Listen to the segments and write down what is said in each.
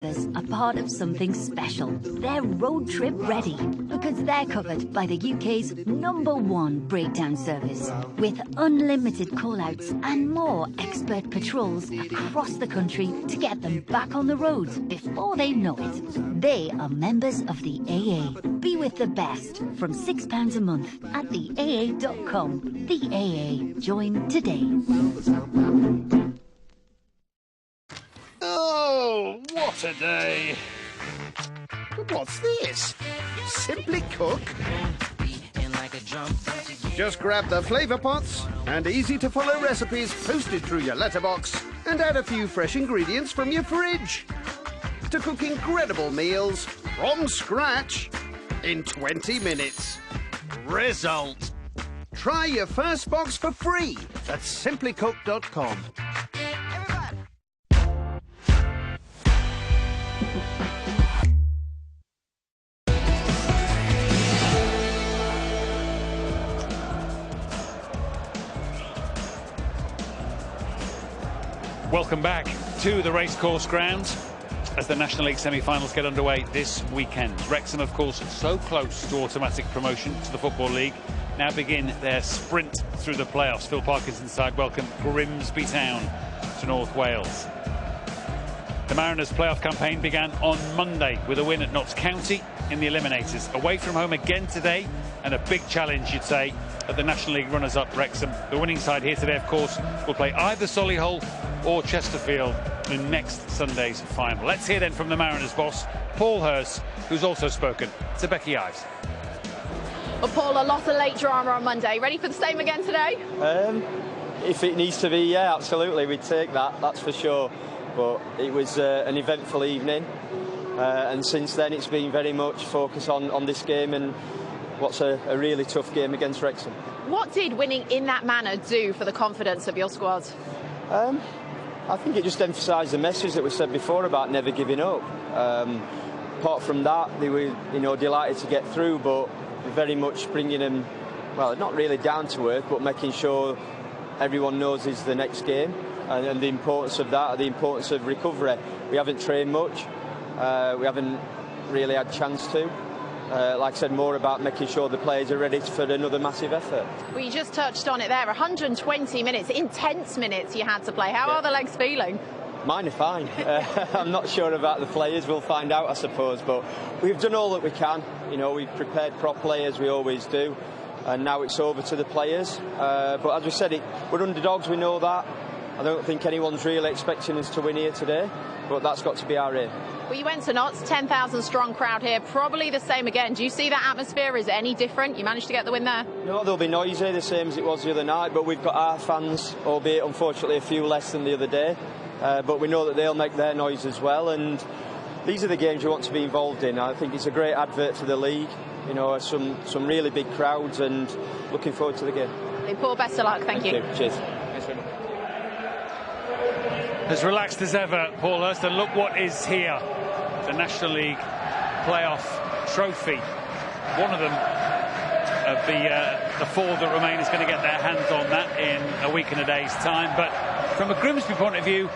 are part of something special. They're road trip ready because they're covered by the UK's #1 breakdown service with unlimited call-outs and more expert patrols across the country to get them back on the road before they know it. They are members of the AA. Be with the best from £6 a month at theaa.com. The AA. Join today. Oh, what a day. What's this? Simply Cook? Just grab the flavour pots and easy-to-follow recipes posted through your letterbox and add a few fresh ingredients from your fridge to cook incredible meals from scratch in 20 minutes. Result. Try your first box for free at simplycook.com. Welcome back to the racecourse ground as the National League semi-finals get underway this weekend. Wrexham, of course, so close to automatic promotion to the Football League, now begin their sprint through the playoffs. Phil Parkinson's side welcome Grimsby Town to North Wales. The Mariners' playoff campaign began on Monday with a win at Notts County in the eliminators. Away from home again today, and a big challenge, you'd say, at the National League runners-up Wrexham. The winning side here today, of course, will play either Solihull or Chesterfield in next Sunday's final. Let's hear then from the Mariners' boss, Paul Hurst, who's also spoken to Becky Ives. Well, Paul, a lot of late drama on Monday. Ready for the same again today? If it needs to be, yeah, absolutely. We'd take that, that's for sure. But it was an eventful evening. And since then, it's been very much focused on this game and what's a really tough game against Wrexham. What did winning in that manner do for the confidence of your squad? I think it just emphasised the message that we said before about never giving up. Apart from that, they were, delighted to get through, but very much bringing them, well, not really down to earth, but making sure everyone knows it's the next game and the importance of that, the importance of recovery. We haven't trained much. We haven't really had a chance to. Like I said, more about making sure the players are ready for another massive effort. Well, you just touched on it there, 120 minutes, intense minutes you had to play. How are the legs feeling? Mine are fine. I'm not sure about the players, we'll find out, I suppose, but we've done all that we can. We've prepared properly, as we always do, and now it's over to the players. But as we said, we're underdogs, we know that. I don't think anyone's really expecting us to win here today, but that's got to be our aim. Well, you went to Notts, 10,000 strong crowd here, probably the same again. Do you see that atmosphere? Is it any different? You managed to get the win there? No, they'll be noisy, the same as it was the other night, but we've got our fans, albeit unfortunately a few less than the other day. But we know that they'll make their noise as well, and these are the games you want to be involved in. I think it's a great advert for the league, some really big crowds, and looking forward to the game. Paul, best of luck, thank you. Cheers. Thanks very much. As relaxed as ever, Paul Hurst, and look what is here. The National League playoff trophy. One of them, of the four that remain, is going to get their hands on that in a week and a day's time. But from a Grimsby point of view,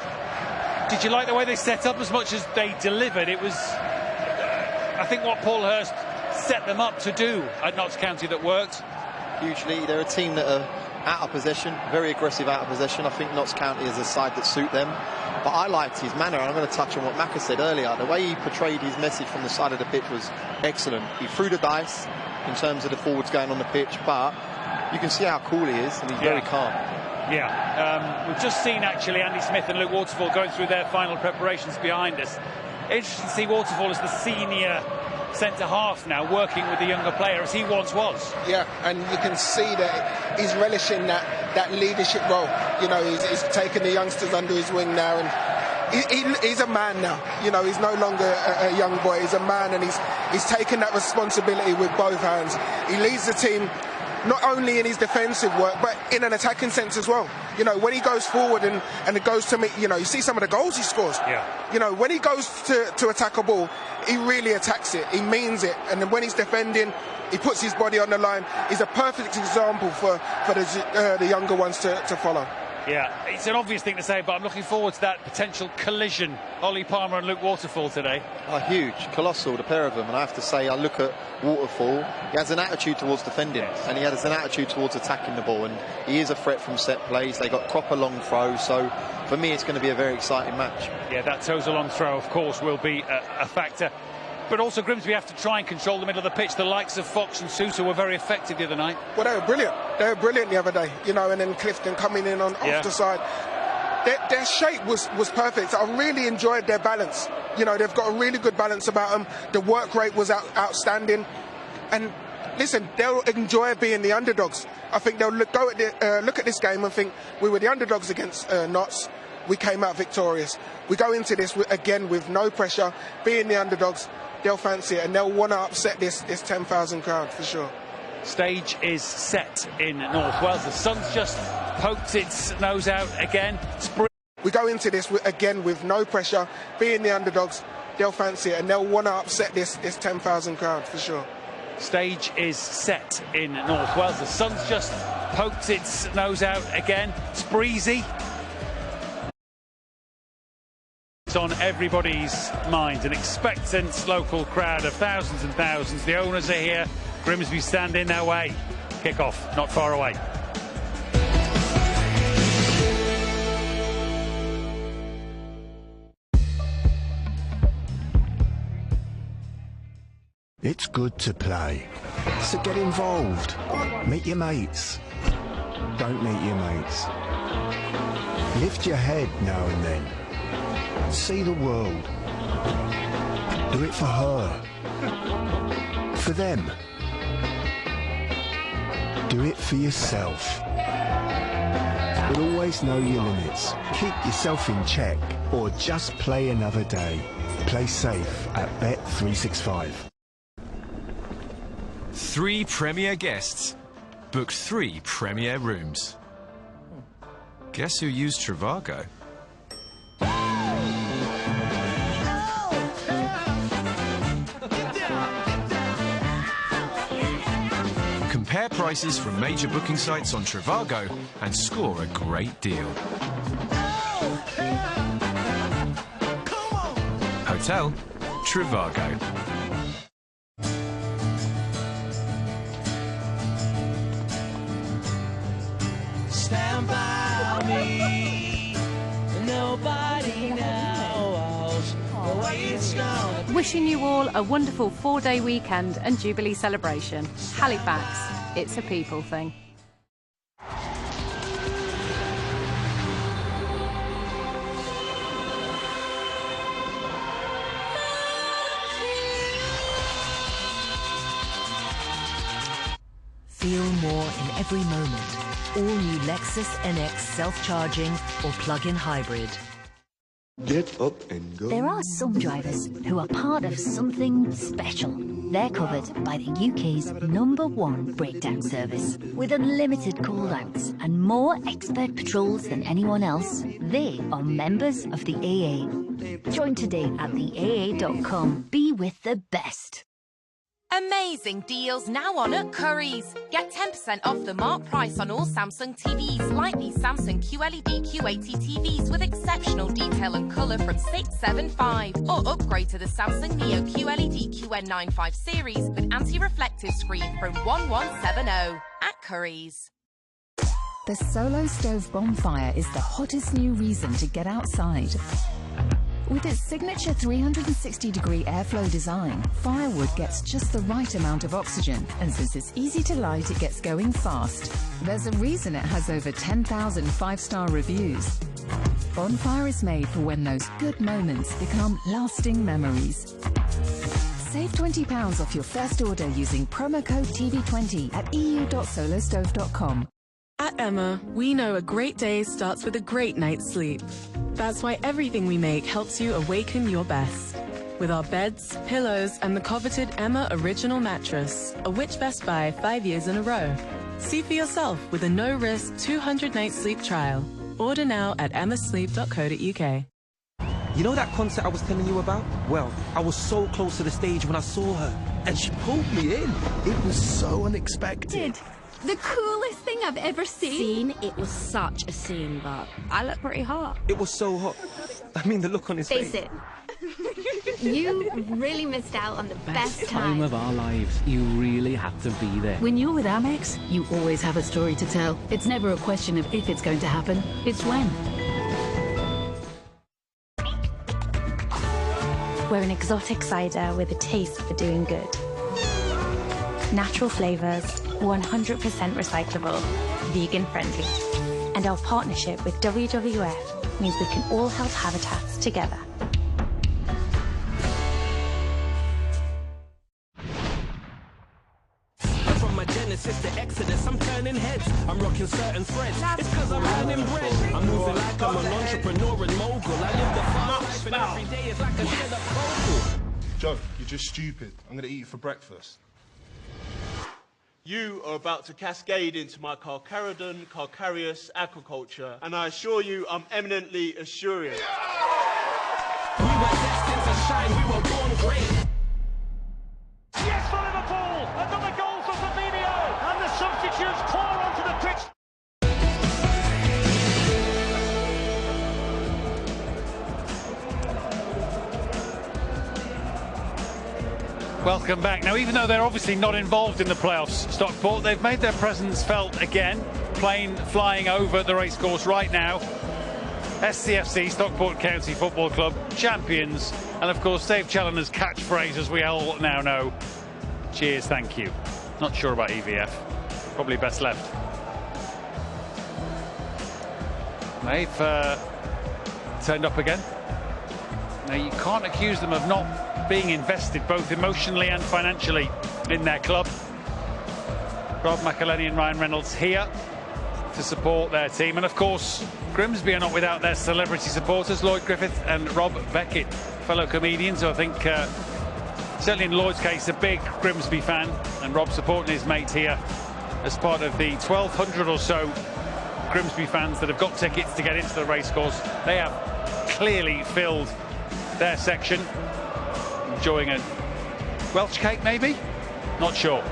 did you like the way they set up as much as they delivered? It was, I think, what Paul Hurst set them up to do at Notts County that worked. Hugely. They're a team that are out of possession, very aggressive out of possession. I think Notts County is a side that suit them. But I liked his manner, and I'm going to touch on what Macca said earlier. The way he portrayed his message from the side of the pitch was excellent. He threw the dice in terms of the forwards going on the pitch, but you can see how cool he is, and he's very calm. Yeah, we've just seen actually Andy Smith and Luke Waterfall going through their final preparations behind us. Interesting to see Waterfall as the senior centre-half now, working with the younger player as he once was. Yeah, and you can see that he's relishing that leadership role. He's taken the youngsters under his wing now, and he's a man now. He's no longer a young boy, he's a man, and he's taken that responsibility with both hands. He leads the team not only in his defensive work, but in an attacking sense as well. When he goes forward and it goes to me, you see some of the goals he scores. Yeah. When he goes to attack a ball, he really attacks it. He means it. And then when he's defending, he puts his body on the line. He's a perfect example for the younger ones to follow. Yeah, it's an obvious thing to say, but I'm looking forward to that potential collision. Ollie Palmer and Luke Waterfall today. Oh, huge, colossal, the pair of them. And I have to say, I look at Waterfall, he has an attitude towards defending, and he has an attitude towards attacking the ball, and he is a threat from set plays. They got proper long throws, so for me it's going to be a very exciting match. Yeah, that toes a long throw, of course, will be a factor. But also Grimsby have to try and control the middle of the pitch. The likes of Fox and Sousa were very effective the other night. Well, they were brilliant. They were brilliant the other day, you know, and then Clifton coming in on off the side. Their shape was perfect. I really enjoyed their balance. You know, they've got a really good balance about them. The work rate was outstanding. And listen, they'll enjoy being the underdogs. I think they'll look at this game and think we were the underdogs against Notts. We came out victorious. We go into this again with no pressure, being the underdogs. They'll fancy it and they'll want to upset this 10,000 crowd for sure. Stage is set in North Wales. The sun's just poked its nose out again. We go into this again with no pressure, being the underdogs. They'll fancy it and they'll want to upset this 10,000 crowd for sure. Stage is set in North Wales. The sun's just poked its nose out again. It's breezy. It's on everybody's mind. An expectant local crowd of thousands and thousands. The owners are here. Grimsby stand in their way. Kick-off not far away. It's good to play, so get involved. Meet your mates. Don't meet your mates. Lift your head now and then. See the world. Do it for her. For them. Do it for yourself. But always know your limits. Keep yourself in check or just play another day. Play safe at Bet365. 3 premier guests booked 3 premier rooms. Guess who used Trivago? Compare prices from major booking sites on Trivago and score a great deal. Hotel Trivago. Stand by me. Nobody knows the way it's done. Wishing you all a wonderful 4-day weekend and Jubilee celebration. Halifax, it's a people thing. Feel more in every moment. All new Lexus NX self-charging or plug-in hybrid. Get up and go. There are some drivers who are part of something special. They're covered by the UK's #1 breakdown service. With unlimited call-outs and more expert patrols than anyone else, they are members of the AA. Join today at theaa.com. Be with the best. Amazing deals now on at Currys. Get 10% off the marked price on all Samsung TVs, like these Samsung QLED Q80 TVs with exceptional detail and colour from $675. Or upgrade to the Samsung Neo QLED QN95 series with anti-reflective screen from $1170 at Currys. The Solo Stove Bonfire is the hottest new reason to get outside. With its signature 360-degree airflow design, firewood gets just the right amount of oxygen, and since it's easy to light, it gets going fast. There's a reason it has over 10,000 5-star reviews. Bonfire is made for when those good moments become lasting memories. Save £20 off your first order using promo code TV20 at eu.solostove.com. At Emma, we know a great day starts with a great night's sleep. That's why everything we make helps you awaken your best. With our beds, pillows, and the coveted Emma Original Mattress, a Which Best Buy 5 years in a row. See for yourself with a no-risk 200-night sleep trial. Order now at emmasleep.co.uk. You know that concert I was telling you about? Well, I was so close to the stage when I saw her, and she pulled me in. It was so unexpected. The coolest thing I've ever seen. It was such a scene, but I look pretty hot. It was so hot. I mean, the look on his face. Face it. You really missed out on the best time of our lives. You really had to be there. When you're with Amex, you always have a story to tell. It's never a question of if it's going to happen, it's when. We're an exotic cider with a taste for doing good. Natural flavors, 100% recyclable, vegan friendly. And our partnership with WWF means we can all help habitats together. From my genesis to exodus, I'm turning heads. I'm rocking certain threads. It's because I'm earning bread. I'm moving like I'm an entrepreneur and mogul. I live the fast life and every day is like a shut up vocal. Joe, you're just stupid. I'm going to eat you for breakfast. You are about to cascade into my Calcaridon, Calcareous aquaculture, and I assure you I'm eminently assurient. We were destined to shine, we were born great. Yes, for Liverpool! Another goal for Fabinho! And the substitutes pour onto the pitch. Welcome back. Now, even though they're obviously not involved in the playoffs, Stockport, they've made their presence felt again. Plane flying over the racecourse right now. SCFC, Stockport County Football Club, champions. And of course, Dave Challoner's catchphrase, as we all now know, cheers, thank you. Not sure about EVF. Probably best left. They've turned up again. Now, you can't accuse them of not being invested both emotionally and financially in their club. Rob McElhenney and Ryan Reynolds here to support their team, and of course Grimsby are not without their celebrity supporters, Lloyd Griffith and Rob Beckett, fellow comedians who I think certainly in Lloyd's case a big Grimsby fan, and Rob supporting his mate here as part of the 1,200 or so Grimsby fans that have got tickets to get into the racecourse. They have clearly filled their section, enjoying a Welsh cake maybe? Not sure.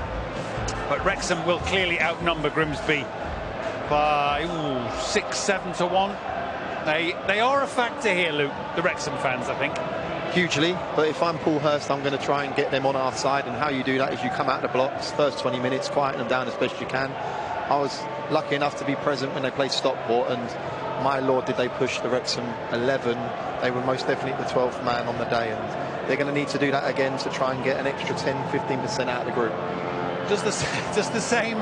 But Wrexham will clearly outnumber Grimsby by 6-7 to 1. They are a factor here, Luke, the Wrexham fans, I think. Hugely, but if I'm Paul Hurst, I'm going to try and get them on our side, and how you do that is you come out the blocks, first 20 minutes, quieten them down as best you can. I was lucky enough to be present when they played Stockport, and my lord, did they push the Wrexham 11. They were most definitely the 12th man on the day, and they're going to need to do that again to try and get an extra 10-15% out of the group. Does the same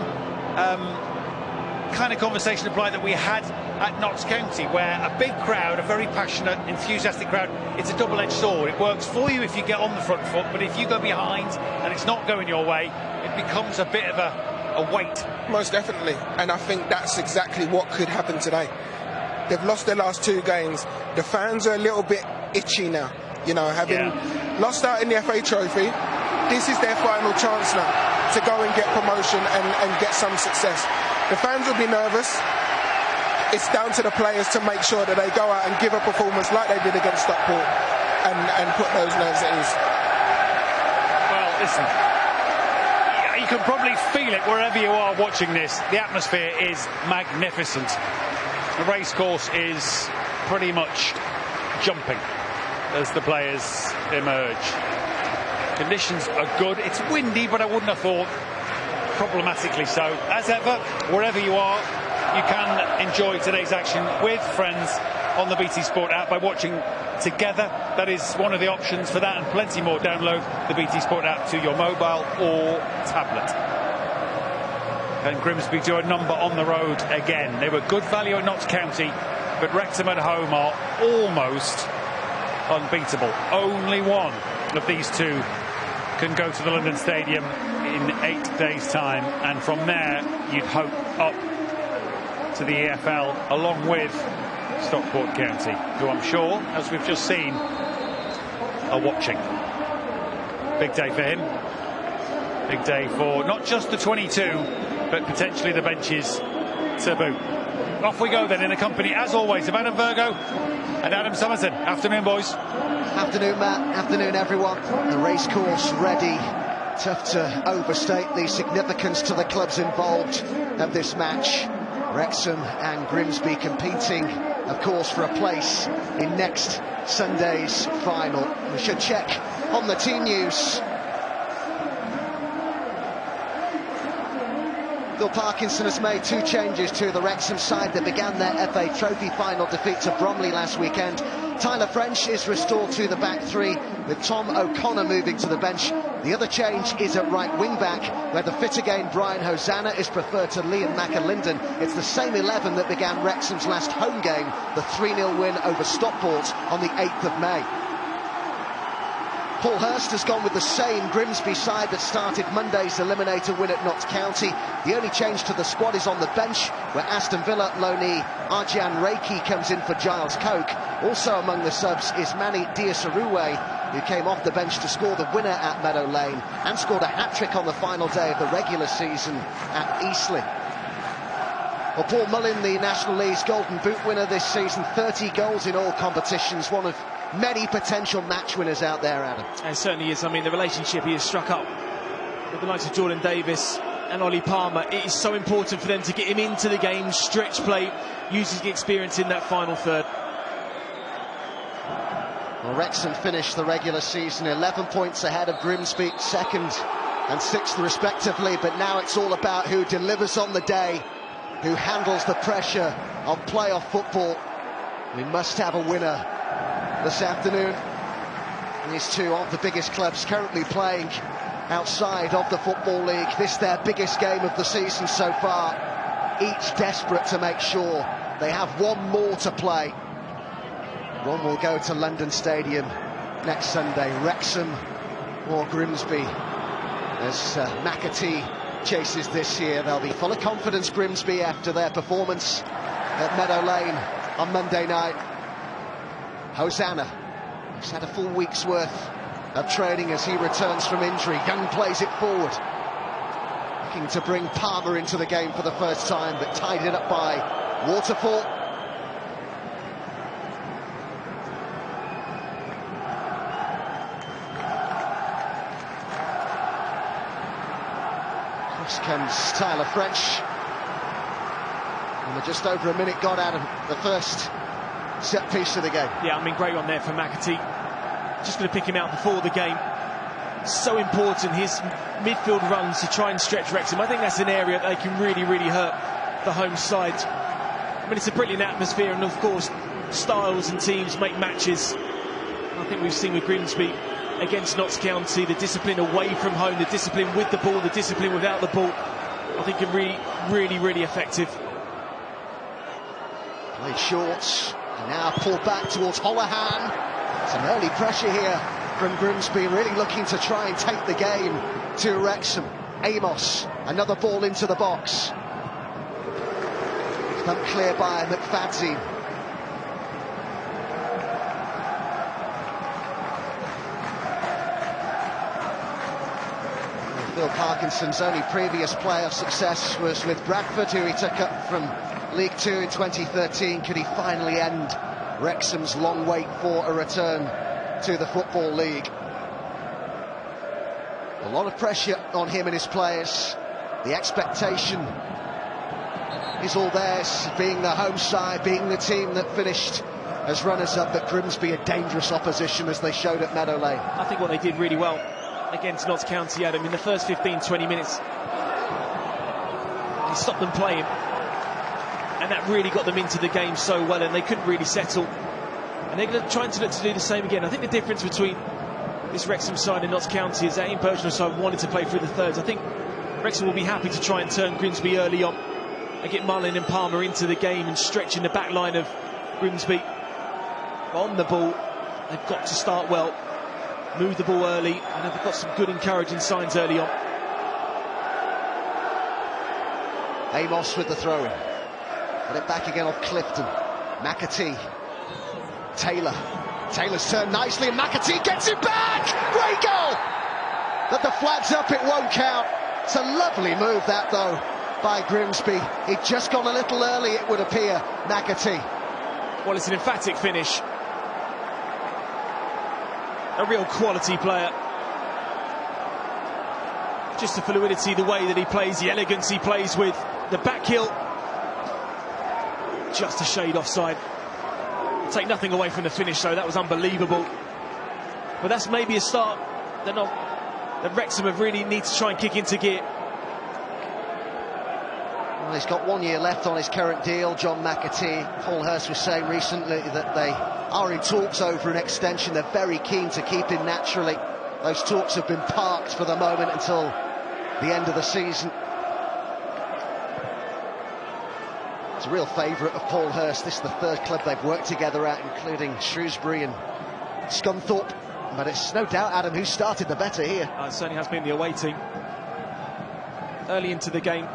kind of conversation apply that we had at Notts County, where a big crowd, a very passionate, enthusiastic crowd, it's a double-edged sword. It works for you if you get on the front foot, but if you go behind and it's not going your way, it becomes a bit of a weight. Most definitely, and I think that's exactly what could happen today. They've lost their last 2 games. The fans are a little bit itchy now, you know, having lost out in the FA Trophy. This is their final chance now to go and get promotion and get some success. The fans will be nervous. It's down to the players to make sure that they go out and give a performance like they did against Stockport and put those nerves at ease. Well, listen, you can probably feel it wherever you are watching this. The atmosphere is magnificent. The racecourse is pretty much jumping as the players emerge. Conditions are good. It's windy, but I wouldn't have thought problematically so. As ever, wherever you are, you can enjoy today's action with friends on the BT Sport app by watching together. That is one of the options for that and plenty more. Download the BT Sport app to your mobile or tablet. And Grimsby do a number on the road again. They were good value at Notts County, but Wrexham at home are almost unbeatable. Only one of these two can go to the London Stadium in 8 days' time, and from there you'd hope up to the EFL along with Stockport County, who I'm sure, as we've just seen, are watching. Big day for him. Big day for not just the 22, but potentially the benches to boot. Off we go then, in the company, as always, of Adam Virgo and Adam Somerton. Afternoon, boys. Afternoon, Matt. Afternoon, everyone. The racecourse ready Tough to overstate the significance to the clubs involved of this match. Wrexham and Grimsby competing, of course, for a place in next Sunday's final. We should check on the team news. Phil Parkinson has made 2 changes to the Wrexham side that began their FA Trophy final defeat to Bromley last weekend. Tyler French is restored to the back 3, with Tom O'Connor moving to the bench. The other change is at right wing-back, where the fit-again Brian Hosanna is preferred to Liam McAlinden. It's the same 11 that began Wrexham's last home game, the 3-0 win over Stockport on the 8th of May. Paul Hurst has gone with the same Grimsby side that started Monday's eliminator win at Notts County. The only change to the squad is on the bench, where Aston Villa loanee Arjan Reiki comes in for Giles Coke. Also among the subs is Manny Diasaruwe, who came off the bench to score the winner at Meadow Lane and scored a hat-trick on the final day of the regular season at Eastleigh. Well, Paul Mullin, the National League's Golden Boot winner this season, 30 goals in all competitions, one of many potential match winners out there, Adam. It certainly is. I mean, the relationship he has struck up with the likes of Jordan Davis and Ollie Palmer, it is so important for them to get him into the game, stretch play, use his experience in that final third. Well, Wrexham finished the regular season 11 points ahead of Grimsby, 2nd and 6th respectively, but now it's all about who delivers on the day, who handles the pressure of playoff football. We must have a winner this afternoon. These 2 of the biggest clubs currently playing outside of the Football League. This their biggest game of the season so far, each desperate to make sure they have one more to play. One will go to London Stadium next Sunday, Wrexham or Grimsby. As McAtee chases this year, they'll be full of confidence, Grimsby, after their performance at Meadow Lane on Monday night. Hosanna, he's had a full week's worth of training as he returns from injury. Young plays it forward, looking to bring Palmer into the game for the first time, but tied it up by Waterfall. Cross comes Tyler French. And we're just over a minute gone, Adam. The first set piece of the game. Yeah, I mean, great one there for McAtee. Just going to pick him out before the game. So important, his midfield runs to try and stretch Wrexham. I think that's an area that they can really, really hurt the home side. I mean, it's a brilliant atmosphere, and of course, styles and teams make matches. I think we've seen with Grimsby against Notts County, the discipline away from home, the discipline with the ball, the discipline without the ball. I think are really, really, really effective. Played short. Now pulled back towards Holohan. Some early pressure here from Grimsby, really looking to try and take the game to Wrexham. Amos, another ball into the box. Thumped clear by McFadzean. Phil Parkinson's only previous playoff success was with Bradford, who he took up from League Two in 2013. Could he finally end Wrexham's long wait for a return to the Football League? A lot of pressure on him and his players. The expectation is all theirs, being the home side, being the team that finished as runners-up, but Grimsby a dangerous opposition, as they showed at Meadow Lane. I think what they did really well against Notts County, Adam, in the first 15-20 minutes, he stopped them playing, and that really got them into the game so well, and they couldn't really settle, and they're trying to look to do the same again. I think the difference between this Wrexham side and Notts County is that Ian Birchall's side wanted to play through the thirds. I think Wrexham will be happy to try and turn Grimsby early on and get Mullin and Palmer into the game and stretching the back line of Grimsby. On the ball, they've got to start well, move the ball early, and they've got some good encouraging signs early on. Amos with the throw-in. Got it back again off Clifton. McAtee. Taylor. Taylor's turned nicely, and McAtee gets it back! Great goal! But the flag's up, it won't count. It's a lovely move, that, though, by Grimsby. He'd just gone a little early, it would appear, McAtee. Well, it's an emphatic finish. A real quality player. Just the fluidity, the way that he plays, the elegance he plays with, the back heel. Just a shade offside. Take nothing away from the finish, though. That was unbelievable. But that's maybe a start that Wrexham have really need to try and kick into gear. Well, he's got 1 year left on his current deal, John McAtee. Paul Hurst was saying recently that they are in talks over an extension. They're very keen to keep him naturally. Those talks have been parked for the moment until the end of the season. It's a real favourite of Paul Hurst. This is the third club they've worked together at, including Shrewsbury and Scunthorpe. But it's no doubt, Adam, who started the better here. It certainly has been the away team. Early into the game.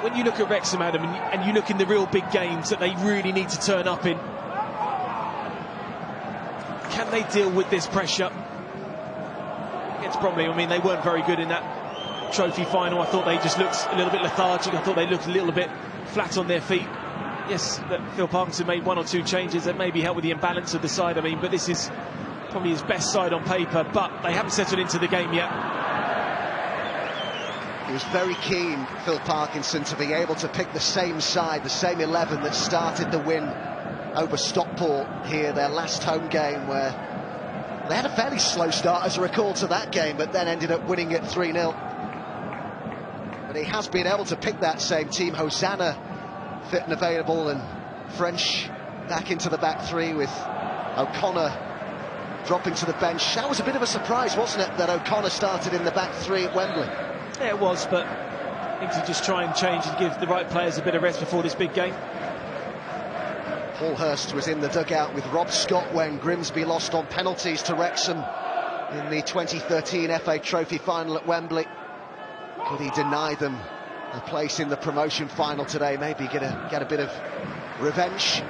When you look at Wrexham, Adam, and you look in the real big games that they really need to turn up in, can they deal with this pressure? It's probably, I mean, they weren't very good in that trophy final. I thought they just looked a little bit lethargic. I thought they looked a little bit flat on their feet. Yes, Phil Parkinson made 1 or 2 changes that maybe helped with the imbalance of the side. I mean, but this is probably his best side on paper, but they haven't settled into the game yet. He was very keen, Phil Parkinson, to be able to pick the same side, the same 11 that started the win over Stockport here, their last home game, where they had a fairly slow start, as I recall, to that game, but then ended up winning it 3-0. But he has been able to pick that same team. Hosanna fit and available, and French back into the back three with O'Connor dropping to the bench. That was a bit of a surprise, wasn't it, that O'Connor started in the back three at Wembley? Yeah, it was, but I think to just try and change and give the right players a bit of rest before this big game. Paul Hurst was in the dugout with Rob Scott when Grimsby lost on penalties to Wrexham in the 2013 FA Trophy final at Wembley. Could he deny them a place in the promotion final today? Maybe get a bit of revenge.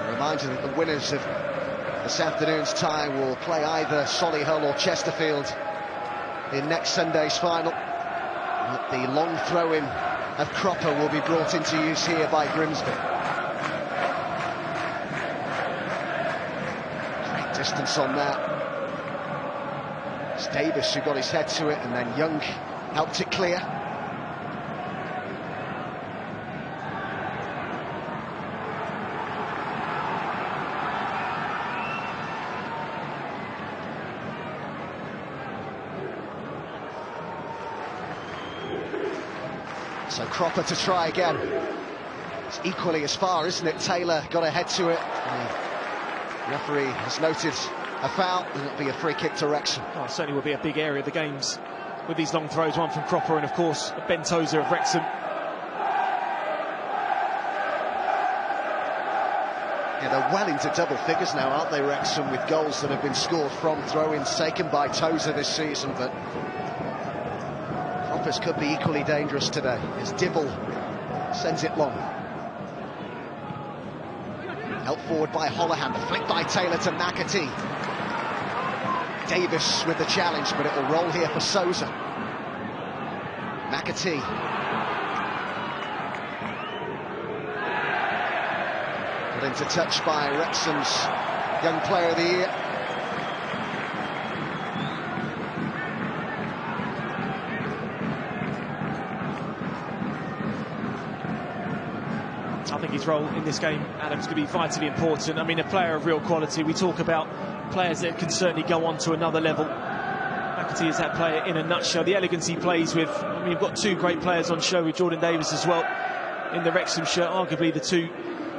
A reminder that the winners of this afternoon's tie will play either Solihull or Chesterfield in next Sunday's final. But the long throw-in of Cropper will be brought into use here by Grimsby. Great distance on that. It's Davis who got his head to it, and then Young helped it clear. So Cropper to try again. It's equally as far, isn't it? Taylor got a head to it. The referee has noted a foul, and it'll be a free kick to Wrexham. Oh, it certainly will be a big area of the games with these long throws, one from Cropper and of course Ben Tozer of Wrexham. Yeah, they're well into double figures now, aren't they, Wrexham, with goals that have been scored from throw-ins taken by Tozer this season, but Croppers could be equally dangerous today as Dibble sends it long. Helped forward by Holohan, the flick by Taylor to McAtee. Davis with the challenge, but it'll roll here for Souza. McAtee. Put into touch by Wrexham's Young Player of the Year. I think his role in this game, Adam's going to be vitally important. I mean, a player of real quality. We talk about players that can certainly go on to another level. McAtee is that player in a nutshell. The elegance he plays with. I mean, you've got two great players on show with Jordan Davis as well in the Wrexham shirt. Arguably the two,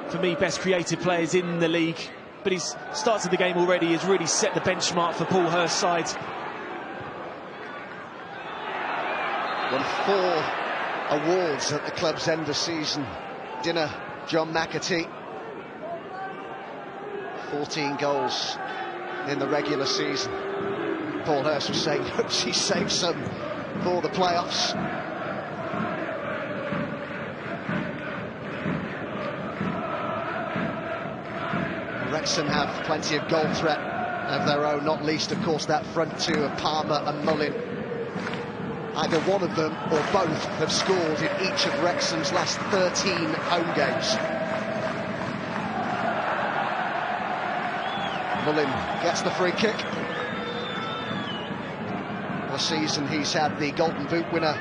for me, best creative players in the league. But his starts of the game already has really set the benchmark for Paul Hurst's side. Won 4 awards at the club's end of season dinner, John McAtee. 14 goals in the regular season. Paul Hurst was saying he saved some for the playoffs. Wrexham have plenty of goal threat of their own, not least, of course, that front two of Palmer and Mullin. Either one of them or both have scored in each of Wrexham's last 13 home games. Mullin gets the free kick. a season. He's had the Golden Boot winner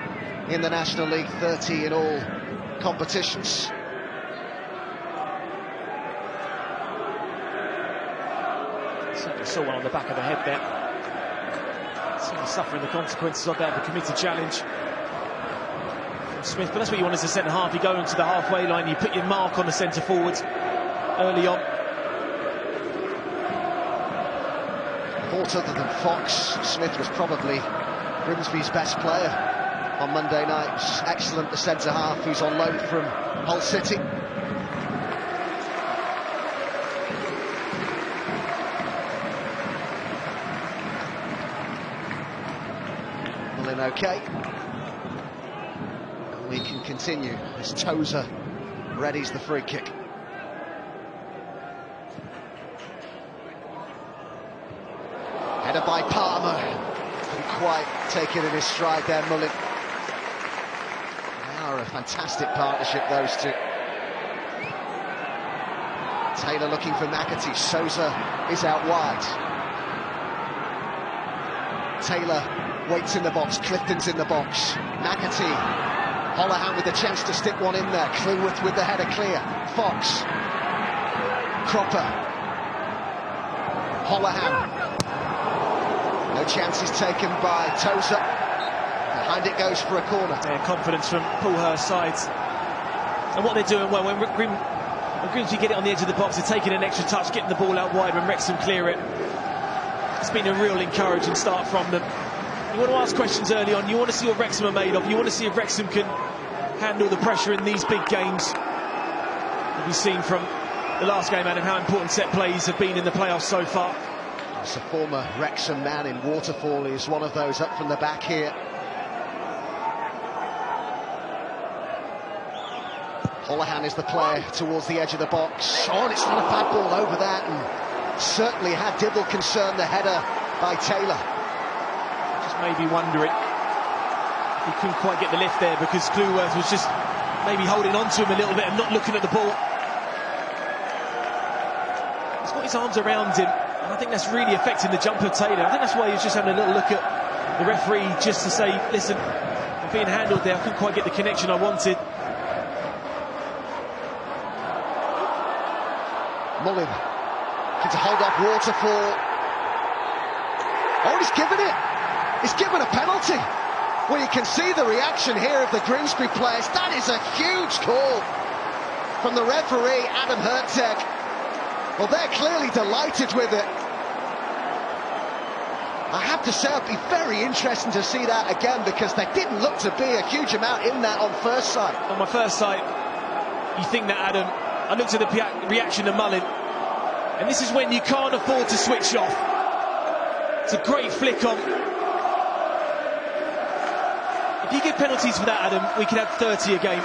in the National League, 30 in all competitions. Certainly saw one on the back of the head there. Certainly suffering the consequences of that, the committed challenge from Smith. But that's what you want as a centre-half. You go into the halfway line, you put your mark on the centre-forwards early on. Thought other than Fox, Smith was probably Grimsby's best player on Monday night. Excellent, the centre-half who's on loan from Hull City. Mullin okay. And we can continue as Tozer readies the free kick. Header by Palmer. Couldn't quite take it in his stride there, Mullin. They are a fantastic partnership, those two. Taylor looking for McAtee. Souza is out wide. Taylor waits in the box. Clifton's in the box. McAtee. Holohan with a chance to stick one in there. Clueworth with the header clear. Fox. Cropper. Holohan. No chances taken by Tozer. Behind it goes for a corner. Yeah, confidence from Paul Hurst's sides. And what they're doing well, when Grimsby get it on the edge of the box, they're taking an extra touch, getting the ball out wide when Wrexham clear it. It's been a real encouraging start from them. You want to ask questions early on. You want to see what Wrexham are made of. You want to see if Wrexham can handle the pressure in these big games. We've seen from the last game, Adam, how important set plays have been in the playoffs so far. It's a former Wrexham man in Waterfall. He's one of those up from the back here. Holohan is the player towards the edge of the box. Oh, and it's not a bad ball over that, and certainly had Dibble concern, the header by Taylor. Just maybe wondering if he couldn't quite get the lift there because Clueworth was just maybe holding on to him a little bit and not looking at the ball. He's got his arms around him. I think that's really affecting the jump of Taylor. I think that's why he was just having a little look at the referee just to say, listen, I'm being handled there. I couldn't quite get the connection I wanted. Mullin looking to hold off Waterfall. Oh, he's given it. He's given a penalty. Well, you can see the reaction here of the Grimsby players. That is a huge call from the referee, Adam Hertzeg. Well, they're clearly delighted with it. I have to say, it'd be very interesting to see that again because there didn't look to be a huge amount in that on first sight. On my first sight, you think that, Adam. I looked at the reaction of Mullin, and this is when you can't afford to switch off. It's a great flick on. If you give penalties for that, Adam, we could have 30 a game.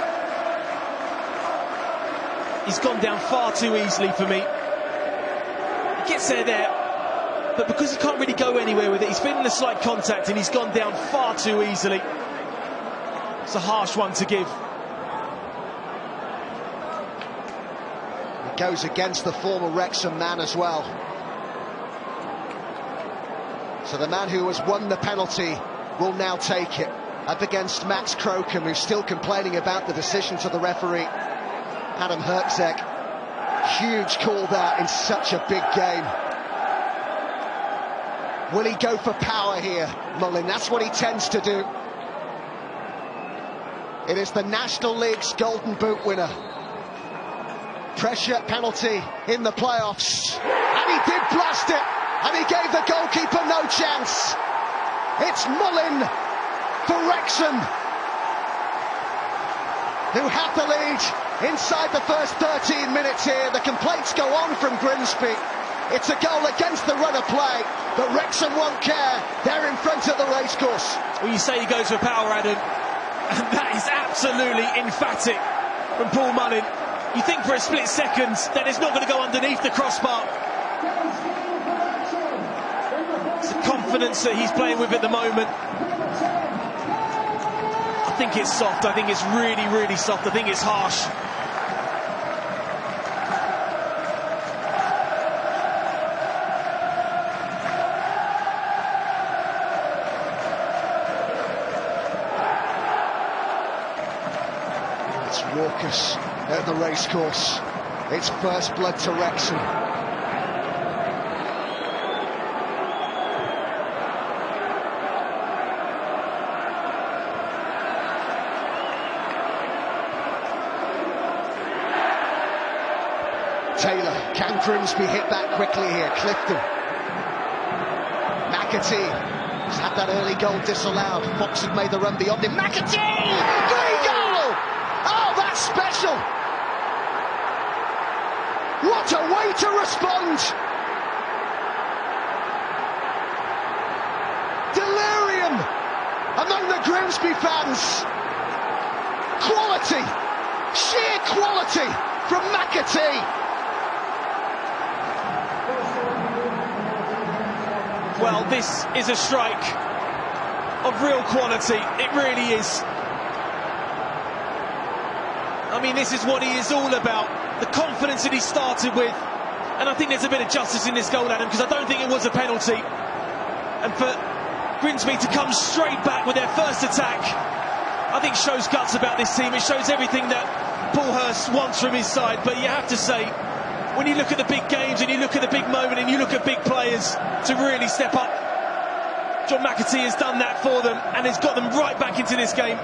He's gone down far too easily for me. He gets there, but because he can't really go anywhere with it, he's feeling a slight contact and he's gone down far too easily. It's a harsh one to give. It goes against the former Wrexham man as well. So the man who has won the penalty will now take it. Up against Max Crocombe, who's still complaining about the decision to the referee, Adam Hertzeg. Huge call there in such a big game. Will he go for power here, Mullin? That's what he tends to do. It is the National League's Golden Boot winner. Pressure penalty in the playoffs. And he did blast it. And he gave the goalkeeper no chance. It's Mullin for Wrexham, who have the lead inside the first 13 minutes here. The complaints go on from Grimsby. It's a goal against the run of play, but Wrexham won't care. They're in front of the racecourse. Well, you say he goes for power, Adam, and that is absolutely emphatic from Paul Mullin. You think for a split second that it's not going to go underneath the crossbar. It's the confidence that he's playing with at the moment. I think it's soft. I think it's really, really soft. I think it's harsh. Raucous at the racecourse. It's first blood to Wrexham. Taylor, can Grimsby hit back quickly here? Clifton. McAtee has had that early goal disallowed. Fox had made the run beyond him. McAtee! Great goal! Oh, that's special! What a way to respond! Delirium among the Grimsby fans. Quality, sheer quality from McAtee. Well, this is a strike of real quality. It really is. I mean, this is what he is all about. The confidence that he started with. And I think there's a bit of justice in this goal, Adam, because I don't think it was a penalty. And for Grimsby to come straight back with their first attack, I think shows guts about this team. It shows everything that Paul Hurst wants from his side. But you have to say, when you look at the big games and you look at the big moment and you look at big players to really step up, John McAtee has done that for them and has got them right back into this game.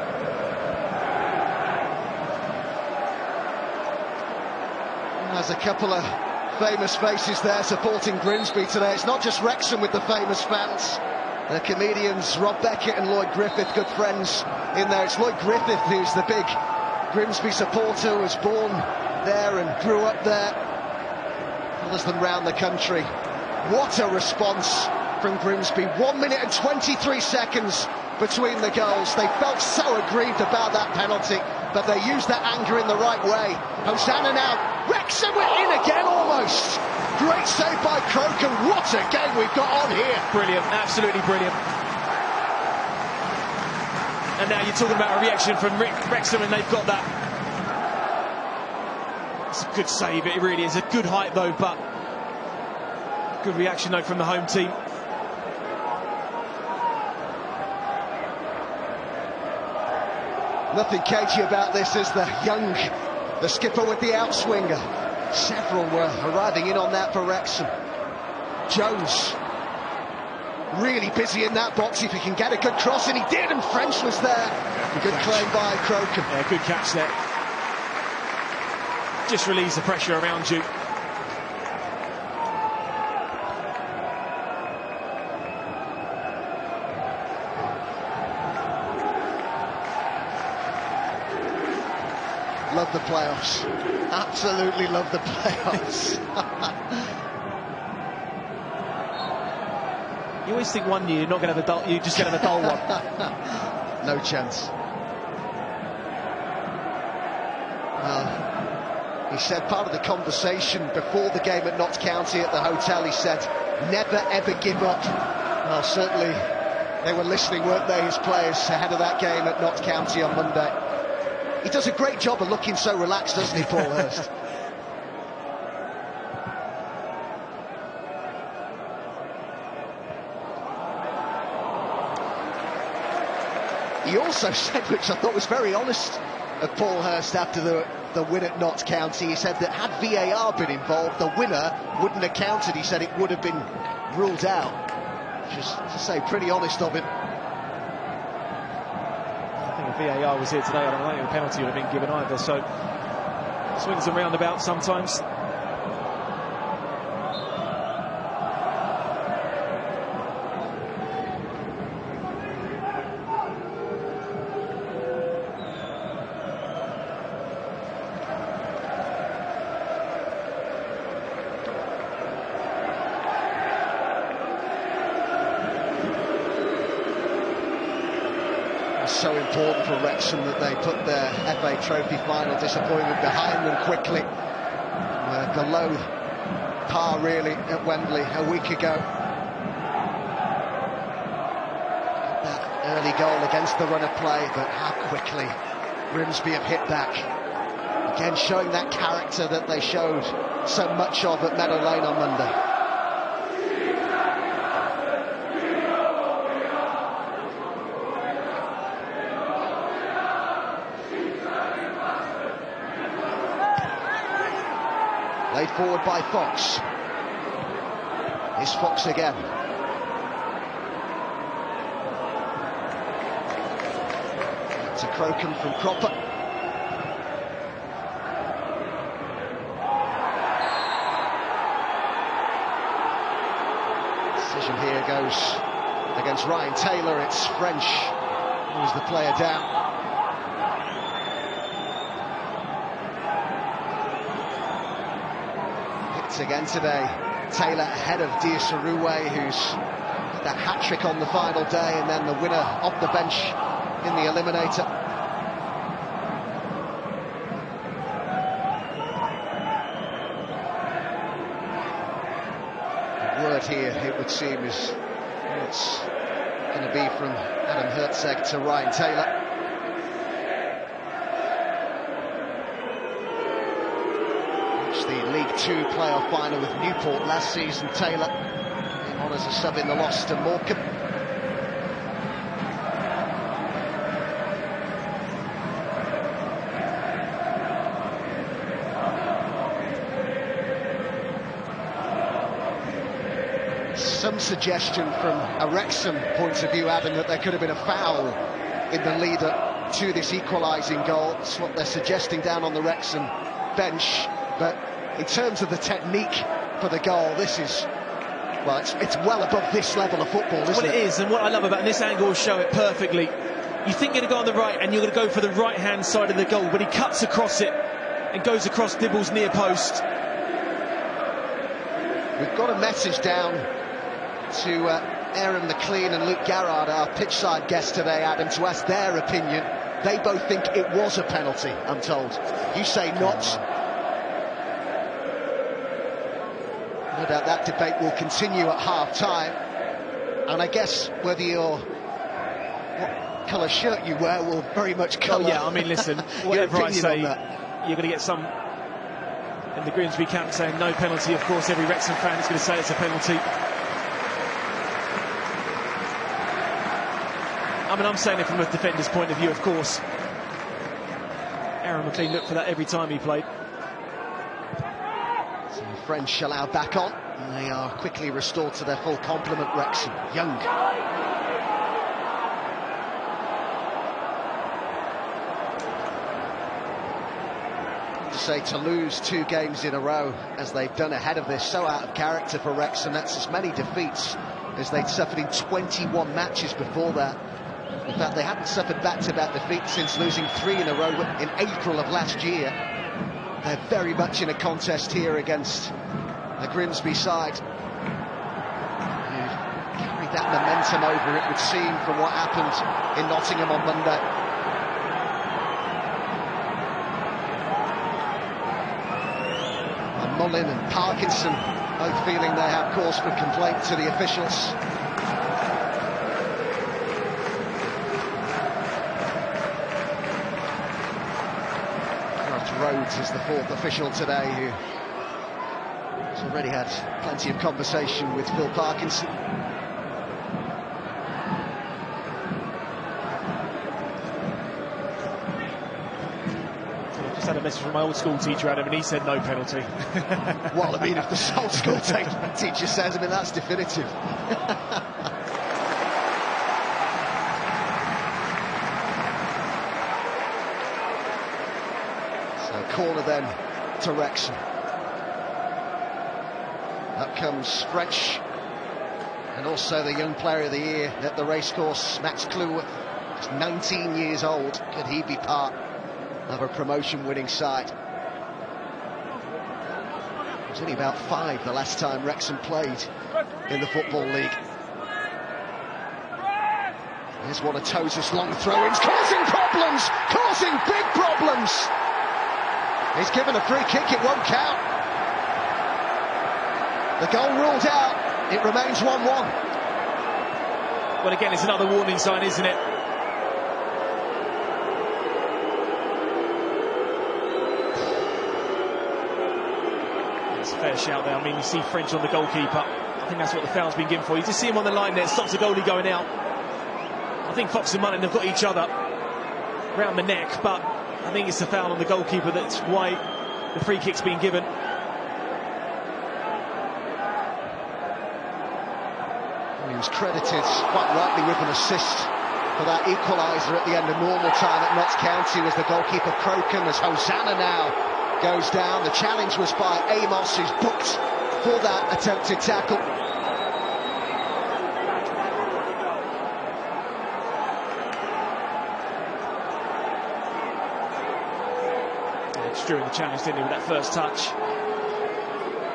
There's a couple of famous faces there supporting Grimsby today. It's not just Wrexham with the famous fans. The comedians Rob Beckett and Lloyd Griffith, good friends in there. It's Lloyd Griffith who's the big Grimsby supporter, who was born there and grew up there. Others than round the country. What a response from Grimsby. 1 minute and 23 seconds between the goals. They felt so aggrieved about that penalty, but they used that anger in the right way. Hosanna now. Wrexham were in again almost. Great save by Crocombe. What a game we've got on here. Brilliant, absolutely brilliant. And now you're talking about a reaction from Wrexham, and they've got that. It's a good save, it really is. A good height though, but good reaction though from the home team. Nothing cagey about this, is the Young, the skipper with the outswinger. Several were arriving in on that for Wrexham. Jones really busy in that box if he can get a good cross, and he did, and French was there. Yeah, good claim by Crocombe. Yeah, good catch there. Just release the pressure around you. Love the playoffs. Absolutely love the playoffs. You always think one year you're not going to have a dull, you're just going to have a dull one. No chance. He said part of the conversation before the game at Notts County at the hotel, he said, never ever give up. Well, certainly they were listening, weren't they, his players, ahead of that game at Notts County on Monday. He does a great job of looking so relaxed, doesn't he, Paul Hurst? He also said, which I thought was very honest of Paul Hurst after the win at Notts County, he said that had VAR been involved, the winner wouldn't have counted. He said it would have been ruled out. Just to say, pretty honest of him. I think if VAR was here today, I don't think a penalty would have been given either. So, swings and roundabouts sometimes. So important for Wrexham that they put their FA Trophy final disappointment behind them quickly. Below par really at Wembley a week ago. That early goal against the run of play, but how quickly Grimsby have hit back. Again, showing that character that they showed so much of at Meadow Lane on Monday. forward by Fox. Here's Fox again. To Crocombe from Cropper. Decision here goes against Ryan Taylor. It's French who's the player down. Picked again today. Taylor ahead of Diasaroué, who's had that hat-trick on the final day, and then the winner off the bench in the eliminator. The word here, it would seem, is it's going to be from Adam Herzeg to Ryan Taylor. Reached the League Two playoff final with Newport last season. Taylor in on as a sub in the loss to Morecambe. Some suggestion from a Wrexham point of view, Adam, that there could have been a foul in the lead-up to this equalising goal. That's what they're suggesting down on the Wrexham bench. But in terms of the technique for the goal, this is, well, it's well above this level of football, isn't it? Well, it is, and what I love about this angle will show it perfectly. You think you're going to go on the right, and you're going to go for the right-hand side of the goal, but he cuts across it and goes across Dibble's near post. We've got a message down to Aaron McLean and Luke Garrard, our pitchside guests today, Adam, to ask their opinion. They both think it was a penalty, I'm told. You say not. No doubt that debate will continue at half-time. And I guess whether what colour shirt you wear will very much colour. Oh yeah, I mean, listen, whatever I say, you're going to get some in the Grimsby camp saying no penalty. Of course, every Wrexham fan is going to say it's a penalty. I mean, I'm saying it from a defender's point of view, of course. Aaron McLean looked for that every time he played. So the French allowed back on, and they are quickly restored to their full complement. Wrexham, Young. To say to lose 2 games in a row, as they've done ahead of this, so out of character for Wrexham. That's as many defeats as they'd suffered in 21 matches before that. In fact, they hadn't suffered back-to-back defeats since losing 3 in a row in April of last year. They're very much in a contest here against the Grimsby side, who carried that momentum over, it would seem, from what happened in Nottingham on Monday. And Mullin and Parkinson both feeling they have cause for complaint to the officials. Rhodes is the 4th official today, who has already had plenty of conversation with Phil Parkinson. I've just had a message from my old school teacher, Adam, and he said no penalty. Well, I mean, if the old school teacher says, I mean, that's definitive. Corner then to Wrexham. Up comes French, and also the young player of the year at the racecourse, Max Kluwer, just 19 years old. Could he be part of a promotion-winning side? It was only about 5 the last time Wrexham played in the Football League. Here's one of Tozer's long throw-ins, causing problems, causing big problems. He's given a free kick, it won't count. The goal ruled out, it remains 1-1. Well, again, it's another warning sign, isn't it? It's a fair shout there. I mean, you see French on the goalkeeper. I think that's what the foul's been given for. You just see him on the line there, stops the goalie going out. I think Fox and Mullin have got each other round the neck, but I think it's a foul on the goalkeeper. That's why the free kick's been given. And he was credited, quite rightly, with an assist for that equaliser at the end of normal time at Notts County. Was the goalkeeper Crocombe, as Hosanna now goes down. The challenge was by Amos, who's booked for that attempted tackle. During the challenge, didn't he, with that first touch.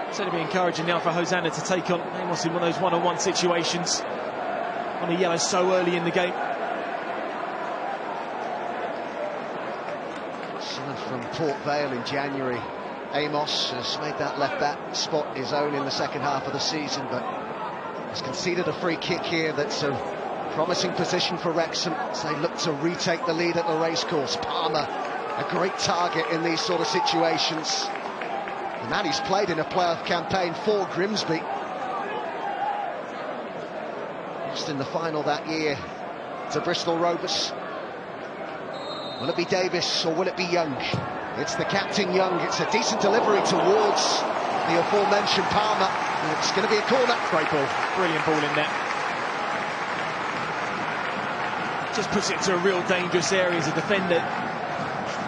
It's only be encouraging now for Hosanna to take on Amos in one of those one-on-one situations. On a yellow so early in the game. Signed from Port Vale in January. Amos has made that left-back spot his own in the second half of the season, but has conceded a free kick here. That's a promising position for Wrexham as they look to retake the lead at the racecourse. Palmer, a great target in these sort of situations. The man who's played in a playoff campaign for Grimsby. Just in the final that year to Bristol Rovers. Will it be Davis or will it be Young? It's the captain, Young. It's a decent delivery towards the aforementioned Palmer. And it's going to be a corner. Great ball. Brilliant ball in there. Just puts it into a real dangerous area as a defender.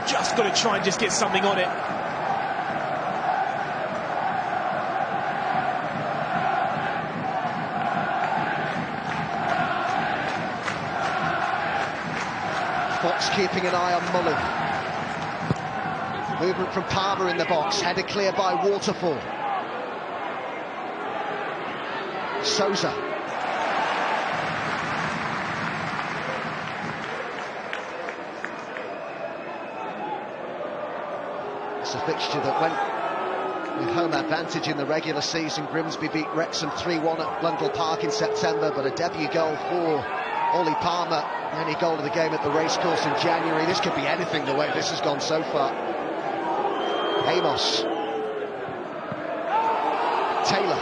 Just got to try and just get something on it. Fox keeping an eye on Mullen. Movement from Palmer in the box, headed clear by Waterfall. Souza. It's a fixture that went with home advantage in the regular season. Grimsby beat Wrexham 3-1 at Blundell Park in September, but a debut goal for Ollie Palmer, the only goal of the game at the racecourse in January. This could be anything the way this has gone so far. Amos. Taylor.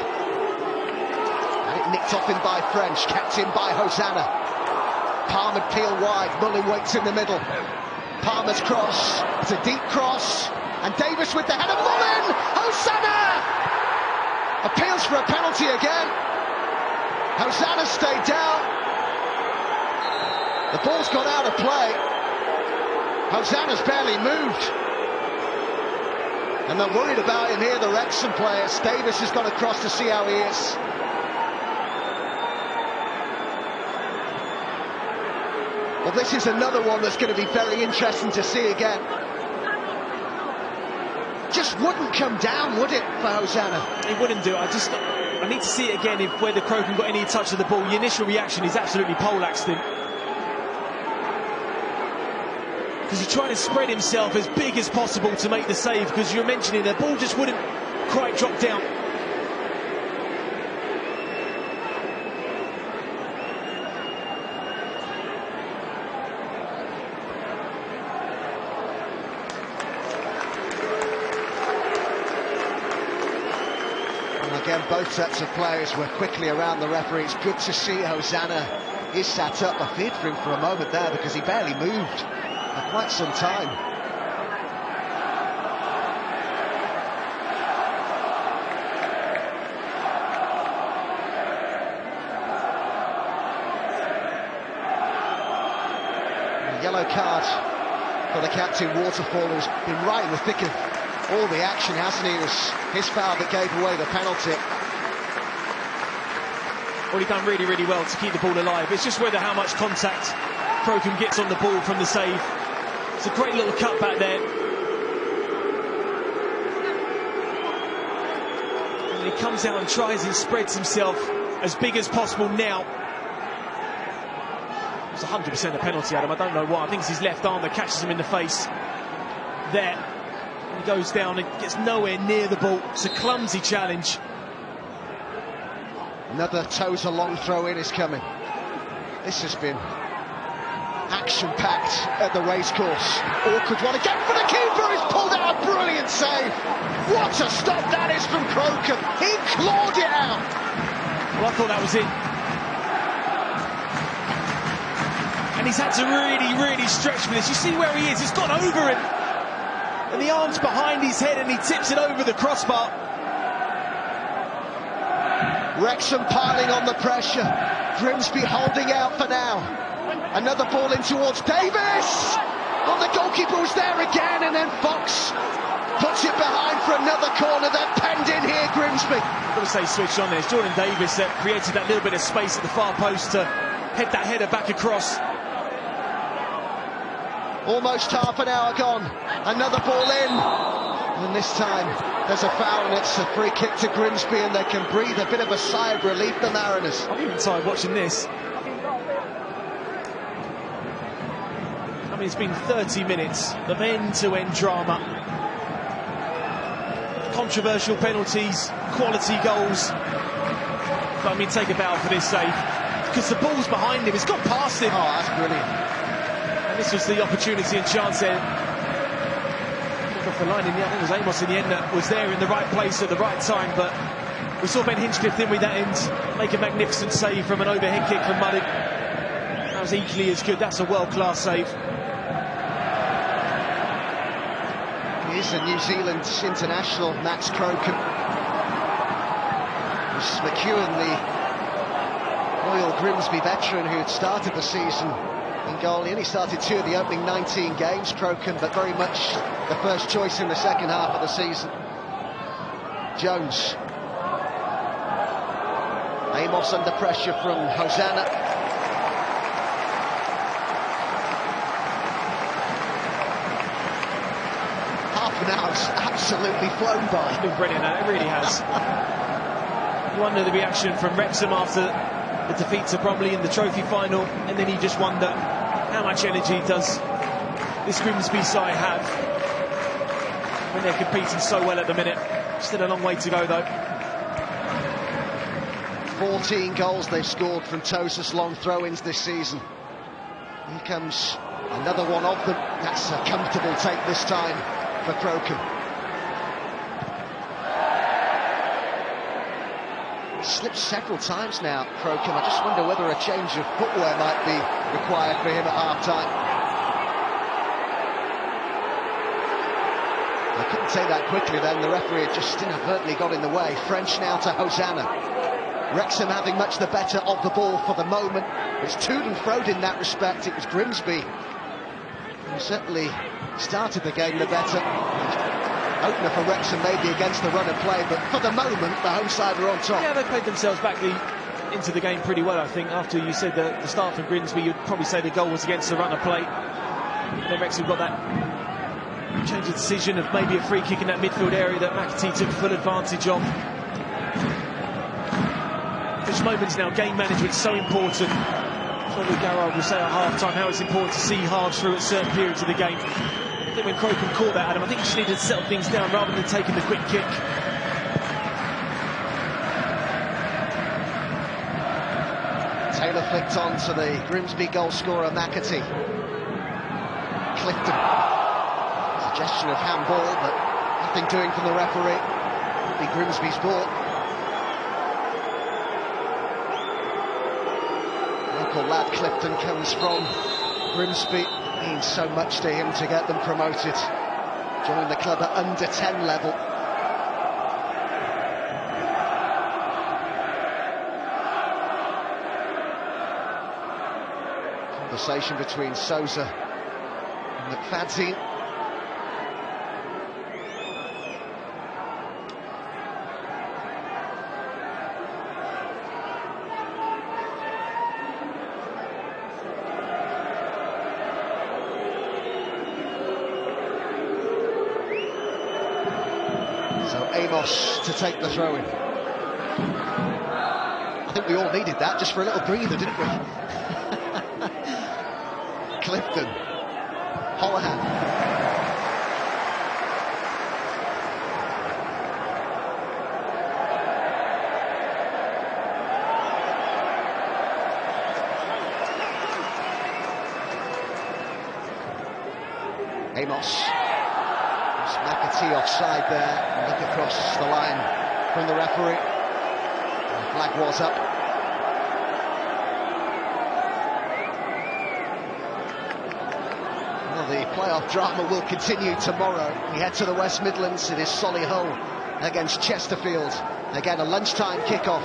And it nicked off him by French, kept in by Hosanna. Palmer peeled wide, Mullen waits in the middle. Palmer's cross, it's a deep cross, and Davis with the header. Mullen! Hosanna! Appeals for a penalty again. Hosanna stayed down. The ball's gone out of play. Hosanna's barely moved. And they're worried about him here, the Wrexham players. Davis has gone across to see how he is. Well, this is another one that's going to be very interesting to see again. Just wouldn't come down, would it, for Hosanna? It wouldn't do. I need to see it again, if whether Crocombe got any touch of the ball. The initial reaction is absolutely poleaxed him. Because he's trying to spread himself as big as possible to make the save, because you're mentioning the ball just wouldn't quite drop down. And again, both sets of players were quickly around the referee. It's good to see Hosanna is sat up. I feared for him for a moment there because he barely moved for quite some time. A yellow card for the captain, Waterfall, who's been right in the thick of all the action, hasn't he? It was his foul that gave away the penalty. Well, he's done really, really well to keep the ball alive. It's just whether how much contact Crocombe gets on the ball from the save. It's a great little cut back there. And he comes out and tries and spreads himself as big as possible now. It's 100% a penalty, Adam. I don't know why. I think it's his left arm that catches him in the face there. And he goes down and gets nowhere near the ball. It's a clumsy challenge. Another toes a long throw in is coming. This has been action-packed at the racecourse. Awkward one again for the keeper. He's pulled out a brilliant save. What a stop that is from Crocombe. He clawed it out. Well, I thought that was it. And he's had to really, really stretch for this. You see where he is. It's gone over him. And the arm's behind his head and he tips it over the crossbar. Wrexham piling on the pressure. Grimsby holding out for now. Another ball in towards Davis. Oh, the goalkeeper was there again, and then Fox puts it behind for another corner. They're penned in here, Grimsby. I've got to say, switched on there. It's Jordan Davis that created that little bit of space at the far post to head that header back across. Almost half an hour gone. Another ball in. And this time there's a foul, and it's a free kick to Grimsby, and they can breathe a bit of a sigh of relief, the Mariners. I'm even tired watching this. I mean, it's been 30 minutes of end-to-end drama. Controversial penalties, quality goals. But I mean, take a bow for this save, because the ball's behind him. It's got past him. Oh, that's brilliant. And this was the opportunity and chance there. Off the line in the end, it was Amos in the end that was there in the right place at the right time. But we saw Ben Hinchcliffe in with that end make a magnificent save from an overhead kick from Muddick. That was equally as good. That's a world-class save. He's a New Zealand international, Max Crocombe. McEwen, the loyal Grimsby veteran who had started the season in goal. He only started 2 of the opening 19 games, Crocombe, but very much the first choice in the second half of the season. Jones. Amos under pressure from Hosanna. Half an hour's absolutely flown by. It's been brilliant, it really has. You wonder the reaction from Wrexham after the defeat to Bromley in the trophy final, and then you just wonder how much energy does this Grimsby side have when they're competing so well at the minute. Still a long way to go though. 14 goals they've scored from Tosa's long throw-ins this season. Here comes another one of them. That's a comfortable take this time for Crocombe. Slipped several times now, Crocombe. I just wonder whether a change of footwear might be required for him at half-time. They couldn't take that quickly then. The referee had just inadvertently got in the way. French now to Hosanna. Wrexham having much the better of the ball for the moment. It's toed and froed in that respect. It was Grimsby who certainly started the game the better. Opener for Wrexham maybe against the run of play, but for the moment the home side are on top. Yeah, they played themselves back into the game pretty well, I think. After you said the start from Grimsby, you'd probably say the goal was against the run of play. And then Wrexham got that change of decision of maybe a free kick in that midfield area that McAtee took full advantage of. Which moments now, game management so important. Probably Garrard will say at half-time how it's important to see hard through at certain periods of the game. I think when Crocombe caught that, Adam, I think he just needed to settle things down rather than taking the quick kick. Taylor flicked on to the Grimsby goal scorer McAtee. Clifton. Suggestion of handball, but nothing doing from the referee. It'll be Grimsby's ball. Local lad Clifton comes from Grimsby. Means so much to him to get them promoted. Joined the club at under 10 level. Conversation between Sousa and McFadzean. Amos to take the throw-in. I think we all needed that just for a little breather, didn't we? Clifton. Holohan. Amos. McAtee offside there. Look across the line from the referee. The flag was up. Well, the playoff drama will continue tomorrow. We head to the West Midlands. It is Solihull against Chesterfield. Again, a lunchtime kickoff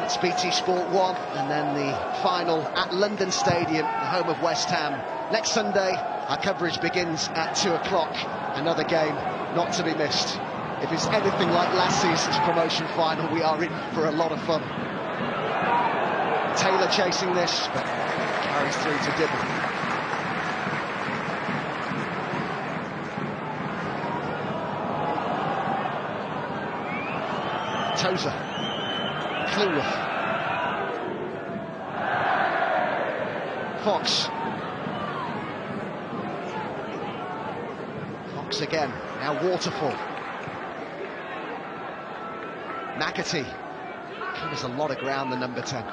It's BT Sport 1, and then the final at London Stadium, the home of West Ham. Next Sunday, our coverage begins at 2 o'clock. Another game not to be missed. If it's anything like last season's promotion final, we are in for a lot of fun. Taylor chasing this, but carries through to Dibble. Tozer. Clueless. Fox. Fox again. Now Waterfall. McAtee. Covers a lot of ground, the number 10.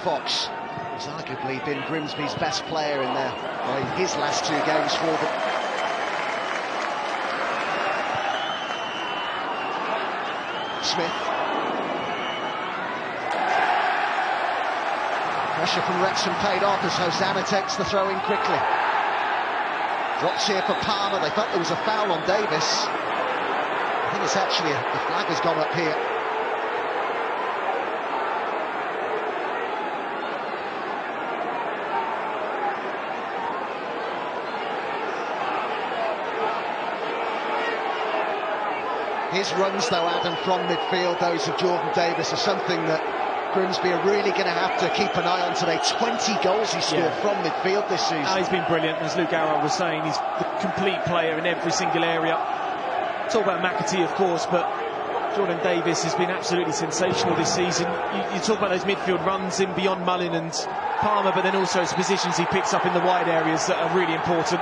Fox has arguably been Grimsby's best player in his last 2 games for them. Smith. Pressure from Wrexham paid off as Hosanna takes the throw in quickly. Drops here for Palmer. They felt there was a foul on Davis. I think it's actually the flag has gone up here. His runs, though, Adam, from midfield, those of Jordan Davis, are something that Grimsby are really going to have to keep an eye on today. 20 goals he scored from midfield this season. He's been brilliant, as Luke Garrard was saying. He's the complete player in every single area. Talk about McAtee, of course, but Jordan Davis has been absolutely sensational this season. You talk about those midfield runs in beyond Mullin and Palmer, but then also his positions he picks up in the wide areas that are really important.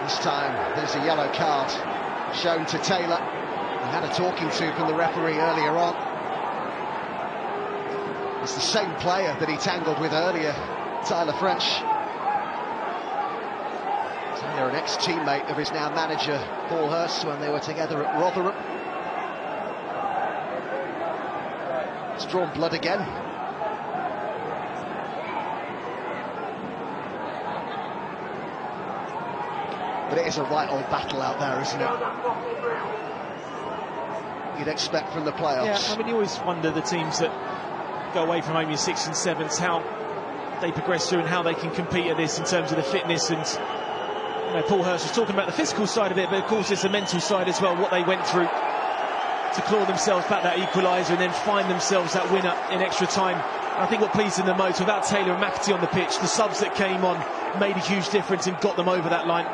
This time there's a yellow card shown to Taylor. He had a talking to from the referee earlier on. It's the same player that he tangled with earlier, Tyler French. Taylor, an ex-teammate of his now manager Paul Hurst when they were together at Rotherham. It's drawn blood again. But it is a right old battle out there, isn't it? You'd expect from the playoffs. Yeah, I mean, you always wonder the teams that go away from home in 6th and 7th, how they progress through and how they can compete at this in terms of the fitness. And you know, Paul Hurst was talking about the physical side of it, but of course it's the mental side as well, what they went through to claw themselves back that equaliser and then find themselves that winner in extra time. And I think what pleased them the most, without Taylor and McAtee on the pitch, the subs that came on made a huge difference and got them over that line.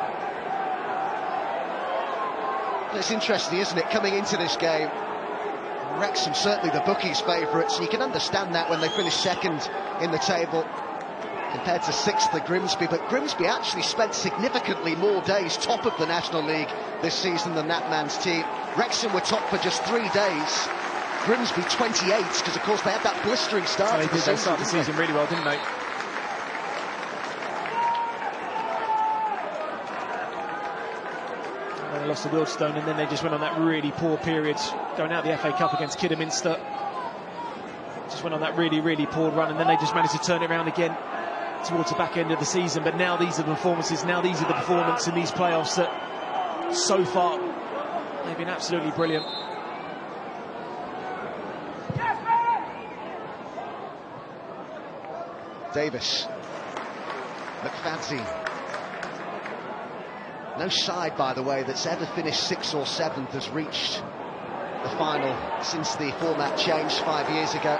It's interesting, isn't it, coming into this game, Wrexham certainly the bookies' favourites. You can understand that when they finished 2nd in the table compared to 6th at Grimsby, but Grimsby actually spent significantly more days top of the National League this season than that man's team. Wrexham were top for just 3 days, Grimsby 28, because of course they had that blistering start to the season. They started the season really well, didn't they? They lost to Wealdstone and then they just went on that really poor period going out the FA Cup against Kidderminster. Just went on that really, really poor run and then they just managed to turn it around again towards the back end of the season. But now these are the performances, now these are the performances in these playoffs that so far they've been absolutely brilliant. Davis. McFadzean. No side, by the way, that's ever finished 6th or 7th has reached the final since the format changed 5 years ago.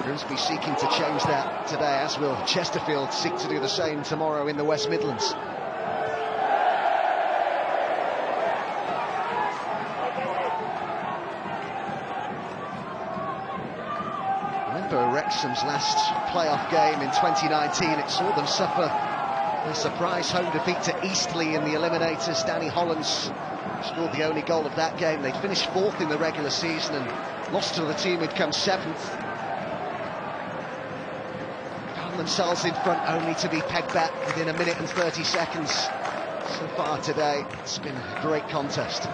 Grimsby seeking to change that today, as will Chesterfield seek to do the same tomorrow in the West Midlands. Remember Wrexham's last playoff game in 2019, it saw them suffer a surprise home defeat to Eastleigh in the eliminators. Danny Hollands scored the only goal of that game. They'd finished 4th in the regular season and lost to the team who'd come 7th. Found themselves in front only to be pegged back within 1 minute and 30 seconds. So far today, it's been a great contest.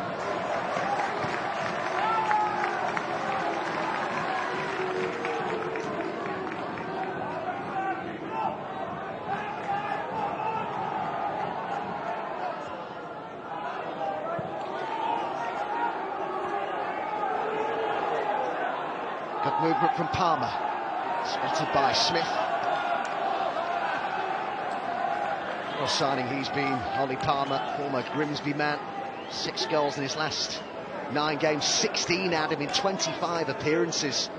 Good movement from Palmer. Spotted by Smith. What a signing he's been, Ollie Palmer, former Grimsby man. 6 goals in his last 9 games, 16 out of him in 25 appearances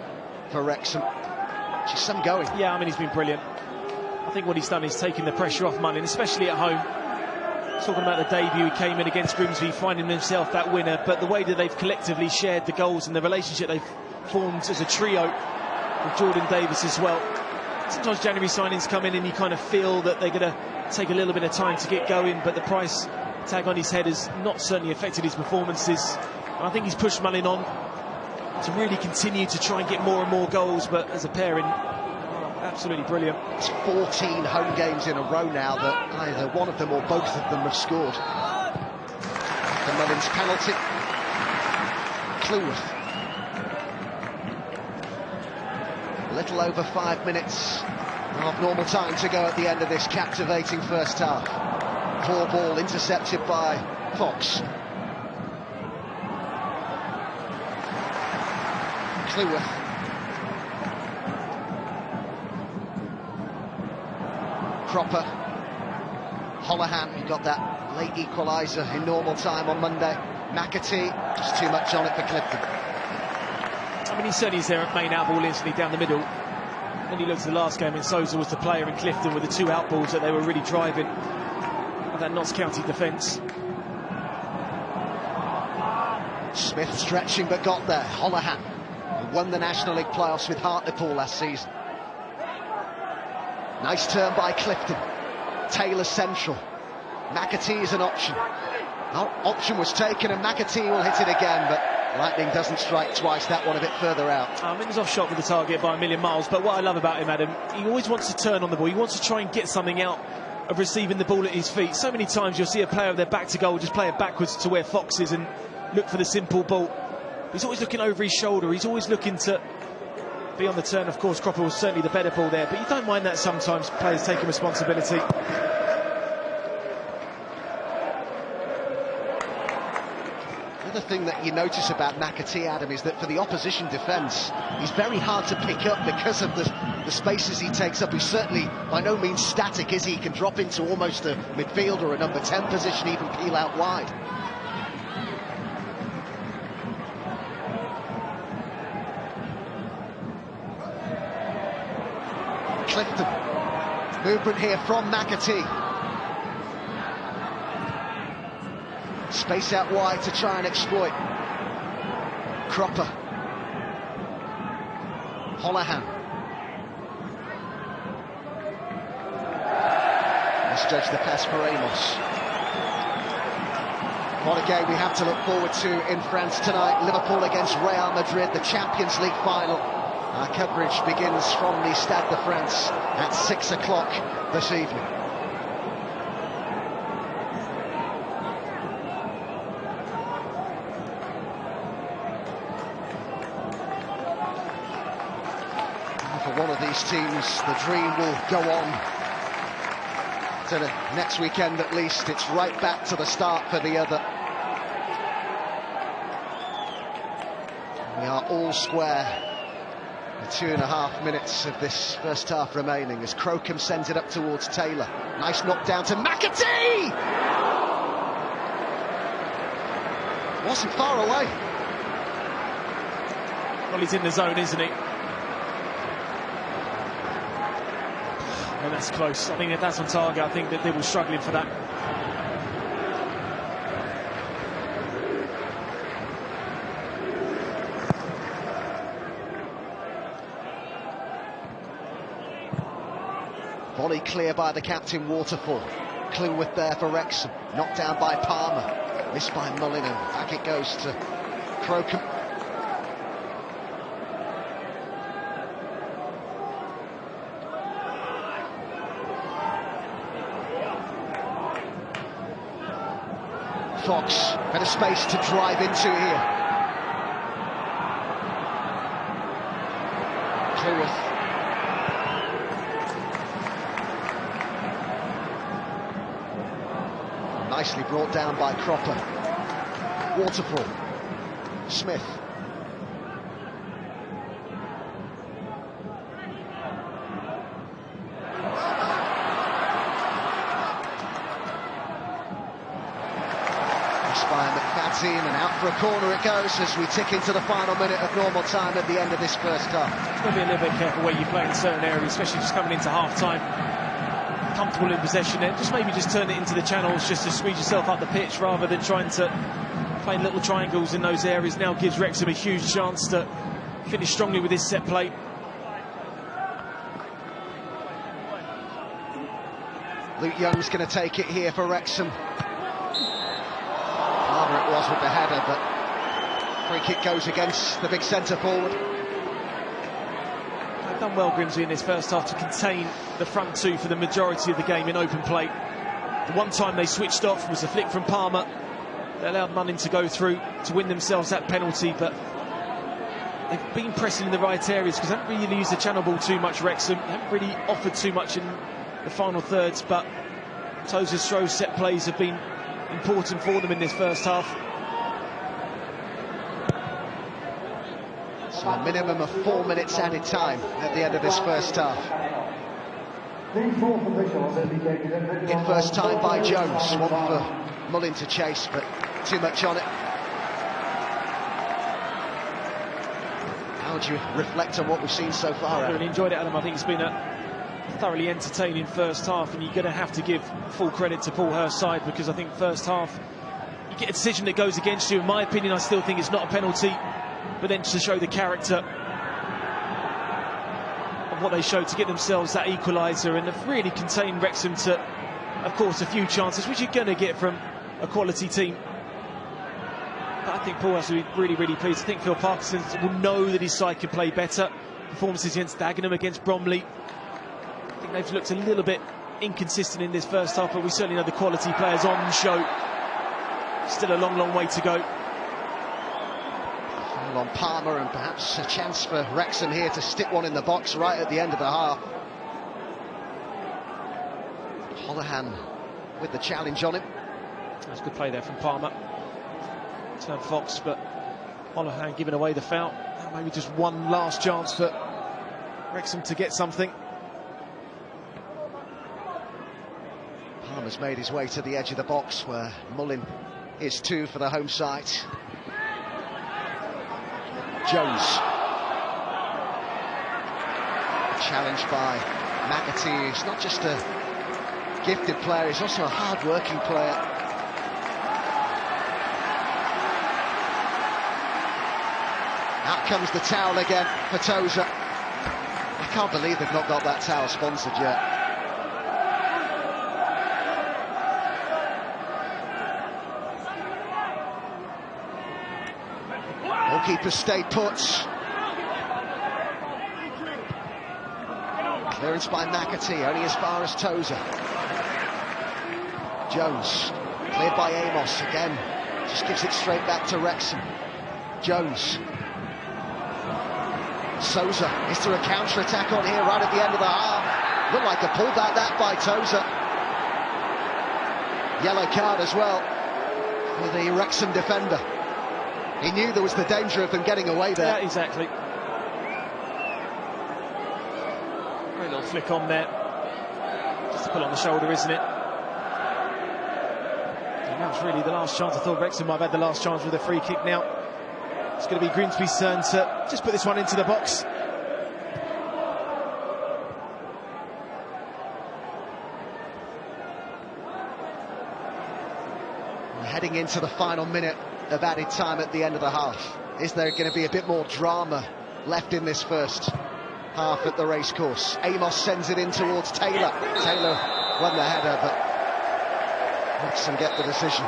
for Wrexham. Which is some going. Yeah, I mean, he's been brilliant. I think what he's done is taking the pressure off Mullin, especially at home. Talking about the debut, he came in against Grimsby, finding himself that winner, but the way that they've collectively shared the goals and the relationship they've formed as a trio with Jordan Davis as well. Sometimes January signings come in and you kind of feel that they're going to take a little bit of time to get going, but the price tag on his head has not certainly affected his performances. And I think he's pushed Mullin on to really continue to try and get more and more goals, but as a pairing, absolutely brilliant. It's 14 home games in a row now that either one of them or both of them have scored. The Mullin's penalty. Cleworth. A little over 5 minutes of normal time to go at the end of this captivating first half. Poor ball intercepted by Fox. Cleworth. Cropper. Holohan, who got that late equaliser in normal time on Monday. McAtee, just too much on it for Clifton. I mean, he certainly is there at main out ball instantly down the middle. And he looked at the last game, and Sousa was the player in Clifton with the 2 out balls that they were really driving of that Notts County defence. Smith stretching but got there. Holohan, who won the National League playoffs with Hartlepool last season. Nice turn by Clifton. Taylor central. McAtee is an option. Option was taken and McAtee will hit it again, but lightning doesn't strike twice, that one a bit further out. I mean, he's off shot with the target by a million miles, but what I love about him, Adam, he always wants to turn on the ball. He wants to try and get something out of receiving the ball at his feet. So many times you'll see a player with their back to goal just play it backwards to where Fox is and look for the simple ball. He's always looking over his shoulder. He's always looking to be on the turn. Of course, Cropper was certainly the better ball there, but you don't mind that sometimes, players taking responsibility. The thing that you notice about McAtee, Adam, is that for the opposition defence, he's very hard to pick up because of the spaces he takes up. He's certainly by no means static, is he? He can drop into almost a midfield or a number 10 position, even peel out wide. Clifton. Movement here from McAtee. Space out wide to try and exploit. Cropper. Holohan. Misjudged the pass for Amos. What a game we have to look forward to in France tonight. Liverpool against Real Madrid, the Champions League final. Our coverage begins from the Stade de France at 6 o'clock this evening. One of these teams, the dream will go on to the next weekend at least. It's right back to the start for the other. We are all square. The 2.5 minutes of this first half remaining as Crocombe sends it up towards Taylor. Nice knock down to McAtee! Wasn't far away. Well, he's in the zone, isn't he? And that's close. I think if that's on target, I think that they were struggling for that. Volley clear by the captain, Waterfall. Cleworth there for Wrexham. Knocked down by Palmer. Missed by Mullin, and back it goes to Crocombe. Fox, bit of space to drive into here. Cleworth. Nicely brought down by Cropper. Waterfall. Smith. Crossed by McFadzean, and out for a corner it goes as we tick into the final minute of normal time at the end of this first half. You've got to be a little bit careful where you play in certain areas, especially just coming into half-time. Comfortable in possession, and maybe just turn it into the channels just to squeeze yourself up the pitch rather than trying to play little triangles in those areas. Now gives Wrexham a huge chance to finish strongly with this set play. Luke Young's going to take it here for Wrexham. Harder it was with the header, but free kick goes against the big centre forward. They've done well, Grimsby, in this first half to contain the front two for the majority of the game in open play. The one time they switched off was a flick from Palmer. They allowed Mullin to go through to win themselves that penalty, but they've been pressing in the right areas because they haven't really used the channel ball too much, Wrexham. They haven't really offered too much in the final thirds, but Tozer Stroh's set plays have been important for them in this first half. So a minimum of 4 minutes added time at the end of this first half. Hit first time by Jones, one for Mullin to chase, but too much on it. How would you reflect on what we've seen so far? I really enjoyed it, Adam. I think it's been a thoroughly entertaining first half, and you're going to have to give full credit to Paul Hurst's side, because I think first half you get a decision that goes against you. In my opinion, I still think it's not a penalty, but then to show the character of what they showed to get themselves that equaliser, and have really contained Wrexham to, of course, a few chances, which you're going to get from a quality team. But I think Paul has to be really, really pleased. I think Phil Parkinson will know that his side can play better. Performances against Dagenham, against Bromley, I think they've looked a little bit inconsistent in this first half, but we certainly know the quality players on show. Still a long, long way to go. Foul on Palmer, and perhaps a chance for Wrexham here to stick one in the box right at the end of the half. Holohan with the challenge on him. That's good play there from Palmer. Turned Fox, but Holohan giving away the foul. Maybe just one last chance for Wrexham to get something. Palmer's made his way to the edge of the box where Mullin is too for the home side. Jones. Challenged by McAtee. He's not just a gifted player, he's also a hard-working player. Out comes the towel again for Tozer. I can't believe they've not got that towel sponsored yet. Goalkeeper stayed put. Clearance by McAtee, only as far as Tozer. Jones, cleared by Amos again. Just gives it straight back to Wrexham. Jones. Souza, is there a counter-attack on here right at the end of the half? Looked like a pullback that by Tozer. Yellow card as well for the Wrexham defender. He knew there was the danger of them getting away there. Yeah, exactly. Great little flick on there. Just to pull on the shoulder, isn't it? And that was really the last chance. I thought Wrexham might have had the last chance with a free kick now. It's going to be Grimsby's turn to just put this one into the box. We're heading into the final minute of added time at the end of the half. Is there going to be a bit more drama left in this first half at the racecourse? Amos sends it in towards Taylor. Taylor won the header, but Wrexham get the decision.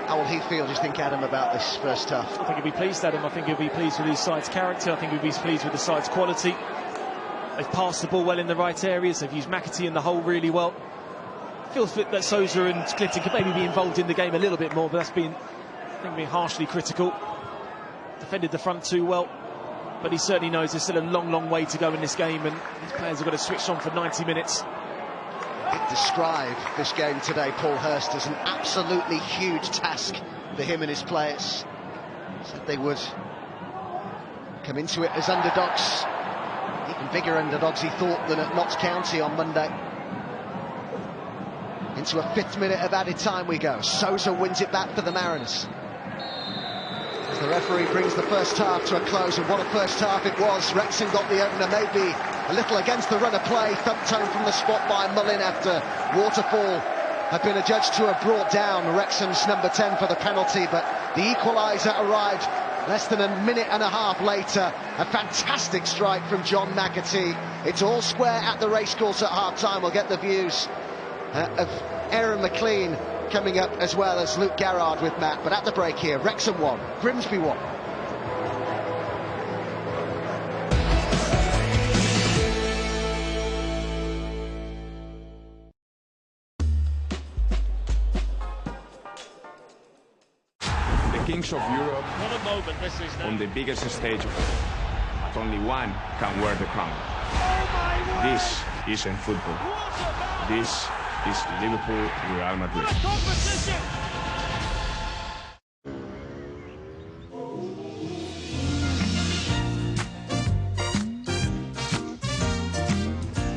How will he feel, do you think, Adam, about this first half? I think he'll be pleased, Adam. I think he'll be pleased with his side's character. I think he'll be pleased with the side's quality. They've passed the ball well in the right areas. They've used McAtee in the hole really well. Feels that Souza and Clifton could maybe be involved in the game a little bit more, but that's been, I think, been harshly critical. Defended the front two well, but he certainly knows there's still a long, long way to go in this game, and his players have got to switch on for 90 minutes. He'd describe this game today, Paul Hurst, as an absolutely huge task for him and his players. Said they would come into it as underdogs. Even bigger underdogs, he thought, than at Notts County on Monday. Into a 5th minute of added time we go. Sousa wins it back for the Mariners. As the referee brings the first half to a close, and what a first half it was. Wrexham got the opener, maybe a little against the run of play. Thumped home from the spot by Mullin after Waterfall had been adjudged to have brought down Wrexham's number 10 for the penalty, but the equaliser arrived less than a minute and a half later. A fantastic strike from John McAtee. It's all square at the racecourse at half-time. We'll get the views of Aaron McLean coming up, as well as Luke Garrard with Matt. But at the break here, Wrexham 1, Grimsby 1. Kings of Europe on the biggest stage, but only one can wear the crown. This isn't football. This is Liverpool Real Madrid.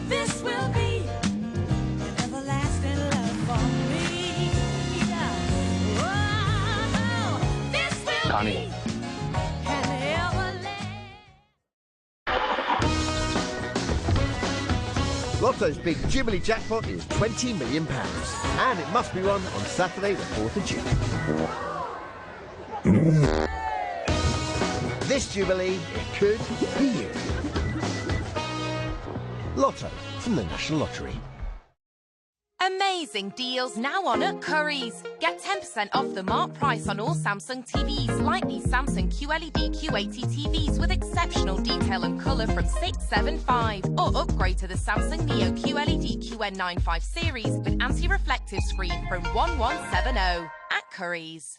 This will be an everlasting love for me. Oh, this will Connie. Lotto's big Jubilee jackpot is £20 million, and it must be run on Saturday the 4th of June. This Jubilee, it could be you. Lotto from the National Lottery. Amazing deals now on at Currys. Get 10% off the marked price on all Samsung TVs, like these Samsung QLED Q80 TVs with exceptional detail and colour from $675. Or upgrade to the Samsung Neo QLED QN95 series with anti-reflective screen from $1170 at Currys.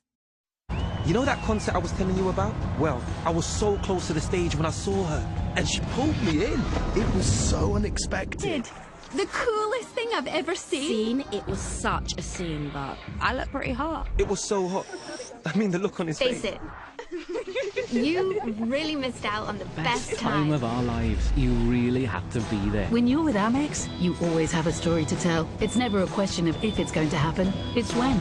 You know that concert I was telling you about? Well, I was so close to the stage when I saw her, and she pulled me in. It was so unexpected. The coolest thing I've ever seen. It was such a scene, but I look pretty hot. It was so hot. I mean, the look on his face. Face it. You really missed out on the best time of our lives. You really had to be there. When you're with Amex, you always have a story to tell. It's never a question of if it's going to happen, it's when.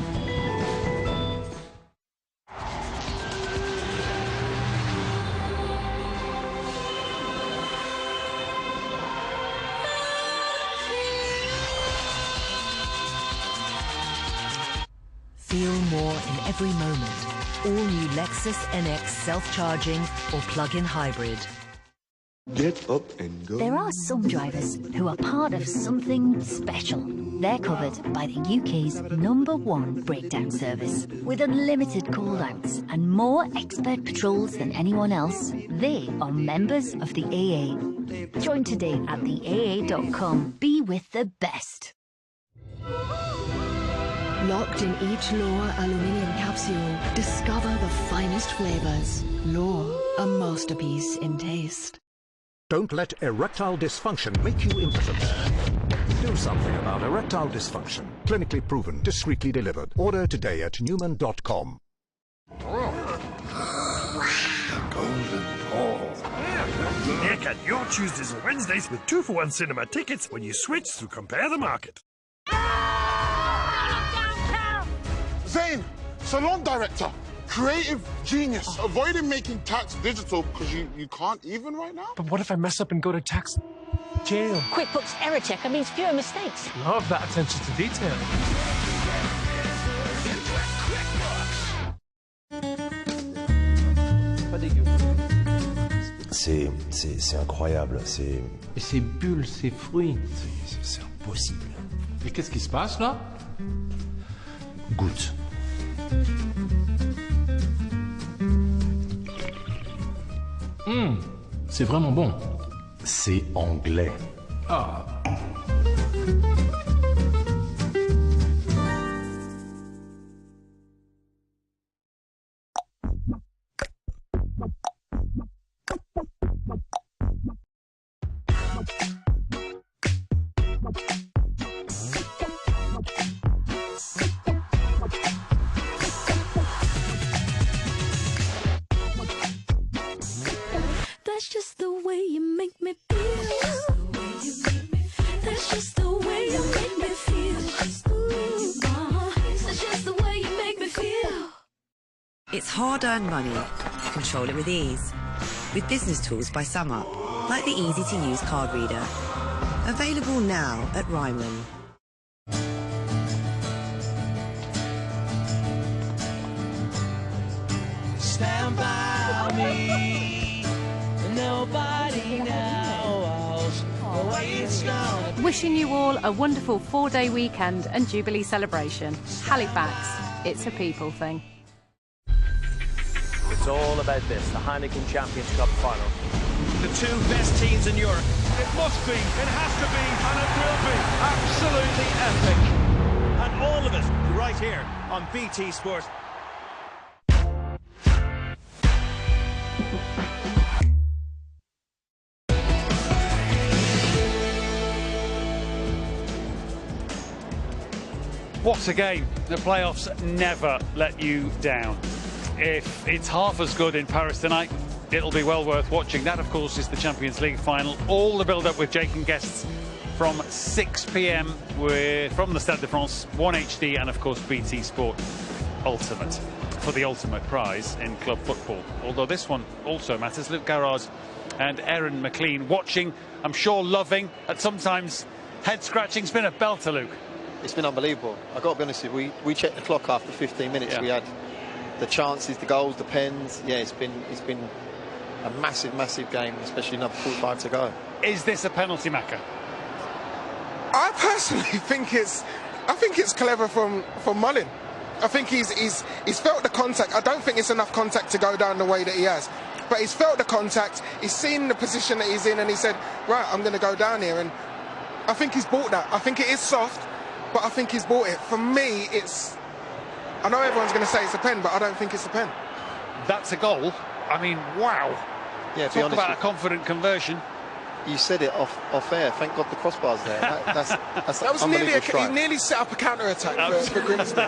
Feel more in every moment. All new Lexus NX self-charging or plug-in hybrid. Get up and go. There are some drivers who are part of something special. They're covered by the UK's #1 breakdown service. With unlimited call-outs and more expert patrols than anyone else, they are members of the AA. Join today at theaa.com. Be with the best. Locked in each Lohr aluminium capsule, discover the finest flavors. Lohr, a masterpiece in taste. Don't let erectile dysfunction make you impotent. Do something about erectile dysfunction. Clinically proven, discreetly delivered. Order today at Newman.com. Golden Paul. Nick at your Tuesdays and Wednesdays with 2-for-1 cinema tickets when you switch through Compare the Market. Zane, salon director, creative genius, avoiding making tax digital because you can't even right now? But what if I mess up and go to tax jail? QuickBooks Error Checker means fewer mistakes. Love that attention to detail. C'est incroyable, c'est... Et ces bulles, ces fruits... C'est impossible. Et qu'est-ce qui se passe là? Goûte. C'est vraiment bon. C'est anglais. Ah. hard-earned money, control it with ease. With business tools by Summer, like the easy-to-use card reader. Available now at Ryman. Stand by me. Nobody knows the way it's gonna be. Wishing you all a wonderful 4-day weekend and Jubilee celebration. Halifax, it's a people thing. It's all about this, the Heineken Champions Cup final. The two best teams in Europe. It must be, it has to be, and it will be absolutely epic. And all of it right here on BT Sport. What a game. The playoffs never let you down. If it's half as good in Paris tonight, it'll be well worth watching. That, of course, is the Champions League final. All the build-up with Jake and guests from 6 p.m. from the Stade de France, 1HD, and, of course, BT Sport Ultimate for the ultimate prize in club football. Although this one also matters. Luke Garrard and Aaron McLean watching, I'm sure loving, at sometimes head-scratching. It's been a belter, Luke. It's been unbelievable. I've got to be honest with you, we checked the clock after 15 minutes. Yeah. We had the chances, the goals, the pens. Yeah, it's been a massive game, especially another 45 to go. Is this a penalty, Macca? I personally think it's clever from Mullin. I think he's felt the contact. I don't think it's enough contact to go down the way that he has, but he's felt the contact. He's seen the position that he's in, and he said, right, I'm going to go down here. And I think he's bought that. I think it is soft, but I think he's bought it. For me, I know everyone's going to say it's a pen, but I don't think it's a pen. That's a goal. I mean, wow. Yeah, talk about a confident conversion. You said it off air. Thank God the crossbar's there. That was nearly set up a counter-attack for Grimsby.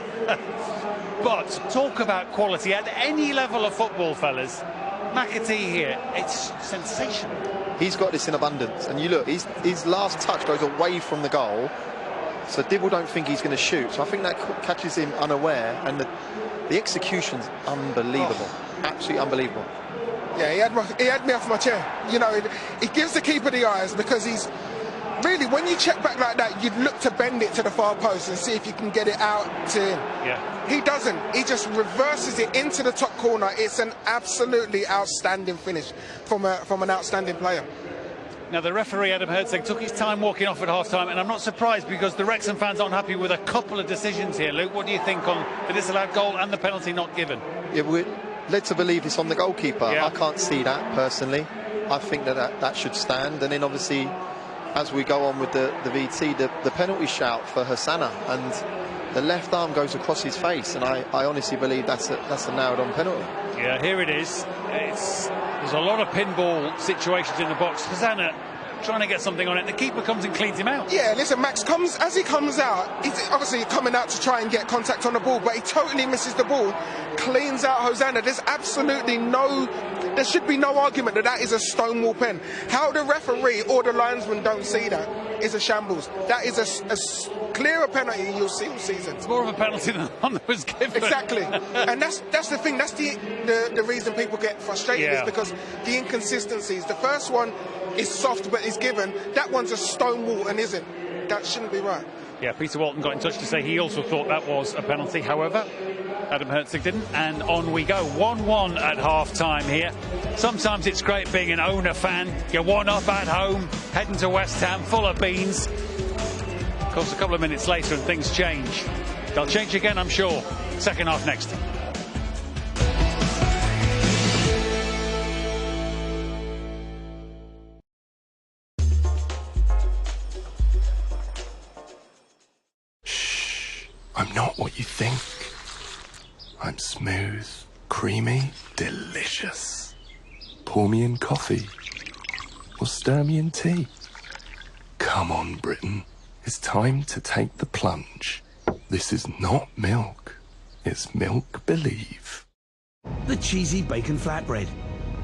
But talk about quality at any level of football, fellas. McAtee here, it's sensational. He's got this in abundance, and you look, his last touch goes away from the goal, so Dibble don't think he's going to shoot. So I think that catches him unaware, and the execution's unbelievable, absolutely unbelievable. Yeah, he had me off my chair. You know, he gives the keeper the eyes, because he's really, when you check back like that, you'd look to bend it to the far post and see if you can get it out to him. Yeah. He doesn't. He just reverses it into the top corner. It's an absolutely outstanding finish from an outstanding player. Now, the referee, Adam Herzog, took his time walking off at half-time, and I'm not surprised because the Wrexham fans aren't happy with a couple of decisions here. Luke, what do you think on the disallowed goal and the penalty not given? Yeah, we're led to believe it's on the goalkeeper. Yeah. I can't see that, personally. I think that should stand. And then, obviously, as we go on with the VT, the penalty shout for Hosanna, and the left arm goes across his face, and I honestly believe that's a nailed-on penalty. Yeah, here it is. There's a lot of pinball situations in the box. Hosanna trying to get something on it. The keeper comes and cleans him out. Yeah, listen, Max as he comes out, he's obviously coming out to try and get contact on the ball, but he totally misses the ball, cleans out Hosanna. There should be no argument that is a stonewall pen. How the referee or the linesman don't see that is a shambles. That is a clearer penalty you'll see all season. It's more of a penalty than the one that was given. Exactly. And that's the thing. That's the reason people get frustrated, is because the inconsistencies. The first one is soft but is given. That one's a stone wall and isn't. That shouldn't be right. Yeah, Peter Walton got in touch to say he also thought that was a penalty. However, Adam Herzog didn't, and on we go. 1-1 at half-time here. Sometimes it's great being an owner fan. You're 1-up at home, heading to West Ham, full of beans. Of course, a couple of minutes later and things change. They'll change again, I'm sure. Second half next. I'm not what you think. I'm smooth, creamy, delicious. Pour me in coffee or stir me in tea. Come on, Britain. It's time to take the plunge. This is not milk. It's milk believe. The cheesy bacon flatbread.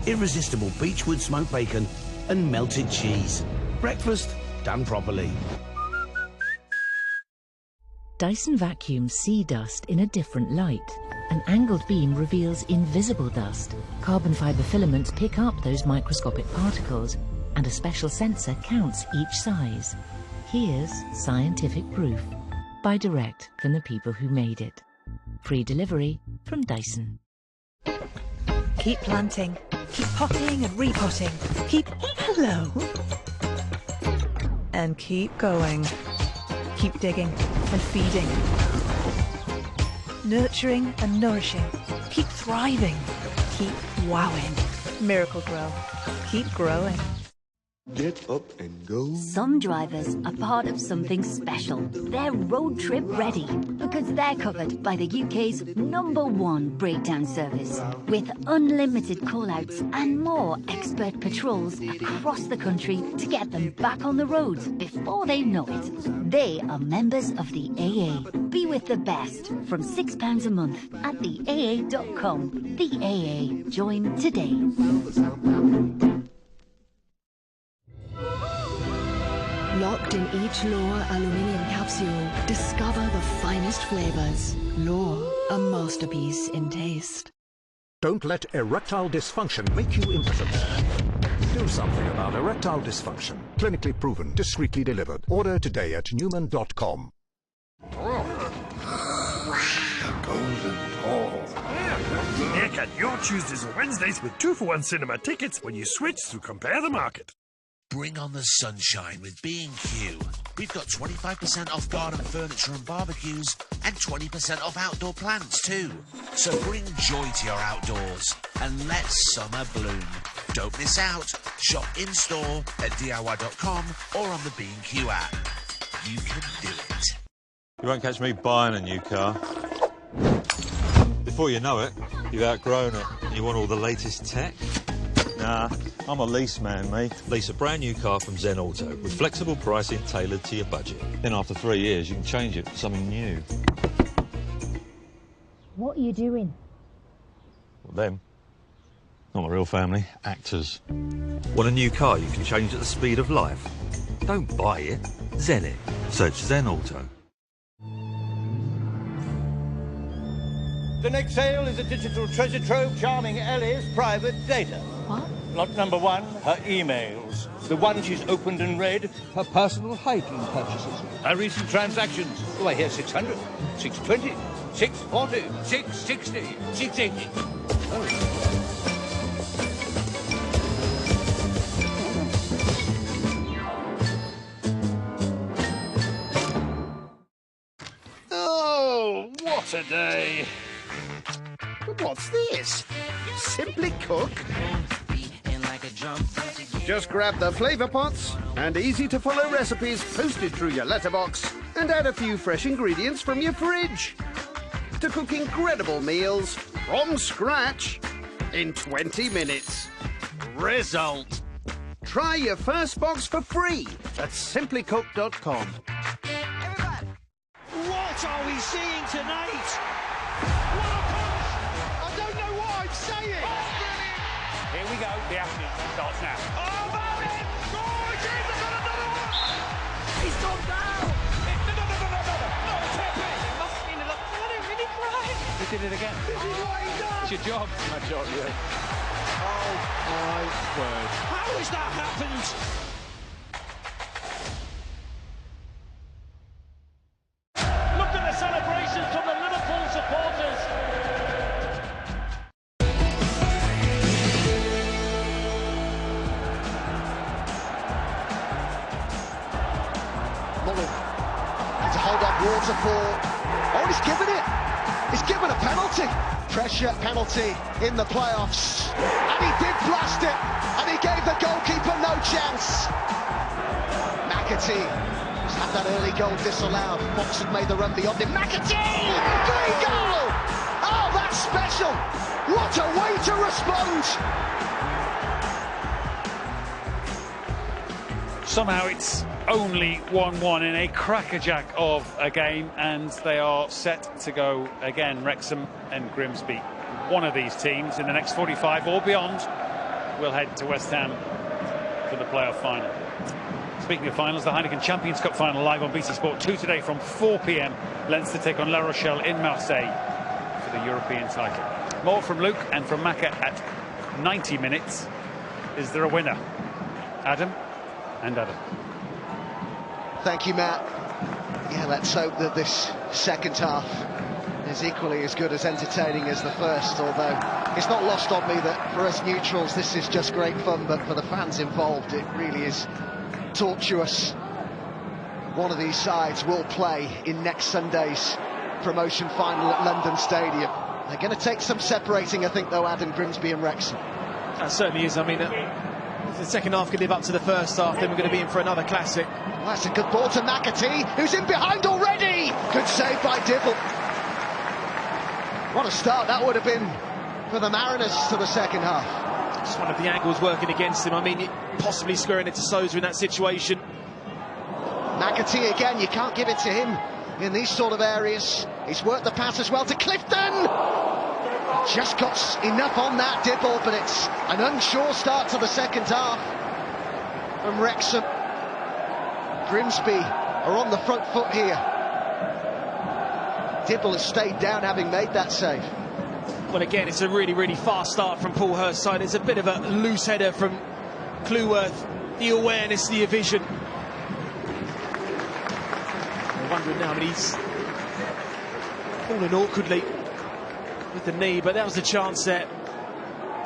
Irresistible beechwood smoked bacon and melted cheese. Breakfast done properly. Dyson vacuums sea dust in a different light An angled beam reveals invisible dust. Carbon fibre filaments pick up those microscopic particles, and a special sensor counts each size. Here's scientific proof, by direct from the people who made it. Free delivery from Dyson. Keep planting, keep potting and repotting, keep hello, and keep going. Keep digging and feeding, nurturing and nourishing. Keep thriving, keep wowing. Miracle Grow, keep growing. Get up and go. Some drivers are part of something special. They're road trip ready because they're covered by the UK's #1 breakdown service with unlimited call-outs and more expert patrols across the country to get them back on the road before they know it. They are members of the AA. Be with the best from £6 a month at theaa.com. The AA. Join today. Locked in each Lore aluminium capsule, discover the finest flavors. Lore, a masterpiece in taste. Don't let erectile dysfunction make you impotent. Do something about erectile dysfunction. Clinically proven, discreetly delivered. Order today at Newman.com. Golden Paul. Nick, at your Tuesdays and Wednesdays with 2-for-1 cinema tickets when you switch through Compare the Market. Bring on the sunshine with B&Q. We've got 25% off garden furniture and barbecues and 20% off outdoor plants too. So bring joy to your outdoors and let summer bloom. Don't miss out. Shop in-store at DIY.com or on the B&Q app. You can do it. You won't catch me buying a new car. Before you know it, you've outgrown it and you want all the latest tech. Nah, I'm a lease man, mate. Lease a brand new car from Zen Auto with flexible pricing tailored to your budget. Then after 3 years, you can change it for something new. What are you doing? Well, them. Not my real family, actors. Want a new car you can change at the speed of life? Don't buy it, Zen it. Search Zen Auto. The next sale is a digital treasure trove charming Ellie's private data. What? Lot number 1, her emails. The one she's opened and read, her personal hygiene purchases. Her recent transactions. Oh, I hear 600, 620, 640, 660, 680. Oh, what a day. But what's this? Simply Cook? Just grab the flavour pots and easy-to-follow recipes posted through your letterbox and add a few fresh ingredients from your fridge to cook incredible meals from scratch in 20 minutes. Result. Try your first box for free at simplycook.com. What are we seeing tonight? What a punch! I don't know what I'm saying! Here we go, the action starts now. Oh, Marvin! Oh, it's in! They've got another one! He's gone down! No, Pepe! It must have been a lot. I don't really cry. You did it again. This is what he does! It's your job. My job, yeah. Oh, my word. How has that happened? Look at the celebrations from the Liverpool supporters. Mullin. To hold up Waterfall. Oh, he's given it. He's given a penalty. Pressure penalty in the playoffs. And he did blast it. And he gave the goalkeeper no chance. McAtee has had that early goal disallowed. Fox had made the run beyond him. McAtee! Great goal! Oh, that's special. What a way to respond. Somehow it's only 1-1 in a crackerjack of a game, and they are set to go again. Wrexham and Grimsby. One of these teams in the next 45 or beyond will head to West Ham for the playoff final. Speaking of finals, the Heineken Champions Cup final live on BT Sport 2 today from 4 p.m. Leinster take on La Rochelle in Marseille for the European title. More from Luke and from Macca at 90 minutes. Is there a winner? Adam and Adam. Thank you, Matt. Yeah, let's hope that this second half is equally as good as entertaining as the first, although it's not lost on me that for us neutrals this is just great fun, but for the fans involved it really is tortuous. One of these sides will play in next Sunday's promotion final at London Stadium. They're going to take some separating, I think, though, Adam, Grimsby and Wrexham. That certainly is. I mean, if the second half can live up to the first half, then we're going to be in for another classic. Well, that's a good ball to McAtee, who's in behind already. Good save by Dibble. What a start that would have been for the Mariners to the second half. Just one of the angles working against him. I mean, possibly squaring it to Sousa in that situation. McAtee again, you can't give it to him in these sort of areas. He's worked the pass as well to Clifton. Just got enough on that Dibble, but it's an unsure start to the second half from Wrexham. Grimsby are on the front foot here. Dibble has stayed down having made that save. Well, again, it's a really fast start from Paul Hurst's side. It's a bit of a loose header from Cleworth. The awareness, the vision. I'm wondering now, I mean, he's fallen awkwardly with the knee, but that was a chance there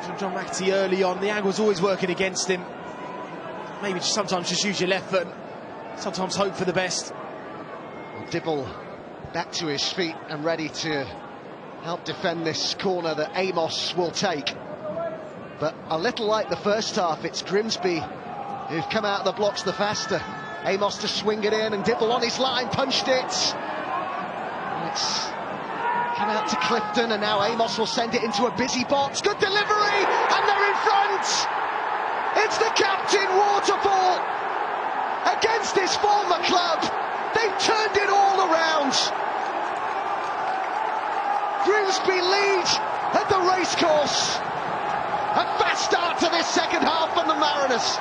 from John McAtee early on. The angle's always working against him. Maybe sometimes just use your left foot, sometimes hope for the best. Dibble back to his feet and ready to help defend this corner that Amos will take. But a little like the first half, it's Grimsby who've come out of the blocks the faster. Amos to swing it in, and Dibble on his line punched it. And it's come out to Clifton, and now Amos will send it into a busy box. Good delivery, and they're in front. It's the captain, Waterfall, against his former club. They've turned it all around. Grimsby lead at the racecourse. A fast start to this second half from the Mariners.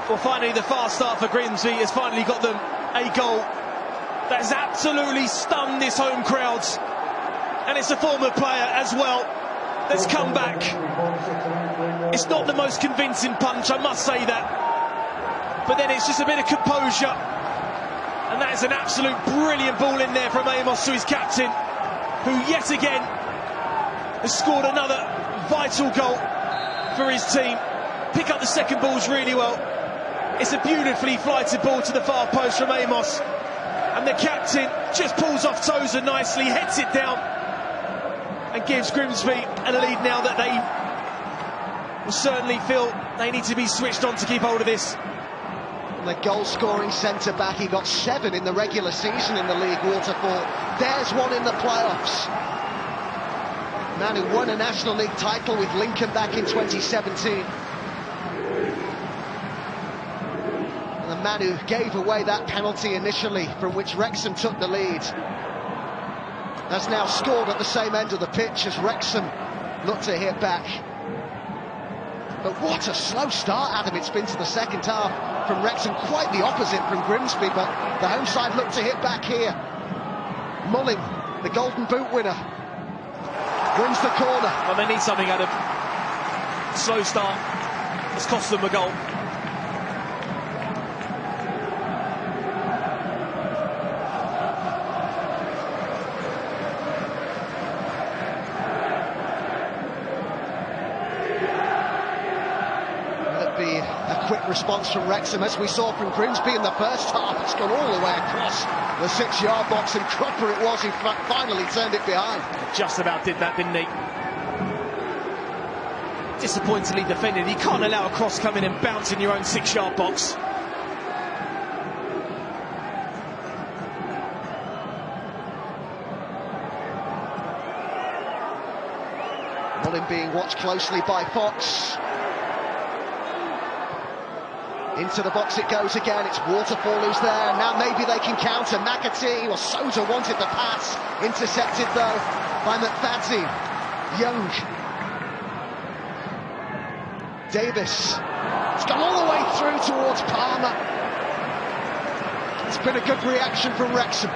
Well, finally, the fast start for Grimsby has finally got them a goal that has absolutely stunned this home crowd. And it's a former player as well that's come back. It's not the most convincing punch, I must say that. But then it's just a bit of composure. And that is an absolute brilliant ball in there from Amos to his captain, who yet again has scored another vital goal for his team. Pick up the second balls really well. It's a beautifully flighted ball to the far post from Amos. And the captain just pulls off Tozer nicely, heads it down, and gives Grimsby a lead now that they will certainly feel they need to be switched on to keep hold of this. And the goal-scoring centre-back, he got 7 in the regular season in the league, Waterfall. There's one in the playoffs. Man who won a National League title with Lincoln back in 2017. And the man who gave away that penalty initially, from which Wrexham took the lead, has now scored at the same end of the pitch as Wrexham look to hit back. But what a slow start, Adam, it's been to the second half from Wrexham. Quite the opposite from Grimsby, but the home side look to hit back here. Mullin, the Golden Boot winner, wins the corner. Well, they need something, Adam. Slow start has cost them a goal. Quick response from Wrexham, as we saw from Grimsby in the first half. It's gone all the way across the 6-yard box, and Cropper it was who finally turned it behind. Just about did that, didn't he? Disappointingly defended. You can't allow a cross come in and bounce in your own 6-yard box. Mullin being watched closely by Fox. Into the box it goes again. It's Waterfall who's there. Now maybe they can counter. McAtee, well, Sousa wanted the pass. Intercepted, though, by McFadzean. Young. Davis. It's gone all the way through towards Palmer. It's been a good reaction from Wrexham.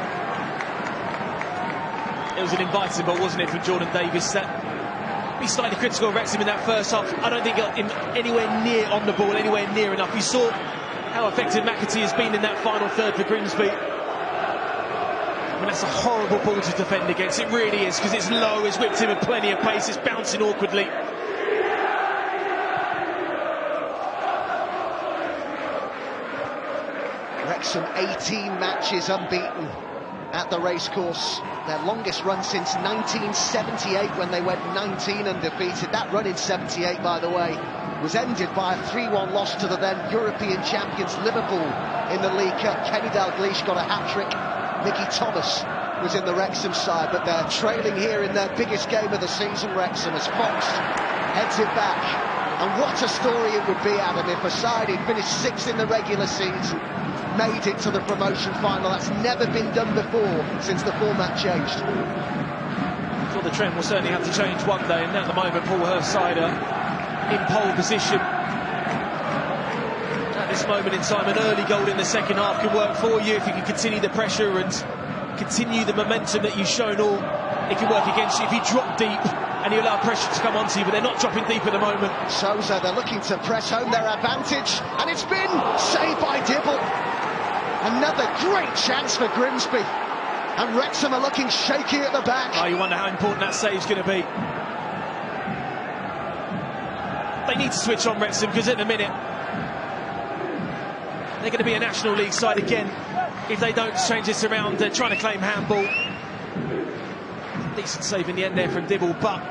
It was an inviting ball, wasn't it, from Jordan Davis? He slightly critical of Wrexham in that first half. I don't think he got him anywhere near on the ball, anywhere near enough. You saw how effective McAtee has been in that final third for Grimsby. I mean, that's a horrible ball to defend against. It really is, because it's low, it's whipped in with plenty of pace, it's bouncing awkwardly. Wrexham 18 matches unbeaten at the racecourse. Their longest run since 1978, when they went 19 undefeated. That run in 78, by the way, was ended by a 3-1 loss to the then European champions Liverpool in the League Cup. Kenny Dalglish got a hat-trick. Mickey Thomas was in the Wrexham side, but they're trailing here in their biggest game of the season, Wrexham, as Fox heads it back. And what a story it would be, Adam, if a side who'd finished 6th in the regular season made it to the promotion final. That's never been done before since the format changed. Well, the trend will certainly have to change one day, and at the moment Paul Hurst's side are in pole position. At this moment in time, an early goal in the second half can work for you if you can continue the pressure and continue the momentum that you've shown all. It can work against you if you drop deep and you allow pressure to come onto you, but they're not dropping deep at the moment. Sousa, they're looking to press home their advantage, and it's been saved by Dibble. Another great chance for Grimsby, and Wrexham are looking shaky at the back. Oh, you wonder how important that save's going to be. They need to switch on, Wrexham, because at the minute they're going to be a National League side again if they don't change this around. They're trying to claim handball. Decent save in the end there from Dibble, but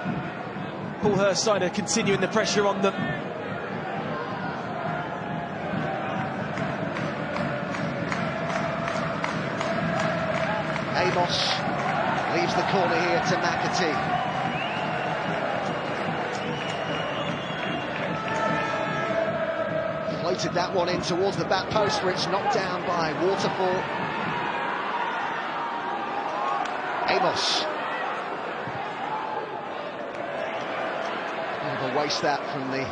Paul Hurst's side are continuing the pressure on them. Amos leaves the corner here to McAtee. Floated that one in towards the back post, where it's knocked down by Waterfall. Amos. Bit of a waste that from the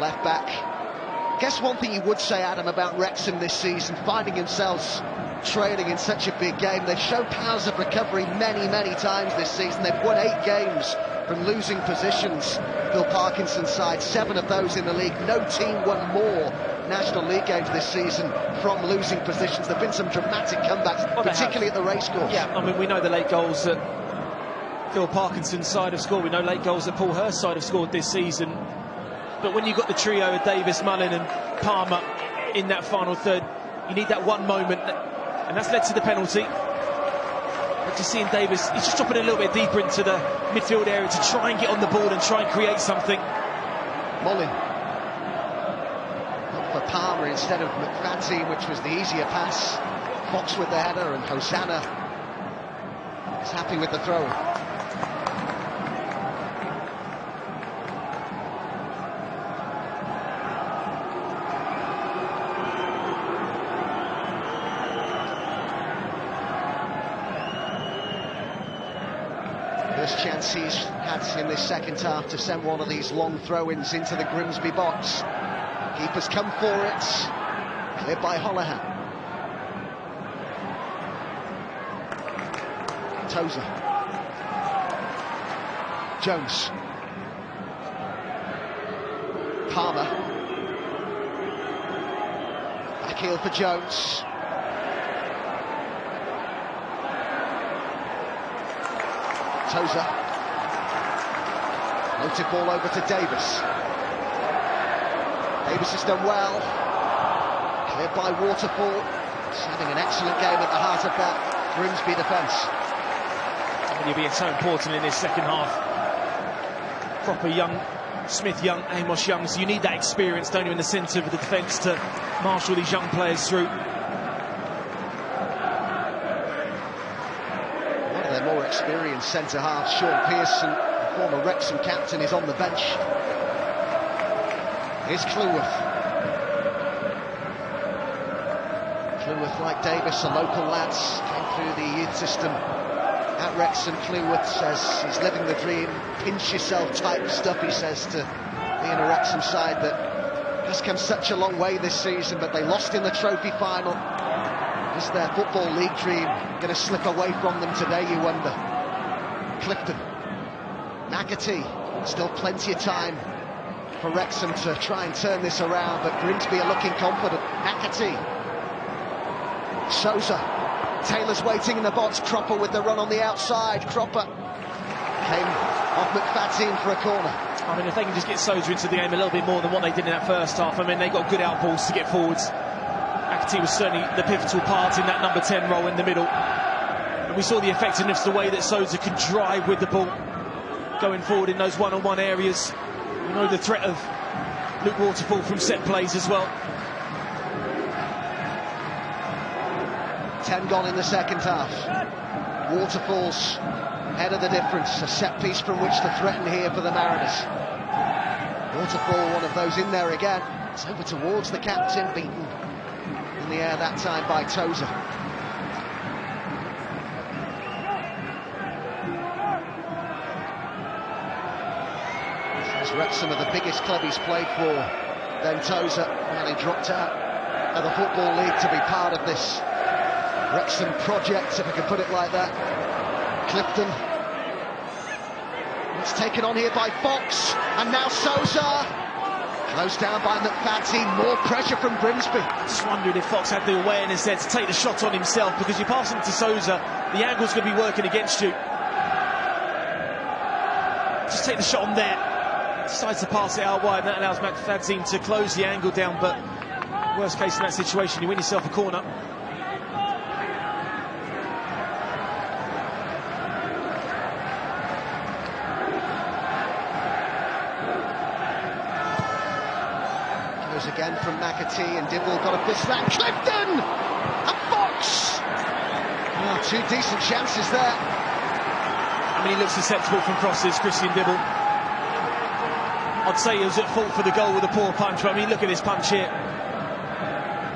left back. I guess one thing you would say, Adam, about Wrexham this season, finding themselves trailing in such a big game. They've shown powers of recovery many, many times this season. They've won 8 games from losing positions. Phil Parkinson's side, 7 of those in the league. No team won more National League games this season from losing positions. There have been some dramatic comebacks, particularly at the racecourse. Yeah, I mean, we know the late goals that Phil Parkinson's side have scored. We know late goals that Paul Hurst's side have scored this season. But when you've got the trio of Davis, Mullin and Palmer in that final third, you need that one moment, and that's led to the penalty. But just seeing Davis, he's just dropping a little bit deeper into the midfield area to try and get on the ball and try and create something. Mullin. Up for Palmer instead of McFadden, which was the easier pass. Fox with the header, and Hosanna is happy with the throw. First chance he's had in this second half to send one of these long throw-ins into the Grimsby box. Keeper's come for it. Cleared by Holohan. Tozer. Jones. Palmer. Back heel for Jones. Tozer. Floated ball over to Davis. Davis has done well. Cleared by Waterfall. He's having an excellent game at the heart of that Grimsby defence. And you're being so important in this second half. Proper young Smith Young, Amos Young. So you need that experience, don't you, in the centre of the defence to marshal these young players through. More experienced centre-half, Sean Pearson, the former Wrexham captain, is on the bench. Here's Cleworth. Cleworth, like Davis, a local lad, came through the youth system at Wrexham. Cleworth says he's living the dream, pinch yourself type stuff, he says, to be in a Wrexham side that has come such a long way this season, but they lost in the trophy final. Is their Football League dream going to slip away from them today, you wonder? Clifton. McAtee. Still plenty of time for Wrexham to try and turn this around, but Grimsby are looking confident. McAtee. Souza. Taylor's waiting in the box. Cropper with the run on the outside. Cropper came off McFadzean for a corner. I mean, if they can just get Souza into the game a little bit more than what they did in that first half, I mean, they got good out balls to get forwards. McAtee was certainly the pivotal part in that number 10 role in the middle. And we saw the effectiveness, the way that Souza could drive with the ball, going forward in those one-on-one areas. We know the threat of Luke Waterfall from set plays as well. 10 gone in the second half. Waterfall's head of the difference, a set piece from which to threaten here for the Mariners. Waterfall, one of those in there again. It's over towards the captain, beaten in the air that time by Tozer. As Wrexham are the biggest club he's played for, then Tozer, and he dropped out of the Football League to be part of this Wrexham project, if I can put it like that. Clifton. It's taken on here by Fox, and now Souza. Closed down by McFadzean, more pressure from Grimsby. Just wondered if Fox had the awareness there to take the shot on himself, because you pass him to Souza, the angle's going to be working against you. Just take the shot on there. Decides to pass it out wide, and that allows McFadzean to close the angle down, but worst case in that situation, you win yourself a corner. Again from McAtee, and Dibble got a fist round. Clifton! And Fox! Oh, two decent chances there. I mean, he looks susceptible from crosses, Christian Dibble. I'd say he was at fault for the goal with a poor punch, but I mean, look at this punch here.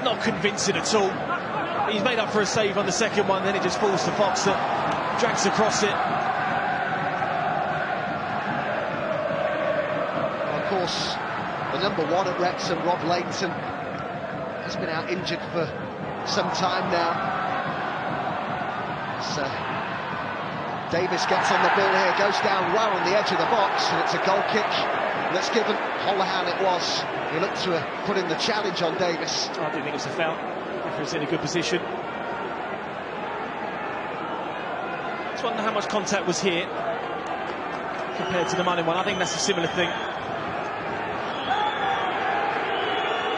Not convincing at all. He's made up for a save on the second one, then it just falls to Fox that drags across it. Well, of course, the number one at Wrexham, Rob Leighton, has been out injured for some time now. So Davis gets on the ball here, goes down well on the edge of the box, and it's a goal kick that's given. Holohan it was. He looked to put in the challenge on Davis. I didn't think it was a foul. Referee's in a good position. Just wonder how much contact was here compared to the Mullen one. I think that's a similar thing.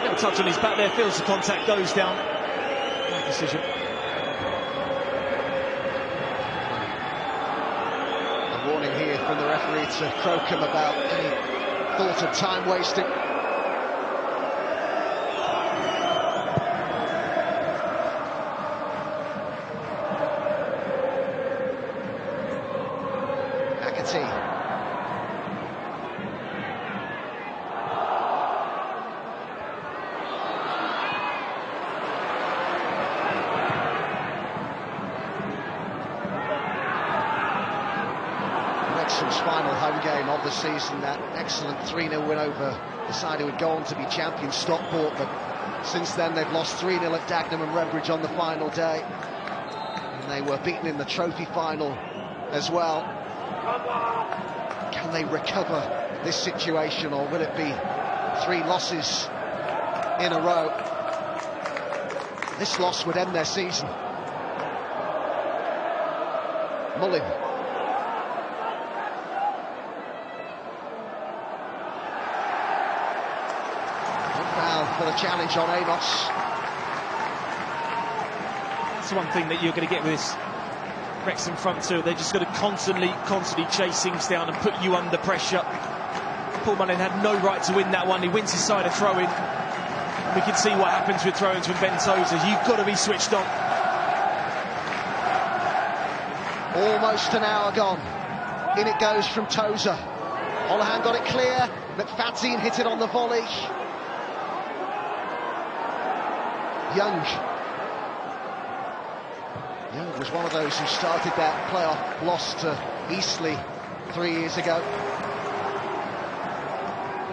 Little touch on his back there, feels the contact, goes down. Bad decision. A warning here from the referee to Crocombe about any thought of time wasting. McAtee. Wrexham's final home game of the season, that excellent 3-0 win over the side who would go on to be champions, Stockport, but since then they've lost 3-0 at Dagenham and Redbridge on the final day, and they were beaten in the trophy final as well. Can they recover this situation, or will it be 3 losses in a row? This loss would end their season. Mullin. For the challenge on Amos. That's the one thing that you're going to get with this Wrexham front two. They're just going to constantly chase things down and put you under pressure. Paul Mullin had no right to win that one. He wins his side of throw-in. We can see what happens with throw-ins from Ben Tozer. You've got to be switched on. Almost an hour gone. In it goes from Tozer. Holohan got it clear. McFadzean hit it on the volley. Young was one of those who started that playoff loss to Eastleigh 3 years ago.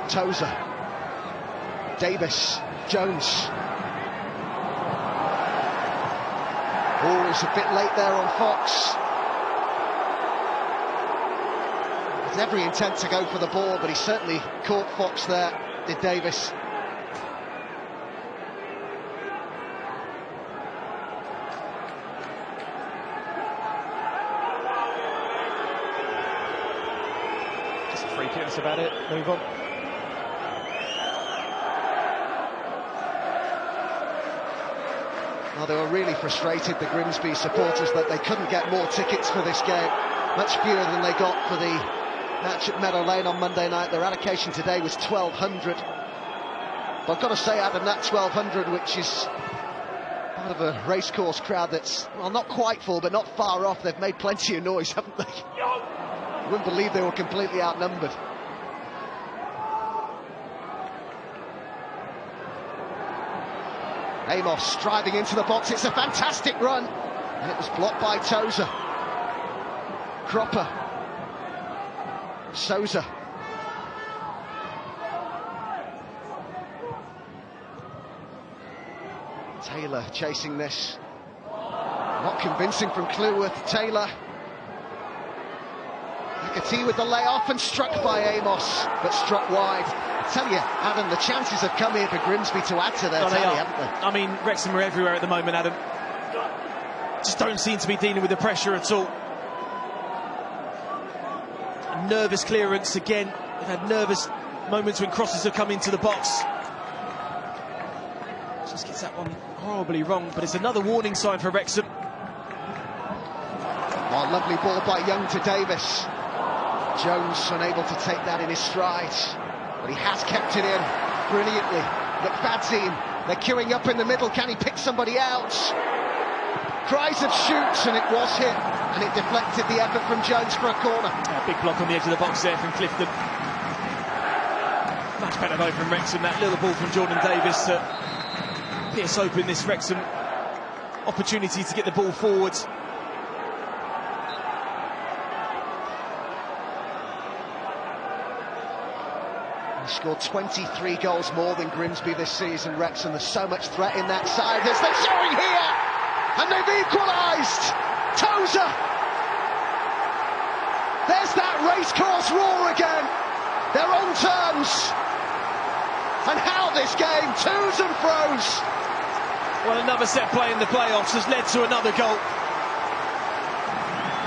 Tozer, Davis, Jones. Oh, it's a bit late there on Fox. Has every intent to go for the ball, but he certainly caught Fox there, did Davis. Just a free kick, that's about it. Move on. Well, they were really frustrated, the Grimsby supporters, that they couldn't get more tickets for this game. Much fewer than they got for the match at Meadow Lane on Monday night. Their allocation today was 1,200. But I've got to say, Adam, that 1,200, which is part of a racecourse crowd that's, well, not quite full, but not far off. They've made plenty of noise, haven't they? You wouldn't believe they were completely outnumbered. Amos driving into the box, it's a fantastic run, and it was blocked by Tozer. Cropper, Souza. Taylor chasing this, not convincing from Cleworth. Taylor, Akati with the layoff and struck by Amos, but struck wide. I tell you, Adam, the chances have come here for Grimsby to add to their tally, haven't they? I mean, Wrexham are everywhere at the moment, Adam. Just don't seem to be dealing with the pressure at all. Nervous clearance again. They've had nervous moments when crosses have come into the box. Just gets that one horribly wrong, but it's another warning sign for Wrexham. Oh, lovely ball by Young to Davis. Jones unable to take that in his stride, but he has kept it in brilliantly. McFadzean, they're queuing up in the middle. Can he pick somebody out? Cries of shoots, and it was hit, and it deflected the effort from Jones for a corner. Big block on the edge of the box there from Clifton. Much better though from Wrexham. That little ball from Jordan Davis to pierce open this Wrexham opportunity to get the ball forward. He scored 23 goals more than Grimsby this season, Wrexham. There's so much threat in that side, as they're showing here, and they've equalised. Tozer. There's that racecourse roar again. They're on terms. And how this game to's and fro's. Well, another set play in the playoffs has led to another goal.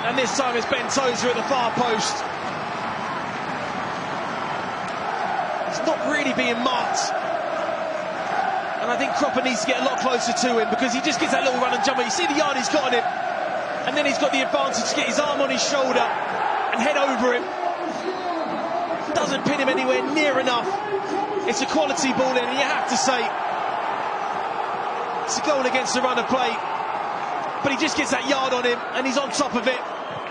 And this time it's Ben Tozer at the far post. He's not really being marked. And I think Cropper needs to get a lot closer to him, because he just gets that little run and jumper. You see the yard he's got on him. And then he's got the advantage to get his arm on his shoulder and head over him. Doesn't pin him anywhere near enough. It's a quality ball in, and you have to say it's a goal against the run of play. But he just gets that yard on him, and he's on top of it.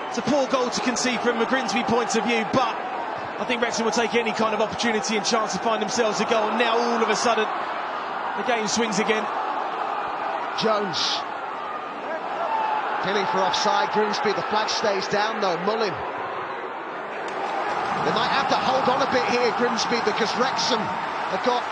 It's a poor goal to concede from a Grimsby point of view, but I think Wrexham will take any kind of opportunity and chance to find themselves a goal. And now all of a sudden the game swings again. Jones appealing for offside. Grimsby, the flag stays down though. Mullin. They might have to hold on a bit here, Grimsby, because Wrexham have got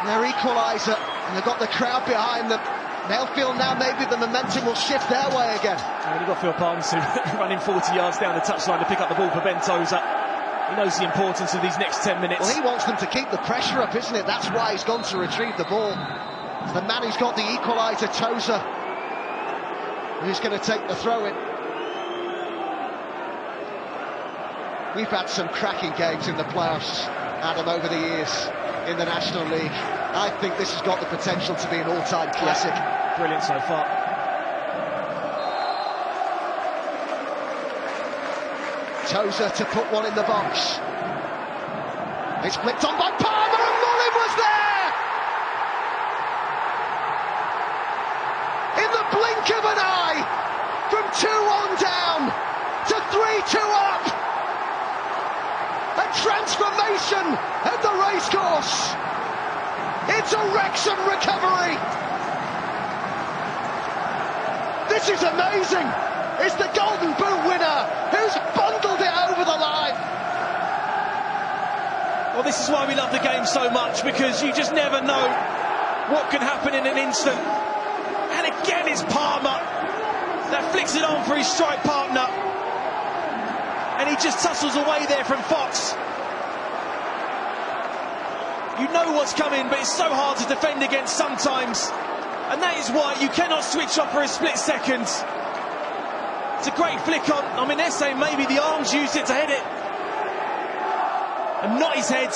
their equaliser and they've got the crowd behind them. They'll feel now maybe the momentum will shift their way again. And you've got Phil Parkinson running 40 yards down the touchline to pick up the ball for Ben Tozer. He knows the importance of these next 10 minutes. Well, he wants them to keep the pressure up, isn't it? That's why he's gone to retrieve the ball. It's the man who's got the equaliser, Tozer, who's going to take the throw-in. We've had some cracking games in the playoffs, Adam, over the years in the National League. I think this has got the potential to be an all-time classic. Yeah, brilliant so far. Tozer to put one in the box. It's flicked on by Palmer, and Mullin was there! In the blink of an eye, from 2-1 down to 3-2 up. A transformation at the racecourse. It's a Wrexham recovery. This is amazing. It's the Golden Boot winner who's bundled it over the line. Well, this is why we love the game so much, because you just never know what can happen in an instant. And again, it's Palmer that flicks it on for his strike partner. And And he just tussles away there from Fox. You know what's coming, but it's so hard to defend against sometimes. And that is why you cannot switch off for a split second. It's a great flick on. I mean, they're saying maybe the arms used it to head it. And not his head.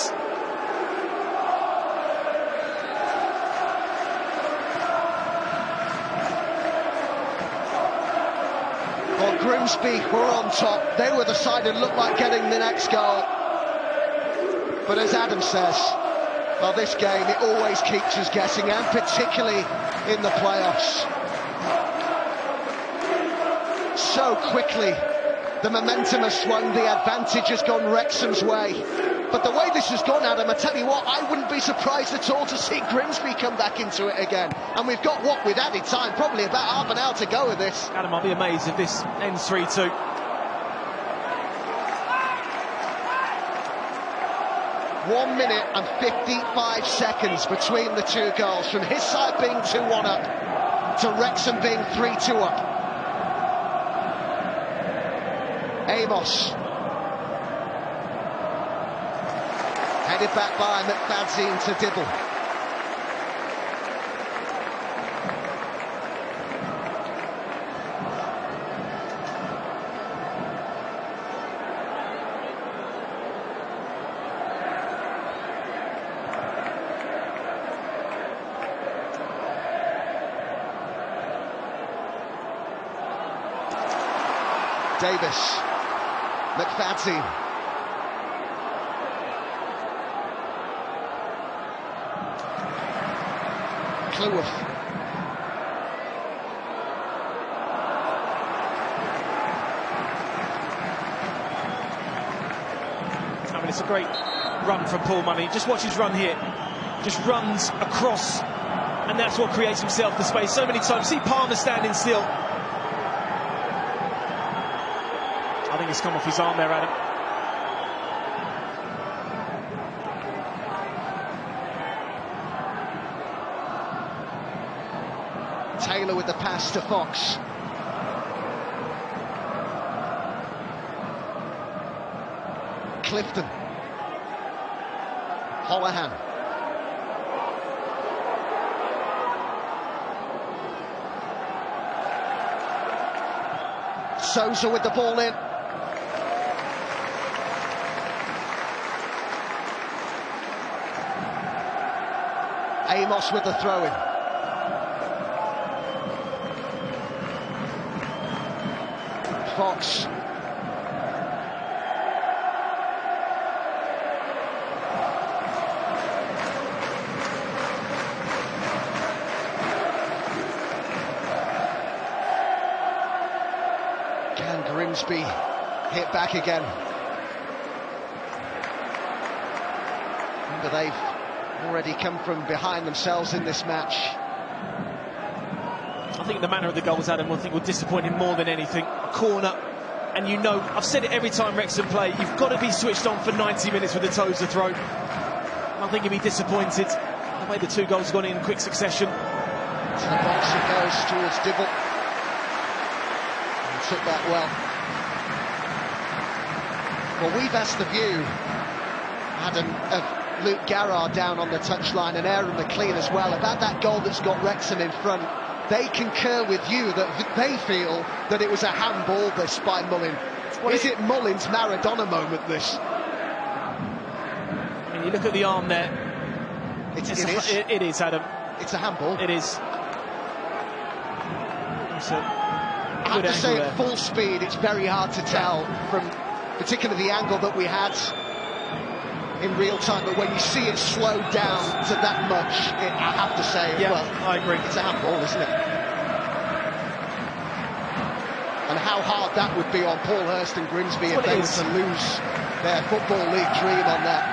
Well, Grimsby were on top. They were the side that looked like getting the next goal. But as Adam says, well, this game, it always keeps us guessing, and particularly in the playoffs. So quickly, the momentum has swung, the advantage has gone Wrexham's way. But the way this has gone, Adam, I tell you what, I wouldn't be surprised at all to see Grimsby come back into it again. And we've got, what, with added time, probably about half an hour to go with this. Adam, I'll be amazed if this ends 3-2. 1 minute and 55 seconds between the two goals, from his side being 2-1 up to Wrexham being 3-2 up. Amos. Headed back by McFadzean to Dibble. Davis, McFadzean. Cleworth. I mean, it's a great run from Paul Money. Just watch his run here. Just runs across, and that's what creates himself the space. So many times, see Palmer standing still. I think it's come off his arm there, Adam. Taylor with the pass to Fox. Clifton. Holohan. Sousa with the ball in. Amos with the throw-in. Fox. Can Grimsby hit back again? Remember, they've already come from behind themselves in this match. I think the manner of the goals, Adam, I think will disappoint him more than anything. A corner, and you know, I've said it every time Wrexham play, you've got to be switched on for 90 minutes with the toes thrown. I think he'll be disappointed the way the two goals have gone in quick succession. To the box it goes towards Dibble. And took that well. Well, we've asked the view, Adam, of Luke Garrard down on the touchline, and Aaron McLean as well, about that goal that's got Wrexham in front. They concur with you that they feel that it was a handball, this, by Mullin. Is it Mullin's Maradona moment, this? I mean, you look at the arm there. It is, Adam. It's a handball. It is. I have to say, at full speed, it's very hard to tell from particularly the angle that we had in real time, but when you see it slowed down to that much, I have to say, yeah, well, I agree. It's a handball, isn't it? And how hard that would be on Paul Hurst and Grimsby if they were to lose their Football League dream on that.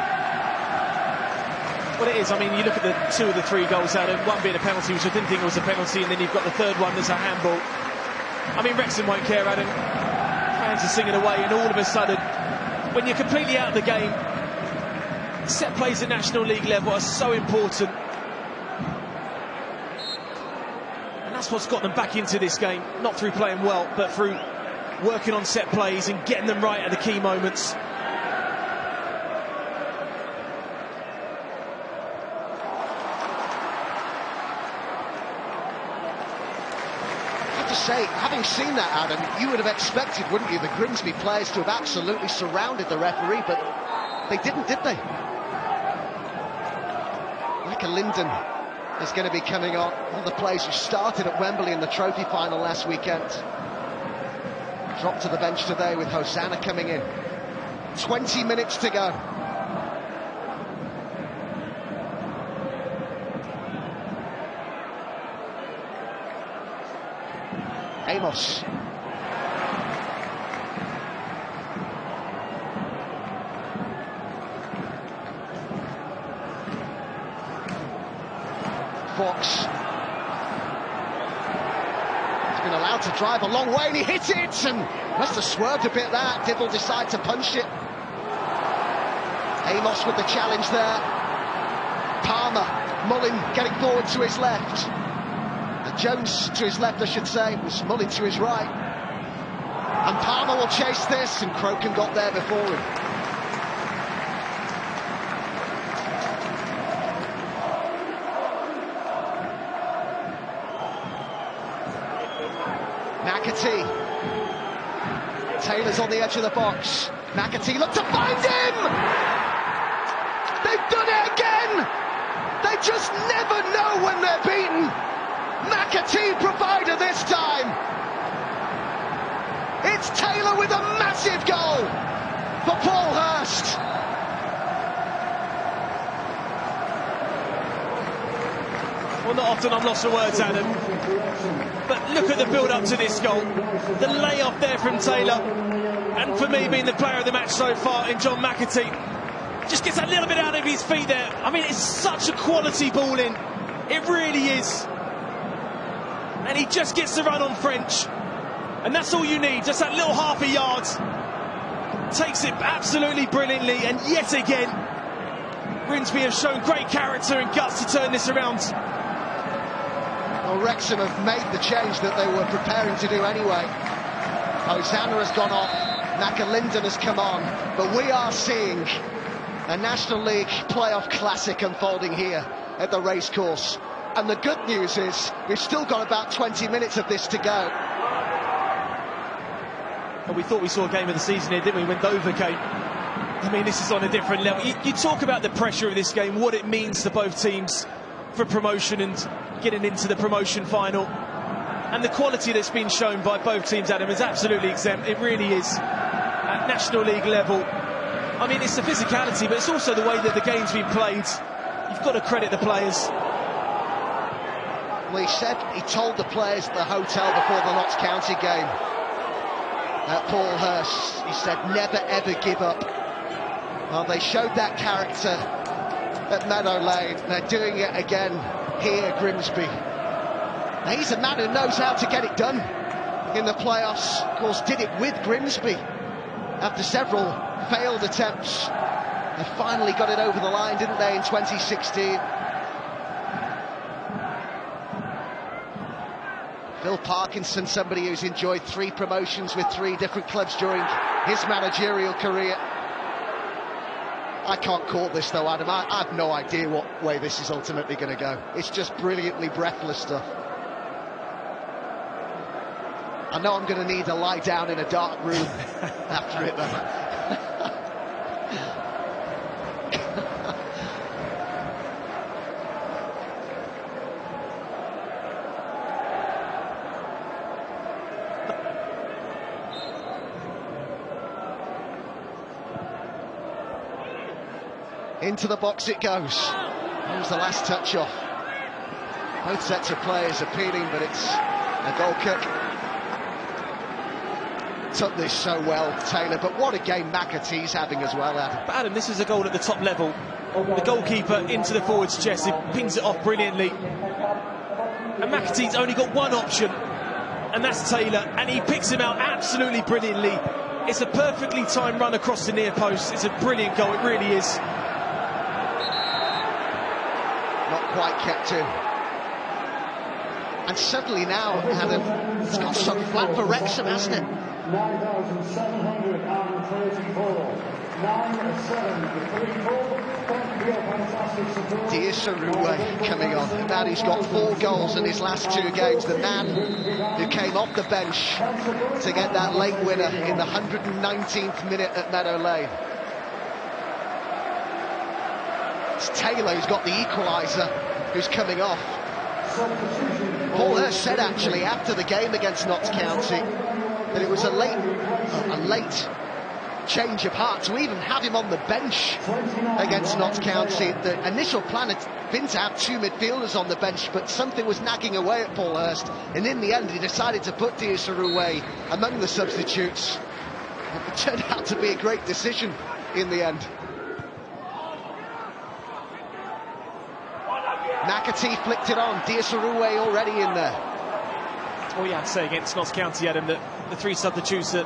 Well, it is. I mean, you look at the two of the three goals out of one being a penalty, which I didn't think was a penalty, and then you've got the third one that's a handball. I mean, Wrexham won't care, Adam. Fans are singing away, and all of a sudden, when you're completely out of the game, set plays at National League level are so important, and that's what's got them back into this game, not through playing well, but through working on set plays and getting them right at the key moments. Say, having seen that, Adam, you would have expected, wouldn't you, the Grimsby players to have absolutely surrounded the referee, but they didn't, did they? Micah Linden is going to be coming on, one of the players who started at Wembley in the trophy final last weekend. Dropped to the bench today with Hosanna coming in. 20 minutes to go. Amos. Fox. He's been allowed to drive a long way and he hit it and must have swerved a bit there. Dibble decide to punch it. Amos with the challenge there. Palmer. Mullin getting forward to his left. Jones to his left, I should say, was Mullin to his right. And Palmer will chase this, and Croken got there before him. McAtee. Taylor's on the edge of the box. McAtee looked to find him! They've done it again! They just never know when they're beaten! McAtee provider this time. It's Taylor with a massive goal for Paul Hurst. Well, not often I'm lost for words, Adam. But look at the build-up to this goal. The layoff there from Taylor. And for me, being the player of the match so far in John McAtee. Just gets a little bit out of his feet there. I mean, it's such a quality ball in. It really is. And he just gets to run on French. And that's all you need, just that little half a yard. Takes it absolutely brilliantly, and yet again, Grimsby have shown great character and guts to turn this around. Well, Wrexham have made the change that they were preparing to do anyway. Hosanna has gone off, Linden has come on, but we are seeing a National League playoff classic unfolding here at the racecourse. And the good news is, we've still got about 20 minutes of this to go. And we thought we saw a game of the season here, didn't we, when Dover came? I mean, this is on a different level. You talk about the pressure of this game, what it means to both teams for promotion and getting into the promotion final. And the quality that's been shown by both teams, Adam, is absolutely exempt. It really is. At National League level. I mean, it's the physicality, but it's also the way that the game's been played. You've got to credit the players. Well, he told the players at the hotel before the Notts County game, Paul Hurst, he said, never ever give up. Well, they showed that character at Meadow Lane. They're doing it again here at Grimsby. Now, he's a man who knows how to get it done in the playoffs. Of course, did it with Grimsby after several failed attempts. They finally got it over the line, didn't they, in 2016? Phil Parkinson, somebody who's enjoyed 3 promotions with 3 different clubs during his managerial career. I can't call this though, Adam. I have no idea what way this is ultimately going to go. It's just brilliantly breathless stuff. I know I'm going to need to lie down in a dark room after it though. Into the box it goes. Here's the last touch off. Both sets of players appealing, but it's a goal kick. Took this so well, Taylor, but what a game McAtee's having as well, Adam. But Adam, this is a goal at the top level. The goalkeeper into the forward's chest, he pings it off brilliantly. And McAtee's only got one option, and that's Taylor, and he picks him out absolutely brilliantly. It's a perfectly timed run across the near post. It's a brilliant goal, it really is. Not quite kept in. And suddenly now, Adam, it's got so flat for Wrexham, hasn't it? 9,734. 9,734. Thank you, fantastic support. Diasarue coming on. The man who's got 4 goals in his last 2 games. The man who came off the bench to get that late winner in the 119th minute at Meadow Lane. It's Taylor who's got the equaliser, who's coming off. Paul Hurst said actually after the game against Notts County that it was a late change of heart to even have him on the bench against Notts County. The initial plan had been to have 2 midfielders on the bench, but something was nagging away at Paul Hurst, and in the end he decided to put Diasarue among the substitutes. It turned out to be a great decision in the end. McAtee flicked it on, Diasarue already in there. All you have to say against Notts County, Adam, that the 3 substitutes that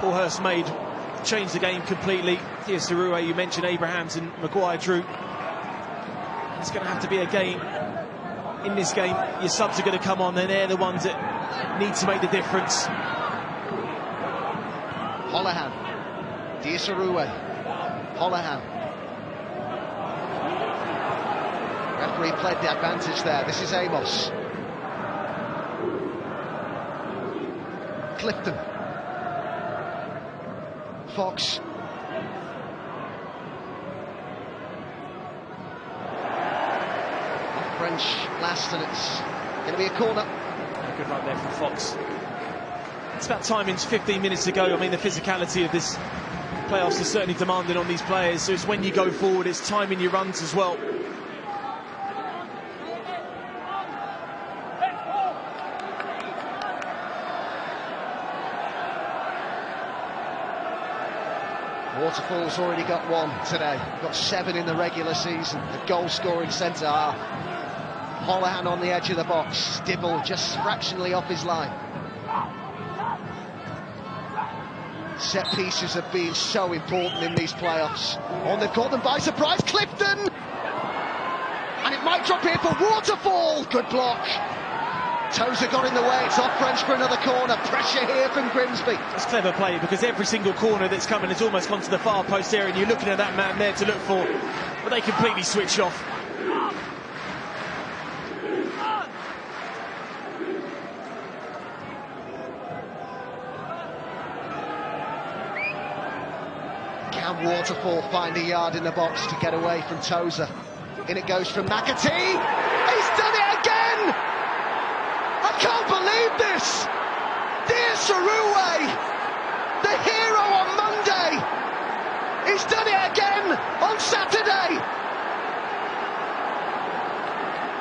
Paul Hurst made changed the game completely. Diasarue, you mentioned Abrahams and Maguire Drew. It's going to have to be a game. In this game, your subs are going to come on, and they're the ones that need to make the difference. Holohan, Diasarue, Holohan. Referee played the advantage there. This is Amos. Clifton. Fox. French last, and it's going to be a corner. Good run there from Fox. It's about timings 15 minutes ago. I mean, the physicality of this playoffs is certainly demanding on these players. So it's when you go forward, it's timing your runs as well. Waterfall's already got 1 today. Got 7 in the regular season. The goal-scoring centre half. Holohan on the edge of the box. Dibble just fractionally off his line. Set pieces have been so important in these playoffs. Oh, they've caught them by surprise. Clifton! And it might drop here for Waterfall. Good block. Tozer got in the way. It's off French for another corner. Pressure here from Grimsby. It's clever play, because every single corner that's coming has almost gone to the far post area, and you're looking at that man there to look for, but they completely switch off. Can Waterfall find a yard in the box to get away from Tozer? In it goes from McAtee. He's done it again! I can't believe this! Diasarue, the hero on Monday, he's done it again on Saturday.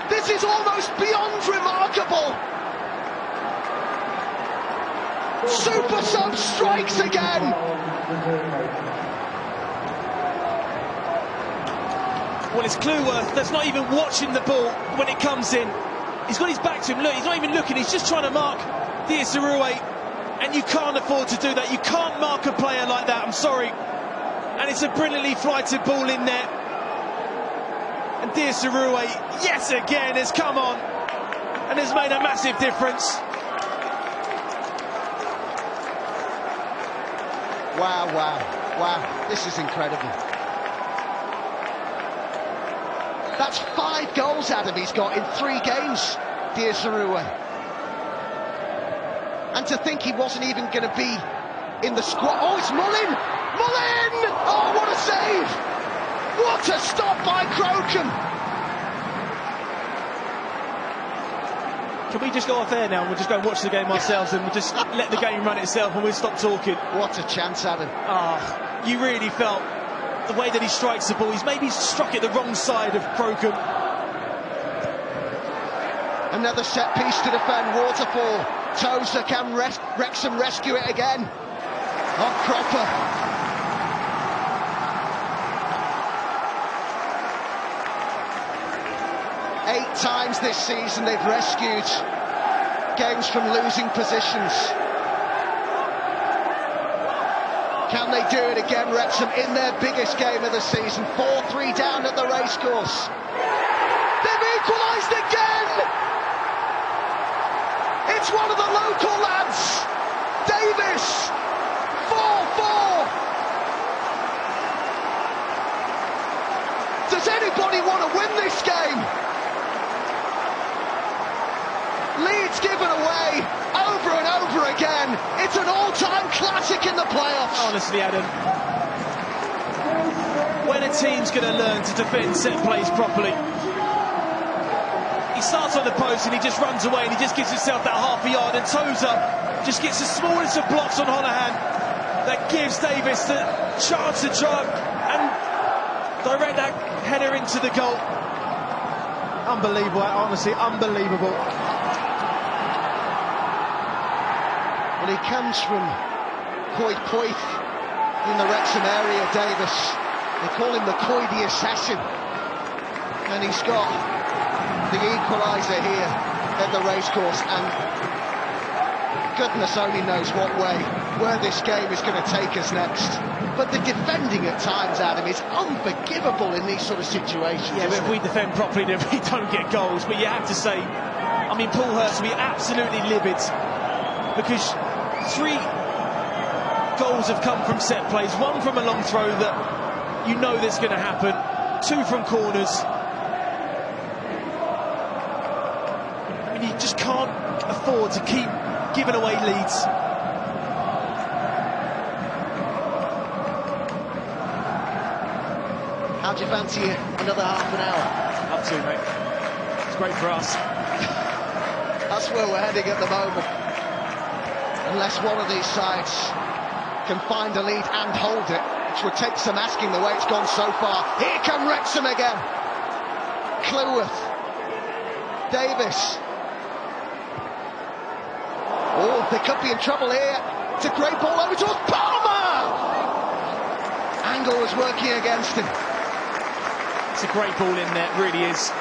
This is almost beyond remarkable. Super Sub strikes again. Well, it's Clueworth that's not even watching the ball when it comes in. He's got his back to him. Look, he's not even looking. He's just trying to mark Diasarue, and you can't afford to do that. You can't mark a player like that. I'm sorry. And it's a brilliantly flighted ball in there. And Diasarue, yes again, has come on and has made a massive difference. Wow, wow, wow. This is incredible. That's 5 goals, Adam, he's got in 3 games, Diasarue. And to think he wasn't even going to be in the squad. Oh, it's Mullin! Mullin! Oh, what a save! What a stop by Crocombe! Can we just go off air now and we'll just go and watch the game ourselves, and we'll just let the game run itself and we'll stop talking? What a chance, Adam. Ah, you really felt the way that he strikes the ball. He's maybe struck it the wrong side of Crocombe. Another set piece to defend Waterfall. Tozer, can Wrexham rescue it again? On Cropper. Eight times this season they've rescued games from losing positions. Can they do it again, Wrexham, in their biggest game of the season? 4-3 down at the racecourse. They've equalised again! It's one of the local lads, David. Davis! 4-4! Does anybody want to win this game? Leads given away over and over again. It's an all-time classic in the playoffs. Honestly, Adam, when a team's going to learn to defend set plays properly, he starts on the post and he just runs away and he just gives himself that half a yard, and Tozer just gets the smallest of blocks on Holohan that gives Davis the chance to try and direct that header into the goal. Unbelievable, honestly, unbelievable. Well, he comes from Coed Poeth in the Wrexham area, Davis. They call him the Coy the Assassin. And he's got the equaliser here at the racecourse, and goodness only knows where this game is going to take us next. But the defending at times, Adam, is unforgivable in these sort of situations. Yeah, but if we defend properly, then we don't get goals. But you have to say, I mean, Paul Hurst will be absolutely livid, because 3 goals have come from set plays, 1 from a long throw that you know that's going to happen, 2 from corners. I mean, you just can't afford to keep giving away leads. How do you fancy another half an hour? Up to, mate. It's great for us. That's where we're heading at the moment. Unless one of these sides can find a lead and hold it, which would take some asking the way it's gone so far. Here come Wrexham again. Cleworth. Davis. Oh, they could be in trouble here. It's a great ball over towards Palmer! Angle was working against him. It's a great ball in there, it really is.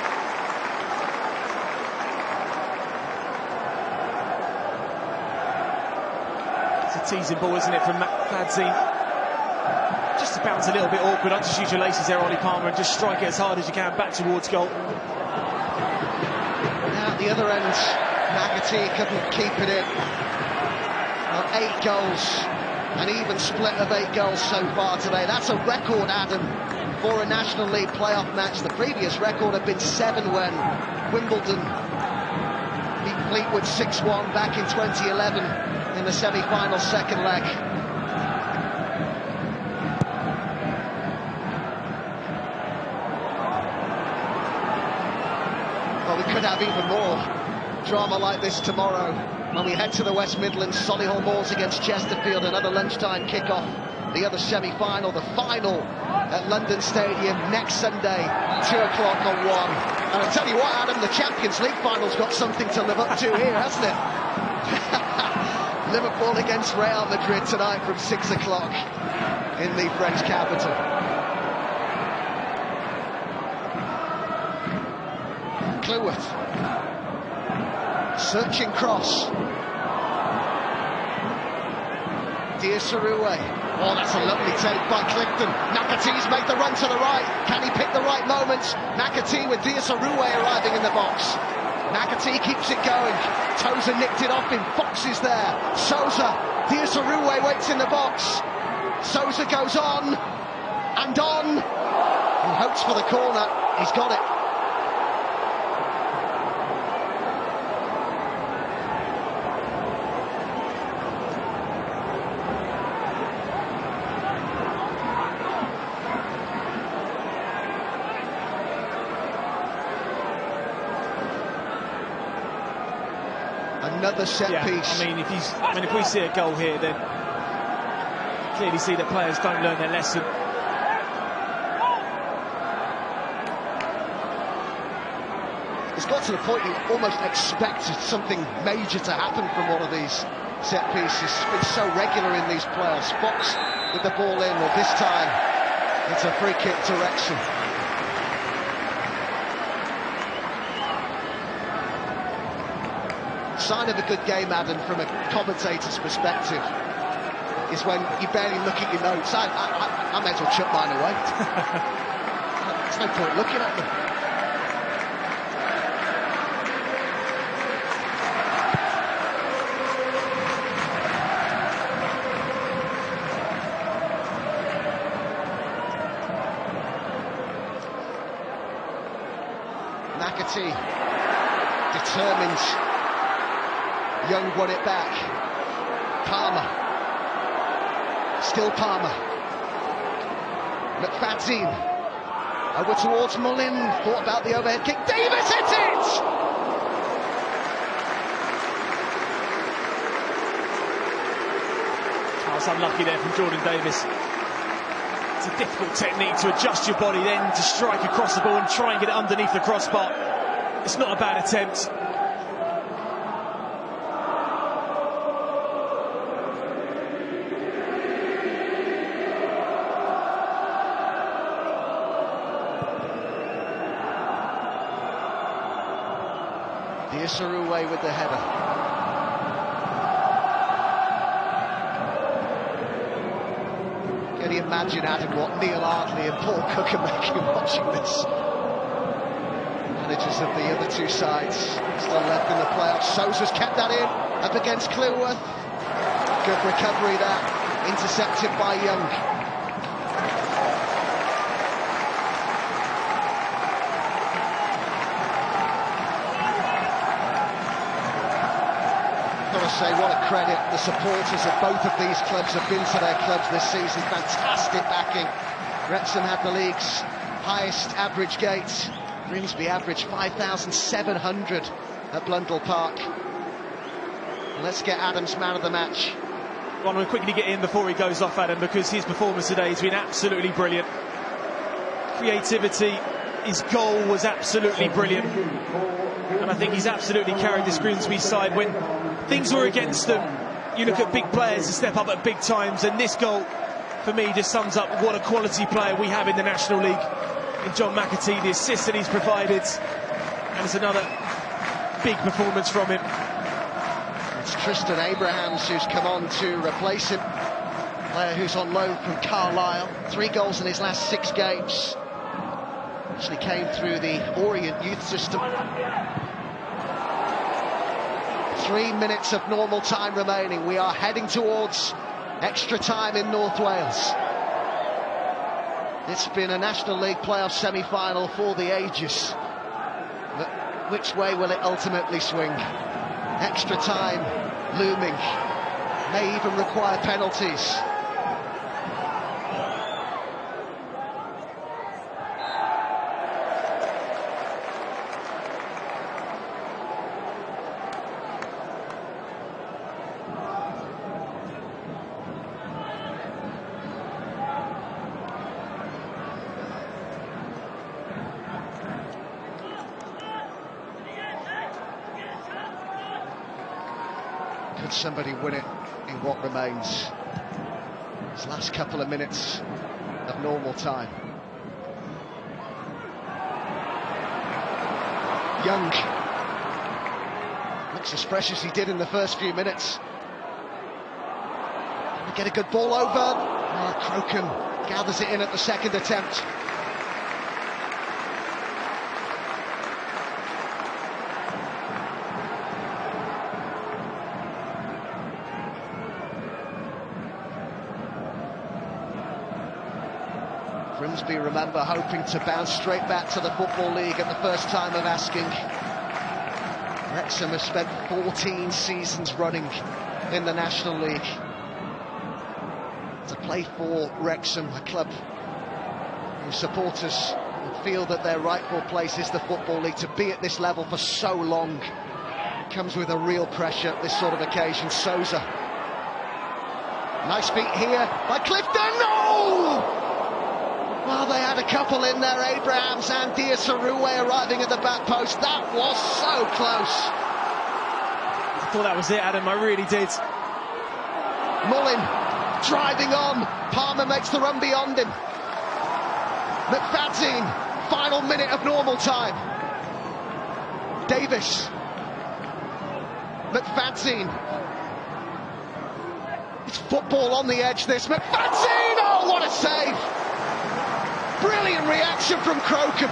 It's a teasing ball, isn't it, from Fadzine? Just to bounce a little bit awkward. Don't just use your laces there, Ollie Palmer, and just strike it as hard as you can back towards goal. Now at the other end, McAtee couldn't keep it in. Well, 8 goals, an even split of 8 goals so far today. That's a record, Adam, for a National League playoff match. The previous record had been 7 when Wimbledon beat Fleetwood 6-1 back in 2011 in the semi-final second leg. Well, we could have even more drama like this tomorrow when we head to the West Midlands. Solihull Moors against Chesterfield, another lunchtime kick-off. The other semi-final, the final at London Stadium next Sunday, 2 o'clock on 1. And I'll tell you what, Adam, the Champions League final's got something to live up to here, hasn't it? Liverpool against Real Madrid tonight from 6 o'clock in the French capital. Cleworth. Searching cross. Diasaroué. Oh, that's a lovely take by Clifton. McAtee's made the run to the right. Can he pick the right moments? McAtee with Diasaroué arriving in the box. McAtee keeps it going. Tozer nicked it off him. Fox is there. Sousa. Diasaroué waits in the box. Sousa goes on and on. And hopes for the corner. He's got it. Another set piece. I mean, if we see a goal here, then clearly see that players don't learn their lesson. It's got to the point you almost expect something major to happen from one of these set pieces. It's been so regular in these playoffs. Fox with the ball in, well, this time it's a free kick to Wrexham. Sign of a good game, Adam, from a commentator's perspective, is when you barely look at your notes. I may as well chuck mine away. There's no point looking at them. McAtee, determined. Young won it back. Palmer. Still Palmer. McFadzean. Over towards Mullin. Thought about the overhead kick. Davis hit it! Oh, it's unlucky there from Jordan Davis. It's a difficult technique to adjust your body then to strike across the ball and try and get it underneath the crossbar. It's not a bad attempt. Diasaruwe with the header. Can you imagine, Adam, what Neil Ardley and Paul Cook are making watching this? Managers of the other two sides still left in the playoffs. Sousa's kept that in, up against Clearworth. Good recovery there, intercepted by Young. Say what a credit the supporters of both of these clubs have been to their clubs this season. Fantastic backing. Wrexham had the league's highest average gate. Grimsby averaged 5,700 at Blundell Park. Let's get Adam's man of the match. Well, I'm going to quickly get in before he goes off, Adam, because his performance today has been absolutely brilliant. Creativity, his goal was absolutely brilliant. And I think he's absolutely carried this Grimsby side when things were against them. You look at big players to step up at big times, and this goal, for me, just sums up what a quality player we have in the National League. In John McAtee, the assist that he's provided, and it's another big performance from him. It's Tristan Abrahams who's come on to replace him. Player who's on loan from Carlisle. 3 goals in his last 6 games. Actually came through the Orient youth system. 3 minutes of normal time remaining. We are heading towards extra time in North Wales. It's been a National League playoff semi-final for the ages. But which way will it ultimately swing? Extra time looming. May even require penalties. Could somebody win it in what remains? His last couple of minutes of normal time. Young looks as fresh as he did in the first few minutes. We get a good ball over. Crocombe gathers it in at the second attempt. Grimsby, remember, hoping to bounce straight back to the Football League at the first time of asking. Wrexham have spent 14 seasons running in the National League. To play for Wrexham, a club whose supporters feel that their rightful place is the Football League, to be at this level for so long comes with a real pressure at this sort of occasion. Sousa. Nice beat here by Clifton. No! Well, they had a couple in there, Abrahams and Diasaruwe arriving at the back post. That was so close. I thought that was it, Adam, I really did. Mullin driving on. Palmer makes the run beyond him. McFadzean, final minute of normal time. Davis. McFadzean. It's football on the edge, this. McFadzean! Oh, what a save! Brilliant reaction from Crocombe.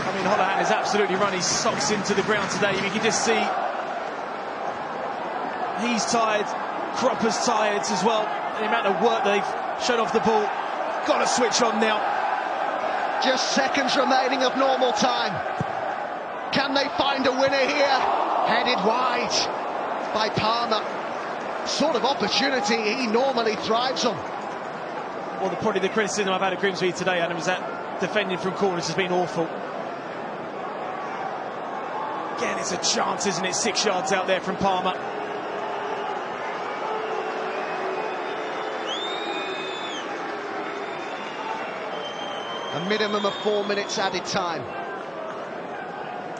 I mean, Holohan has absolutely run his socks into the ground today. You can just see he's tired, Cropper's tired as well. The amount of work they've shown off the ball. got to switch on now. Just seconds remaining of normal time. Can they find a winner here? Headed wide by Palmer. Sort of opportunity he normally thrives on. Well, probably the criticism I've had of Grimsby today, Adam, is that defending from corners has been awful. Again, it's a chance, isn't it? 6 yards out there from Palmer. A minimum of 4 minutes added time.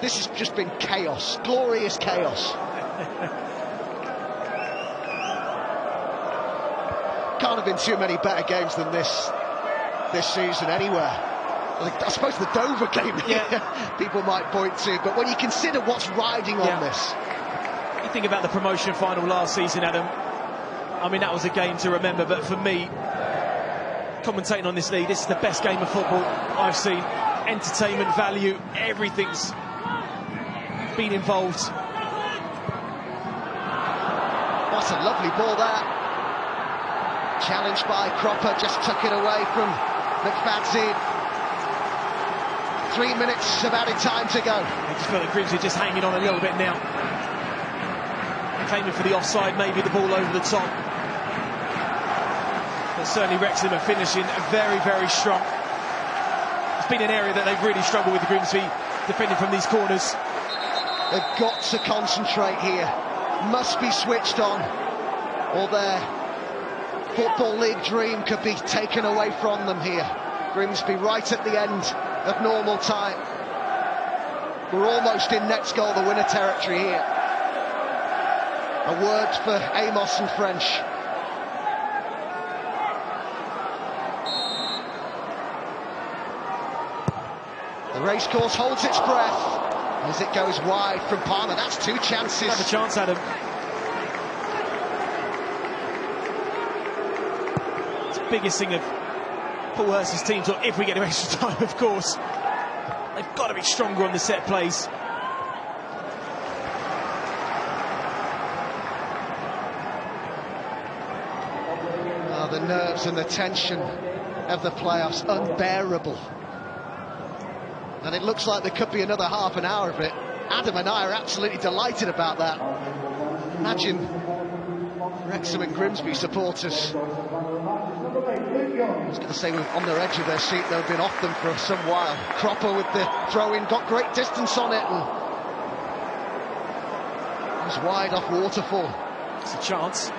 This has just been chaos, glorious chaos. Can't have been too many better games than this season anywhere. I suppose the Dover game people might point to, but when you consider what's riding on this. You think about the promotion final last season, Adam. I mean, that was a game to remember, but for me, commentating on this league, this is the best game of football I've seen. Entertainment value, everything's been involved. What a lovely ball there. Challenged by Cropper, just took it away from McFadzean. 3 minutes of added time to go. I just feel that Grimsby just hanging on a little bit now. Claiming for the offside, maybe the ball over the top. But certainly Wrexham are finishing very, very strong. It's been an area that they've really struggled with, Grimsby, defending from these corners. They've got to concentrate here. Must be switched on, or their Football League dream could be taken away from them here. Grimsby right at the end of normal time. We're almost in next goal the winner territory here. A word for Amos and French. The racecourse holds its breath as it goes wide from Palmer. That's 2 chances. Another chance, Adam. It's the biggest thing of Paul Hurst's team, so if we get to extra time, of course, they've got to be stronger on the set plays. Oh, the nerves and the tension of the playoffs, unbearable. And it looks like there could be another half an hour of it. Adam and I are absolutely delighted about that. Imagine Wrexham and Grimsby supporters, I was going to say, on their edge of their seat. They've been off them for some while. Cropper with the throw-in, got great distance on it, and it was wide off Waterfall. It's a chance.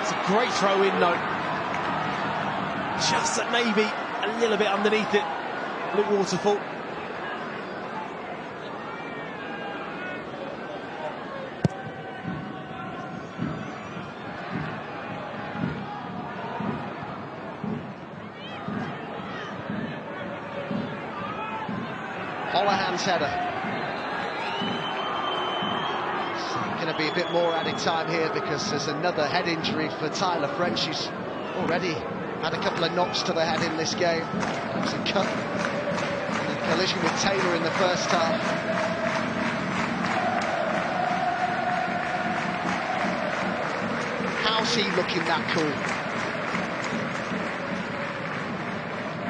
It's a great throw-in, though. Just that maybe a little bit underneath it. Luke Waterfall. Holohan's header. It's going to be a bit more added time here because there's another head injury for Tyler French. He's already had a couple of knocks to the head in this game. It's a cut. A collision with Taylor in the first half. How's he looking that cool?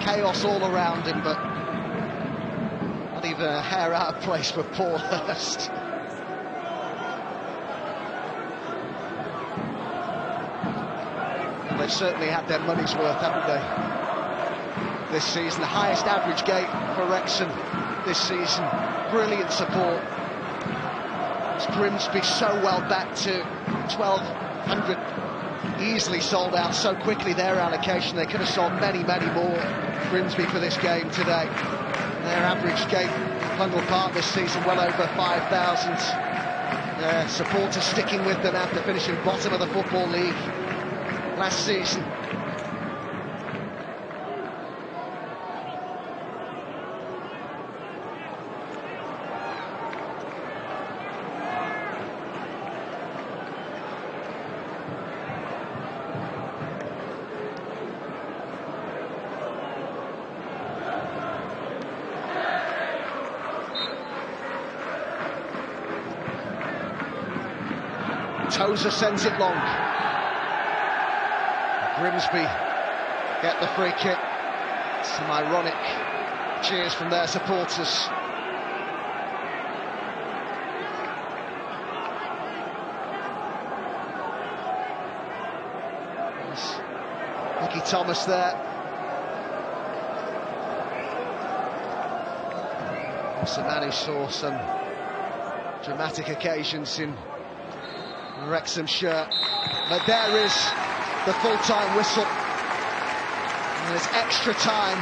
Chaos all around him, but not even a hair out of place for Paul Hurst. They've certainly had their money's worth, haven't they, this season? The highest average gate for Wrexham this season. Brilliant support. It's Grimsby so well back to 1,200. Easily sold out so quickly, their allocation. They could have sold many, many more, Grimsby, for this game today. Their average gate in Pungle Park this season, well over 5,000. Their supporters sticking with them after finishing bottom of the Football League last season. Tozer sends it long. Grimsby get the free kick. Some ironic cheers from their supporters. Nicky Thomas there. It's a man who saw some dramatic occasions in a Wrexham shirt. But there is the full-time whistle. And there's extra time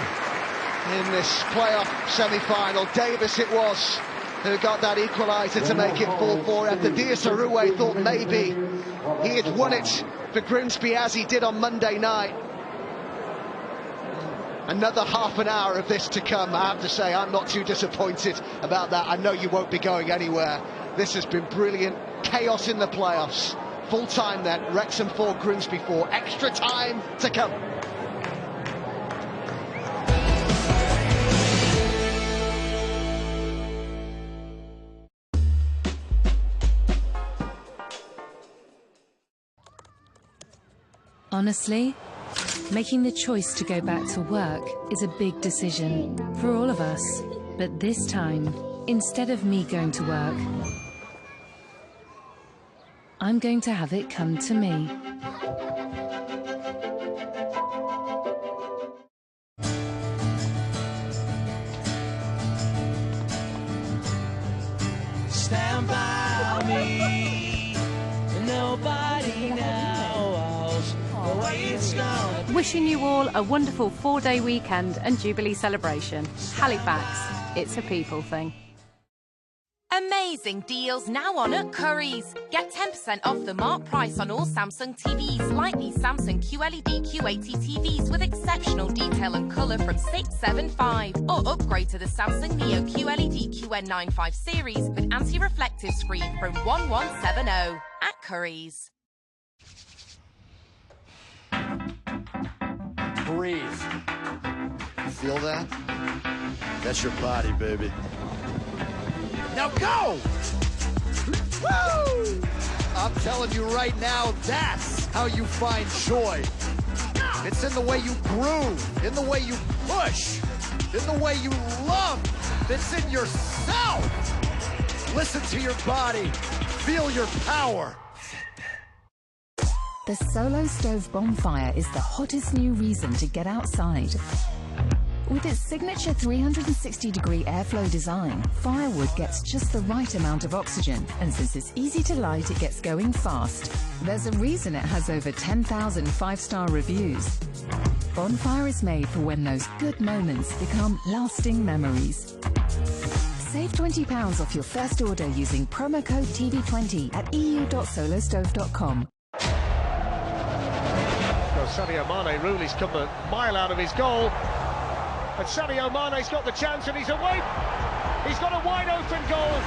in this playoff semi-final. Davis it was who got that equaliser to make it 4-4 after Dias Arouet thought maybe he had won it for Grimsby as he did on Monday night. Another half an hour of this to come. I have to say, I'm not too disappointed about that. I know you won't be going anywhere. This has been brilliant. Chaos in the playoffs. Full time then. Wrexham 4, Grimsby 4. Extra time to come. Honestly, making the choice to go back to work is a big decision for all of us. But this time, instead of me going to work, I'm going to have it come to me. Stand by me, nobody knows the way it's gonna be. Wishing you all a wonderful 4-day weekend and Jubilee celebration. Halifax, it's a people thing. Amazing deals now on at Currys. Get 10% off the marked price on all Samsung TVs, like these Samsung QLED Q80 TVs with exceptional detail and colour from $675. Or upgrade to the Samsung Neo QLED QN95 series with anti-reflective screen from $1170 at Currys. Breathe. Feel that? That's your body, baby. Now go! Woo! I'm telling you right now, that's how you find joy. It's in the way you groove, in the way you push, in the way you love. It's in yourself. Listen to your body. Feel your power. The Solo Stove Bonfire is the hottest new reason to get outside. With its signature 360-degree airflow design, firewood gets just the right amount of oxygen, and since it's easy to light, it gets going fast. There's a reason it has over 10,000 5-star reviews. Bonfire is made for when those good moments become lasting memories. Save £20 off your first order using promo code TV20 at eu.solostove.com. Sadio Mane, Rooney's come a mile out of his goal. And Sadio Mane's got the chance and he's away. He's got a wide open goal.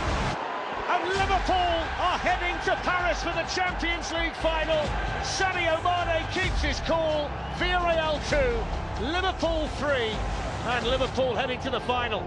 And Liverpool are heading to Paris for the Champions League final. Sadio Mane keeps his cool. Villarreal 2, Liverpool 3, and Liverpool heading to the final.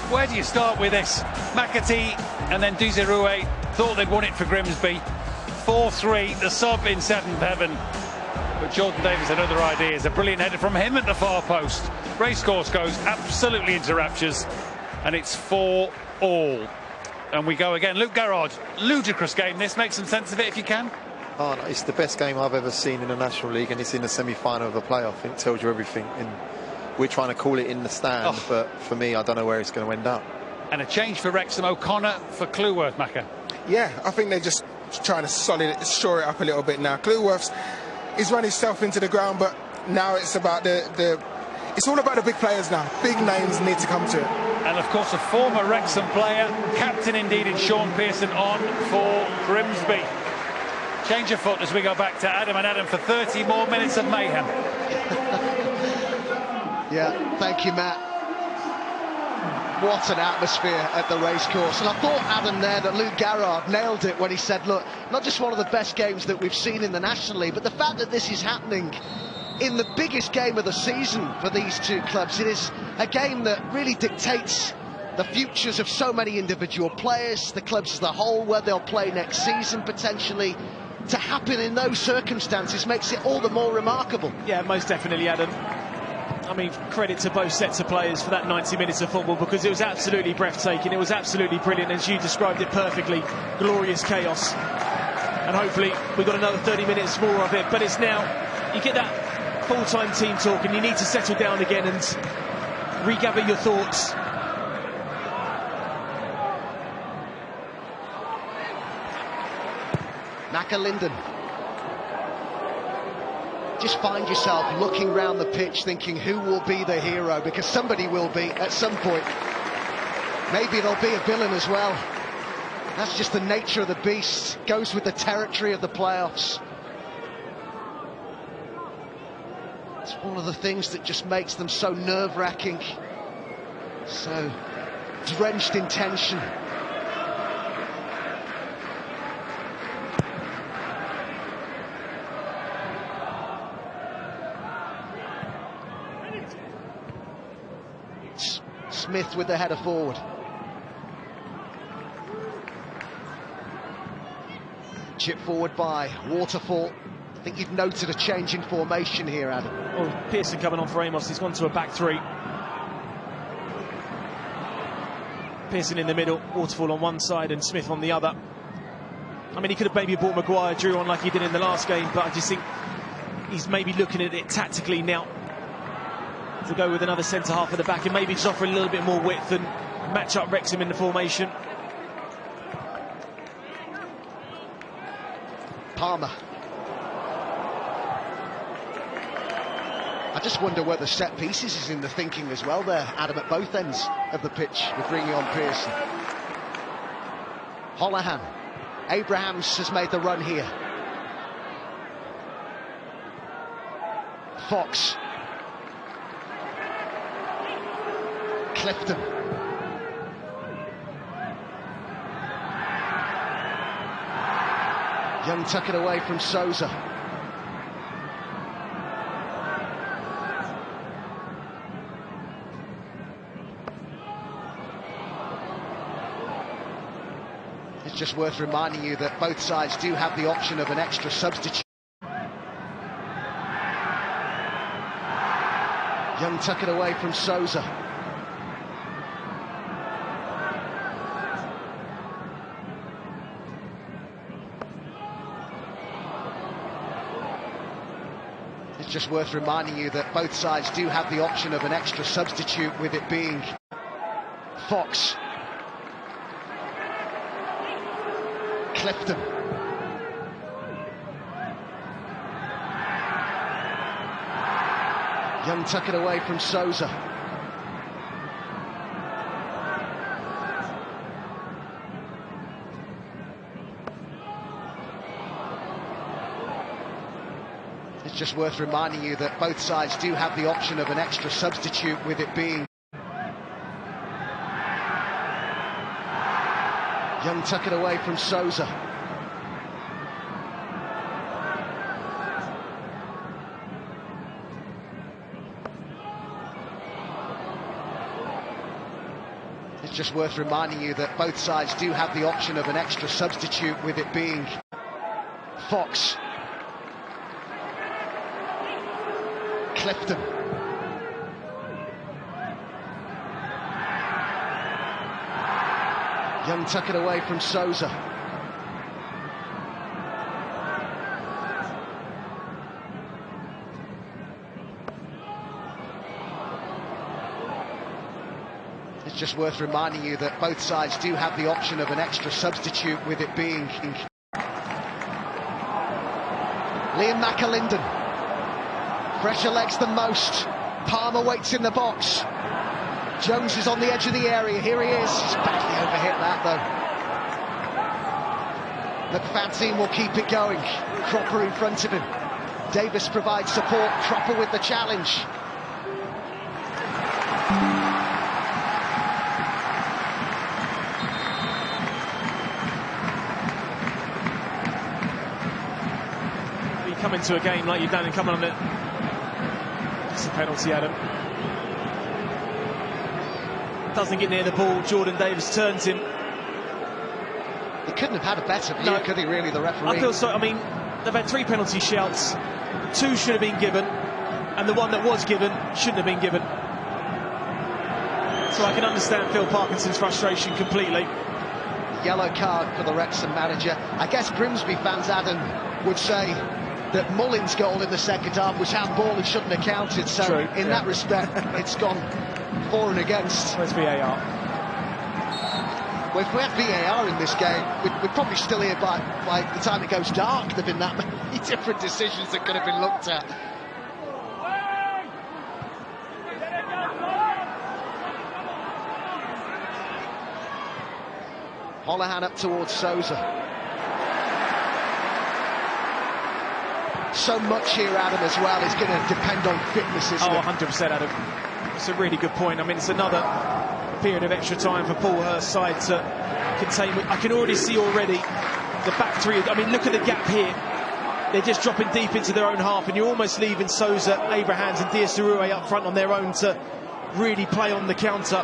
Where do you start with this? McAtee and then Dias Arouet thought they'd won it for Grimsby. 4-3, the sub in 7th heaven. But Jordan Davis had other ideas. A brilliant header from him at the far post. Racecourse goes absolutely into raptures. And it's 4-all. And we go again. Luke Garrard, ludicrous game this. Make some sense of it if you can. Oh, no, it's the best game I've ever seen in the National League, and it's in the semi-final of a playoff. It tells you everything. And we're trying to call it in the stand, but for me, I don't know where it's going to end up. And a change for Wrexham. O'Connor for Cleworth, Macca. Yeah, I think they're just trying to shore it up a little bit now. Cleworth's he's run himself into the ground, but now it's about it's all about the big players now. Big names need to come to it. And of course, a former Wrexham player, captain indeed in Sean Pearson, on for Grimsby. Change of foot as we go back to Adam and Adam for 30 more minutes of mayhem. Yeah, thank you, Matt. What an atmosphere at the racecourse. And I thought, Adam, there that Lou Garrard nailed it when he said, look, not just one of the best games that we've seen in the National League, but the fact that this is happening in the biggest game of the season for these two clubs. It is a game that really dictates the futures of so many individual players, the clubs as a whole, where they'll play next season potentially. To happen in those circumstances makes it all the more remarkable. Yeah, most definitely, Adam. I mean, credit to both sets of players for that 90 minutes of football, because it was absolutely breathtaking. It was absolutely brilliant, as you described it perfectly. Glorious chaos. And hopefully we've got another 30 minutes more of it. But it's now, you get that full-time team talk and you need to settle down again and regather your thoughts. McAlinden. Just find yourself looking round the pitch thinking who will be the hero, because somebody will be at some point. Maybe there'll be a villain as well. That's just the nature of the beast. Goes with the territory of the playoffs. It's one of the things that just makes them so nerve-wracking, so drenched in tension. Smith with the header forward. Chip forward by Waterfall. I think you've noted a change in formation here, Adam. Oh, Pearson coming on for Amos. He's gone to a back three. Pearson in the middle, Waterfall on one side and Smith on the other. I mean, he could have maybe brought Maguire, Drew on like he did in the last game, but I just think he's maybe looking at it tactically now to go with another centre-half at the back and maybe just offer a little bit more width and match up Wrexham in the formation. Palmer. I just wonder whether set pieces is in the thinking as well there, Adam, at both ends of the pitch with bringing on Pearson. Holohan. Abrahams has made the run here. Fox. Clifton. Young tuck it away from Souza. It's just worth reminding you that both sides do have the option of an extra substitute. Young tuck it away from Souza. It's just worth reminding you that both sides do have the option of an extra substitute, with it being Fox. Clifton. Young tuck it away from Souza. It's just worth reminding you that both sides do have the option of an extra substitute, with it being Young tuck it away from Souza. It's just worth reminding you that both sides do have the option of an extra substitute, with it being Fox. Clifton. Young tuck it away from Souza. It's just worth reminding you that both sides do have the option of an extra substitute, with it being Liam McAlinden. Fresher legs than most. Palmer waits in the box. Jones is on the edge of the area. Here he is. He's badly overhit that, though. McFadzean will keep it going. Cropper in front of him. Davis provides support. Cropper with the challenge. come into a game like you've done and come on it. It's a penalty, Adam. Doesn't get near the ball. Jordan Davis turns him. He couldn't have had a better view, could he, really, the referee? I feel so. I mean, they've had 3 penalty shouts. 2 should have been given, and the one that was given shouldn't have been given. So I can understand Phil Parkinson's frustration completely. Yellow card for the Wrexham manager. I guess Grimsby fans, Adam, would say that Mullin's goal in the second half was handball and shouldn't have counted. So True, in that respect, it's gone for and against. Where's VAR? Well, if we had VAR in this game, we'd probably still here by the time it goes dark. There've been that many different decisions that could have been looked at. Holohan up towards Sousa. So much here, Adam, as well, is going to depend on fitness, isn't it? 100%, Adam. It's a really good point. I mean, it's another period of extra time for Paul Hurst's side to contain. I can already see already the back three. I mean, look at the gap here. They're just dropping deep into their own half, and you're almost leaving Sousa, Abrahams and Diaz-Darroué up front on their own to really play on the counter.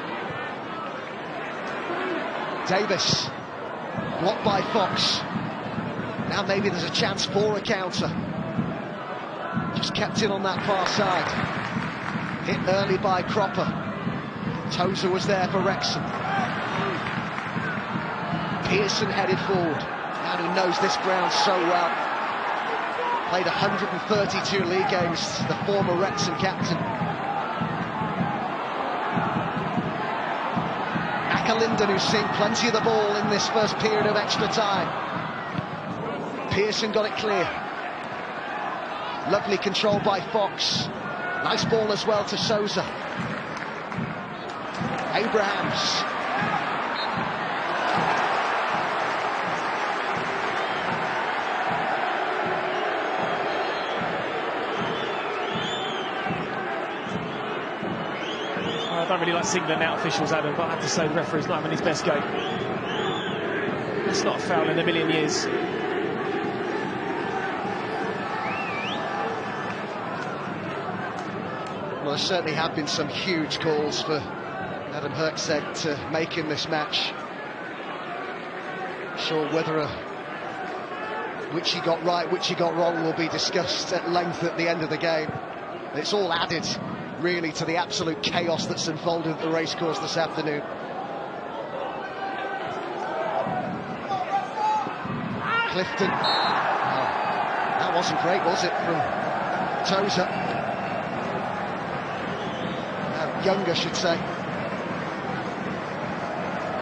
Davis, blocked by Fox. Now maybe there's a chance for a counter. Just kept in on that far side. Hit early by Cropper. Tozer was there for Wrexham. Pearson headed forward. Man who knows this ground so well. Played 132 league games, the former Wrexham captain. Linden, who's seen plenty of the ball in this first period of extra time. Pearson got it clear. Lovely control by Fox. Nice ball as well to Sousa. Abrahams. I don't really like singling out officials, Adam, but I have to say the referee's not having his best game. It's not a foul in a million years. Well, there certainly have been some huge calls for Adam Herczeg to make in this match. Sure, whether which he got right, which he got wrong will be discussed at length at the end of the game. It's all added, really, to the absolute chaos that's unfolded at the racecourse this afternoon. Clifton. Oh, that wasn't great, was it, from Tozer? Young, I should say.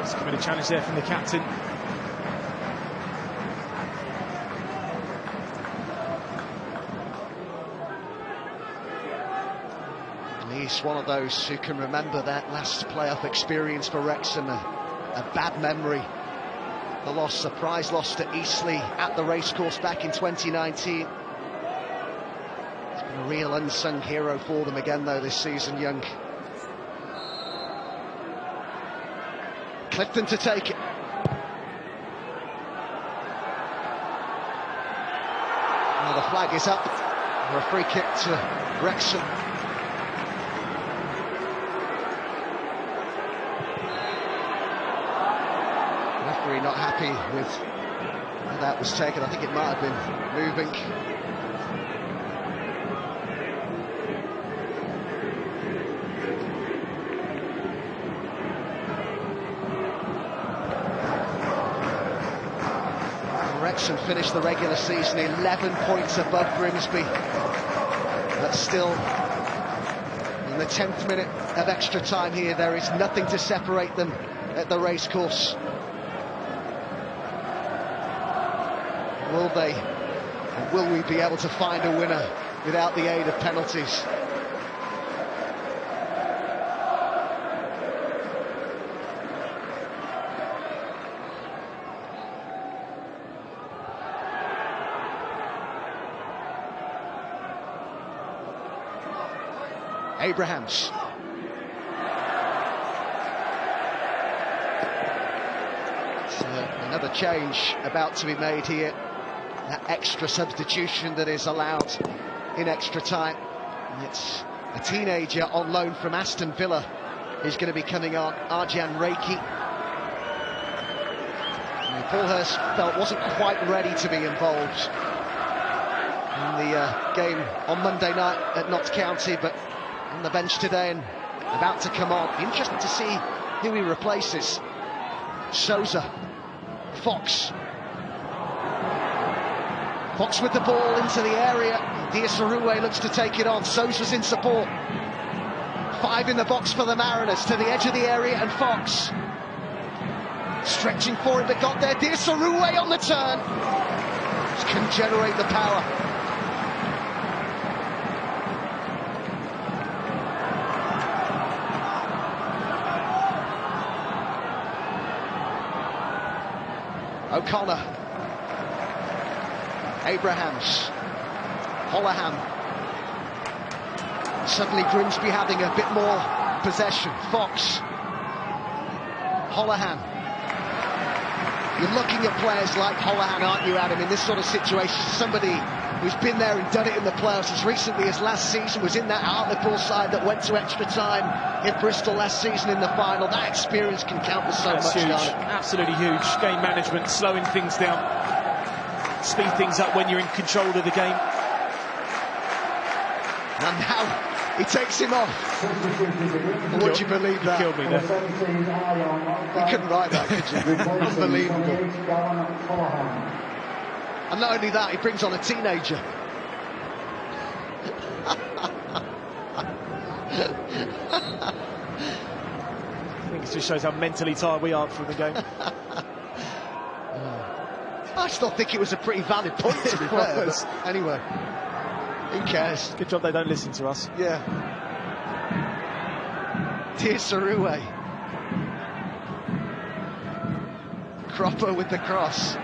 It's coming a challenge there from the captain. He's one of those who can remember that last playoff experience for Wrexham, a bad memory. The loss, surprise loss to Eastleigh at the racecourse back in 2019. He's been a real unsung hero for them again, though, this season, Young. Clifton to take it. Well, the flag is up for a free kick to Wrexham. Not happy with how that was taken. I think it might have been moving. Wrexham finished the regular season 11 points above Grimsby. That's still in the 10th minute of extra time here. There is nothing to separate them at the racecourse. Will they, or will we be able to find a winner without the aid of penalties? Abrahams. So another change about to be made here that extra substitution that is allowed in extra time. And it's a teenager on loan from Aston Villa who's going to be coming on, Arjan Reiki. Paul Hurst felt wasn't quite ready to be involved in the game on Monday night at Notts County, but on the bench today and about to come on. Interesting to see who he replaces. Souza, Fox. Fox with the ball into the area. Diasaruwe looks to take it on. Souza's in support. 5 in the box for the Mariners, to the edge of the area, and Fox stretching for it, but got there. Diasaruwe on the turn. Just can generate the power. O'Connor, Abrahams, Hollaham. Suddenly Grimsby having a bit more possession. Fox, Hollaham. You're looking at players like Hollaham, aren't you, Adam, in this sort of situation? Somebody who's been there and done it in the playoffs as recently as last season, was in that Hartlepool side that went to extra time in Bristol last season in the final. That experience can count for so much. Huge, absolutely huge. Game management, slowing things down, speed things up when you're in control of the game. And now he takes him off. Would you believe that? You killed me there. You couldn't write that, could you? Unbelievable. And not only that, he brings on a teenager. I think it just shows how mentally tired we are from the game. I still think it was a pretty valid point, to be fair. But anyway, who cares? Good job they don't listen to us. Yeah. Diasaruwe. Cropper with the cross.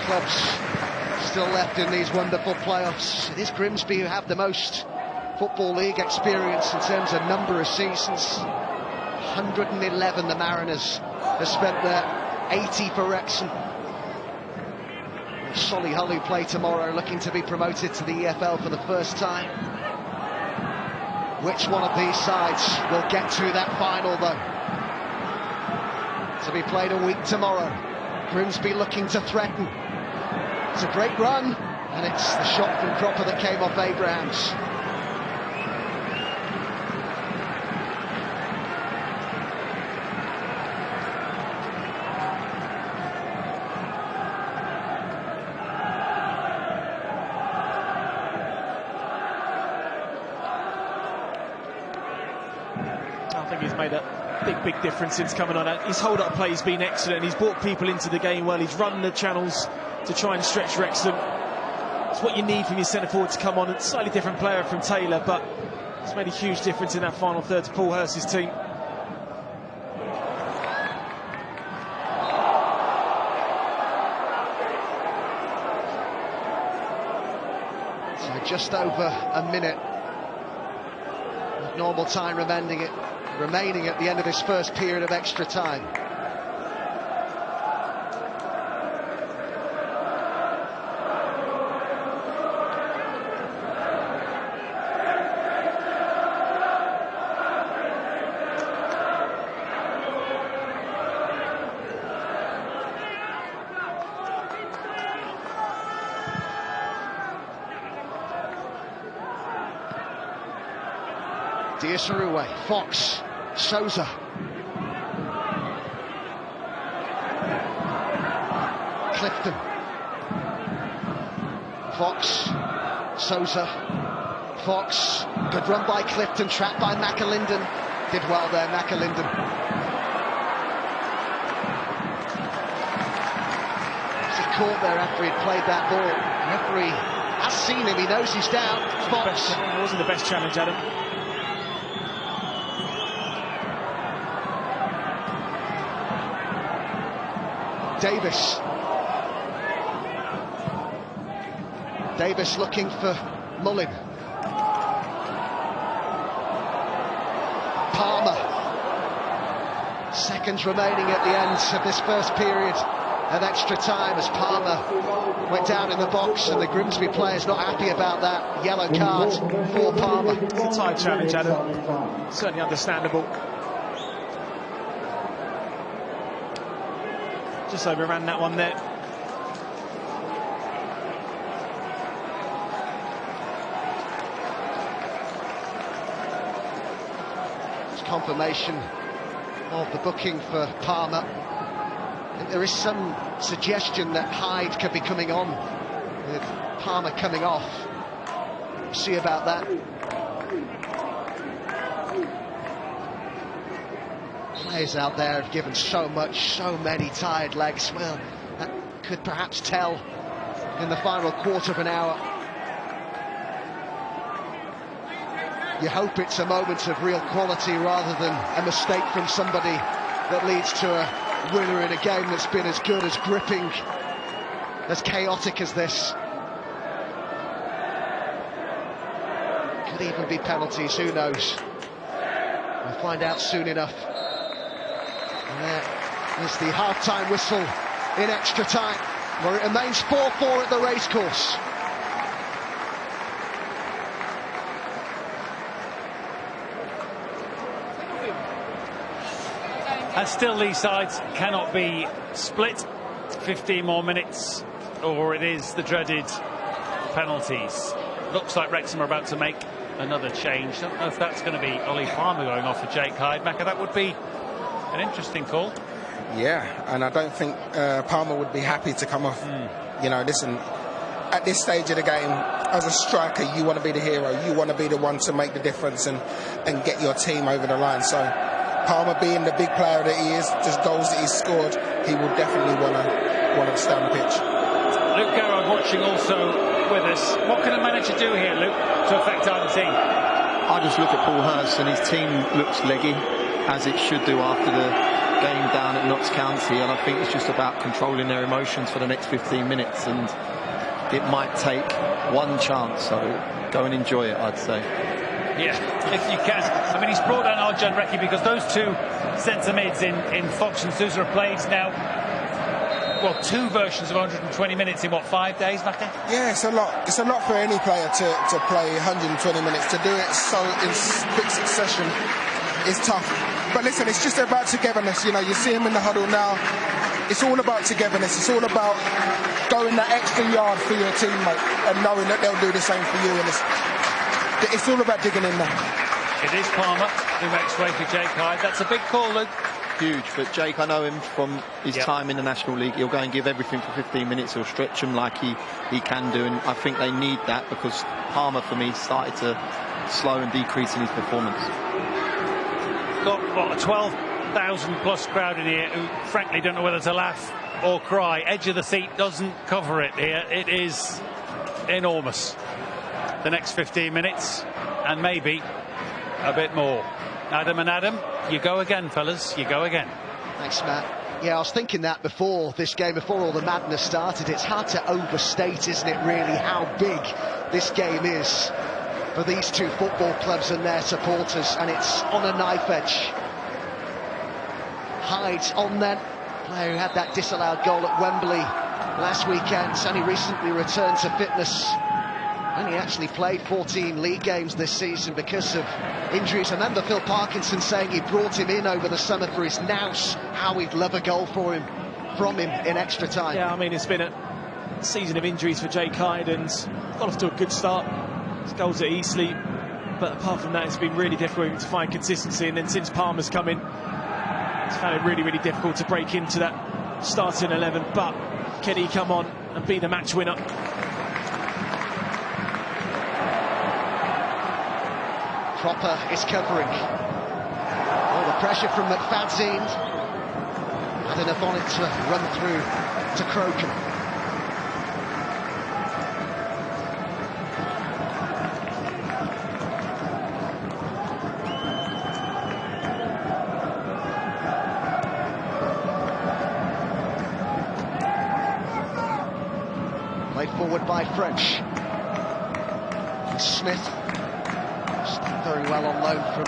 Clubs still left in these wonderful playoffs. It is Grimsby who have the most Football League experience in terms of number of seasons. 111 the Mariners have spent there, 80 for Wrexham. Solihull play tomorrow, looking to be promoted to the EFL for the first time. Which one of these sides will get to that final, though? To be played a week tomorrow. Grimsby looking to threaten. It's a great run, and it's the shot from Cropper that came off Abrahams. I think he's made a big difference since coming on. His hold-up play has been excellent. He's brought people into the game well. He's run the channels to try and stretch Wrexham. It's what you need from your centre-forward to come on. It's a slightly different player from Taylor, but it's made a huge difference in that final third to Paul Hurst's team. So just over a minute of normal time remaining at the end of this first period of extra time. Diasaruwe, Fox, Souza. Clifton. Fox, Souza, Fox. Good run by Clifton, trapped by McAlinden. Did well there, McAlinden. He caught there after he'd played that ball. The referee has seen him, he knows he's down. Fox. It wasn't the best challenge, Adam. Davis. Davis looking for Mullin. Palmer. Seconds remaining at the end of this first period of extra time as Palmer went down in the box, and the Grimsby players not happy about that yellow card for Palmer. It's a tight challenge, Adam. Certainly understandable. Just overran that one there. It's confirmation of the booking for Palmer. I think there is some suggestion that Hyde could be coming on, with Palmer coming off. See about that. Players out there have given so much, so many tired legs. Well, that could perhaps tell in the final quarter of an hour. You hope it's a moment of real quality rather than a mistake from somebody that leads to a winner in a game that's been as good, as gripping, as chaotic as this. Could even be penalties, who knows? We'll find out soon enough. And there is the half-time whistle in extra time, where it remains 4-4 at the racecourse. And still these sides cannot be split. 15 more minutes, or it is the dreaded penalties. Looks like Wrexham are about to make another change. Don't know if that's going to be Ollie Palmer going off for Jake Hyde. Macca, that would be an interesting call. Yeah, and I don't think Palmer would be happy to come off. You know, listen, at this stage of the game, as a striker, you want to be the hero. You want to be the one to make the difference and get your team over the line. So Palmer, being the big player that he is, just goals that he's scored, he will definitely want to stay on the pitch. Luke Garrard watching also with us. What can a manager do here, Luke, to affect our team? I just look at Paul Hurst, and his team looks leggy, as it should do after the game down at Notts County, and I think it's just about controlling their emotions for the next 15 minutes, and it might take one chance, so go and enjoy it, I'd say. Yeah, if you can. I mean, he's brought down Arjan Recchi because those two centre mids in Fox and Sousa have played now, well, two versions of 120 minutes in, what, 5 days, Macca? Yeah, it's a lot. It's a lot for any player to play 120 minutes. To do it so in quick succession is tough. But listen, it's just about togetherness. You know, you see him in the huddle now. It's all about togetherness. It's all about going that extra yard for your teammate and knowing that they'll do the same for you. And it's all about digging in there. It is Palmer who makes way for Jake Hyde. That's a big call, Luke. Huge, but Jake, I know him from his time in the National League. He'll go and give everything for 15 minutes. He'll stretch them like he can do, and I think they need that, because Palmer, for me, started to slow and decrease in his performance. Got, what, a 12,000 plus crowd in here who frankly don't know whether to laugh or cry. Edge of the seat doesn't cover it here. It is enormous. The next 15 minutes, and maybe a bit more. Adam and Adam, you go again, fellas. You go again. Thanks, Matt. Yeah, I was thinking that before this game, before all the madness started. It's hard to overstate, isn't it, really, how big this game is for these two football clubs and their supporters, and it's on a knife edge. Hyde on then, player who had that disallowed goal at Wembley last weekend, only recently returned to fitness. Only actually played 14 league games this season because of injuries. I remember Phil Parkinson saying he brought him in over the summer for his nous. How he'd love a goal from him in extra time. Yeah, I mean, it's been a season of injuries for Jake Hyde, and got off to a good start. His goals at Eastleigh, but apart from that, it's been really difficult to find consistency. And then since Palmer's come in, it's found it really, really difficult to break into that starting 11. But can he come on and be the match winner? Cropper is covering. All the pressure from McFadzean. Had enough on it to run through to Crocombe. Played forward by French. Smith, done very well on loan from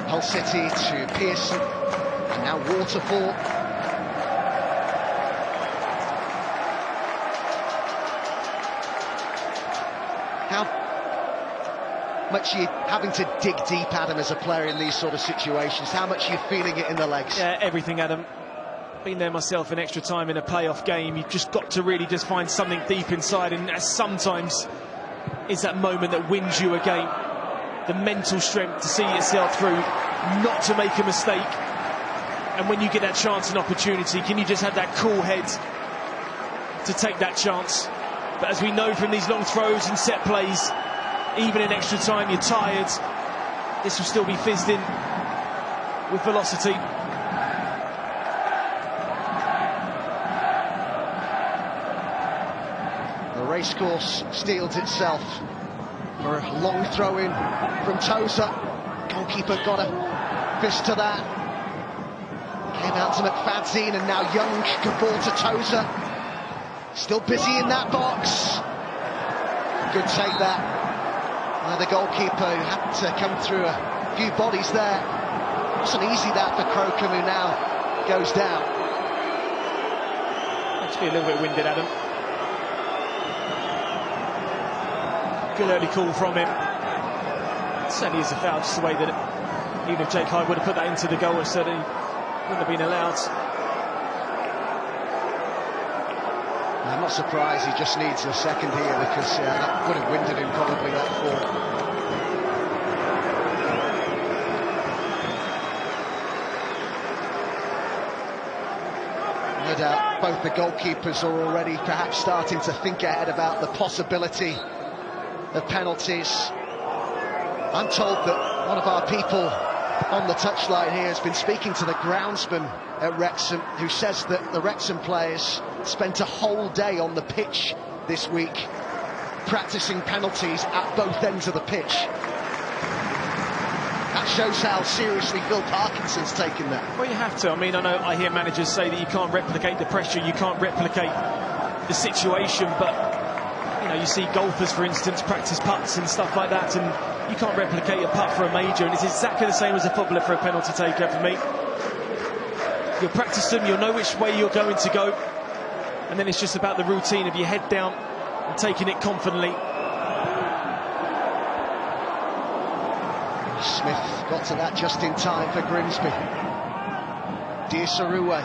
Hull City to Pearson, and now Waterfall. How much are you having to dig deep, Adam, as a player in these sort of situations? How much are you feeling it in the legs? Yeah, everything, Adam. Been there myself in extra time in a playoff game. You've just got to really just find something deep inside, and sometimes it's that moment that wins you a game. The mental strength to see yourself through, not to make a mistake. And when you get that chance and opportunity, can you just have that cool head to take that chance? But as we know from these long throws and set plays, even in extra time, you're tired. This will still be fizzed in with velocity. The racecourse steels itself for a long throw in from Tozer. Goalkeeper got a fist to that. Came out to McFadzean, and now Young. Good ball to Tozer. Still busy in that box. Good take that. The goalkeeper who had to come through a few bodies there. Wasn't easy that for Crocombe, who now goes down. Let's be a little bit winded, Adam. Good early call from him. It certainly is a foul, just the way that even if Jake Hyde would have put that into the goal, it certainly wouldn't have been allowed. I'm not surprised he just needs a second here, because that would have winded him probably, that fall. No doubt both the goalkeepers are already perhaps starting to think ahead about the possibility of penalties. I'm told that one of our people on the touchline here has been speaking to the groundsman at Wrexham, who says that the Wrexham players spent a whole day on the pitch this week practicing penalties at both ends of the pitch. That shows how seriously Phil Parkinson's taken that. Well, you have to. I mean, I hear managers say that you can't replicate the pressure, you can't replicate the situation, but you know, you see golfers, for instance, practice putts and stuff like that, and you can't replicate a putt for a major, and it's exactly the same as a footballer for a penalty taker for me. You'll practice them, you'll know which way you're going to go, and then it's just about the routine of your head down and taking it confidently. Smith got to that just in time for Grimsby. Diasaruwe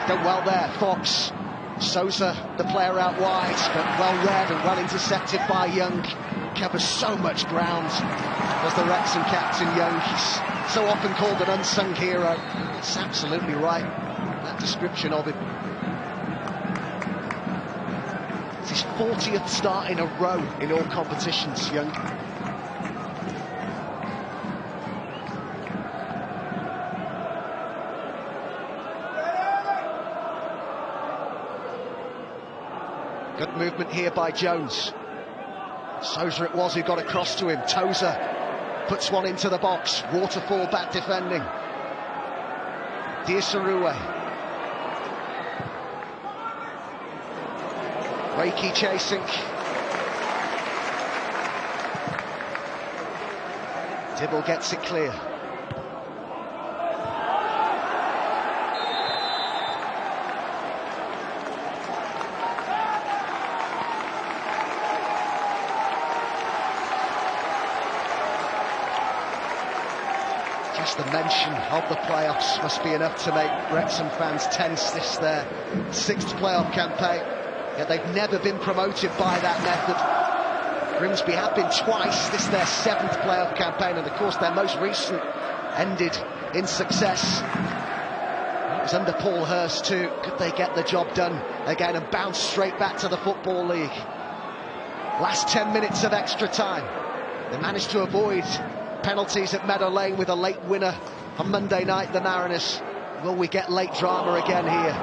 done well there. Fox, Sousa, the player out wide, but well read and well intercepted by Young. Covers so much ground as the Wrexham captain, Young. He's so often called an unsung hero. It's absolutely right, that description of him. It's his 40th start in a row in all competitions, Young. Good movement here by Jones. Sousa it was who got across to him. Tozer puts one into the box. Waterfall back defending. Diasaruwe. Reiki chasing. Dibble gets it clear. Just the mention of the playoffs must be enough to make Wrexham fans tense. This their 6th playoff campaign, yet they've never been promoted by that method. Grimsby have been twice. This is their 7th playoff campaign, and of course their most recent ended in success. It was under Paul Hurst too. Could they get the job done again and bounce straight back to the Football League? Last 10 minutes of extra time. They managed to avoid penalties at Meadow Lane with a late winner on Monday night, the Mariners. Will we get late drama again here?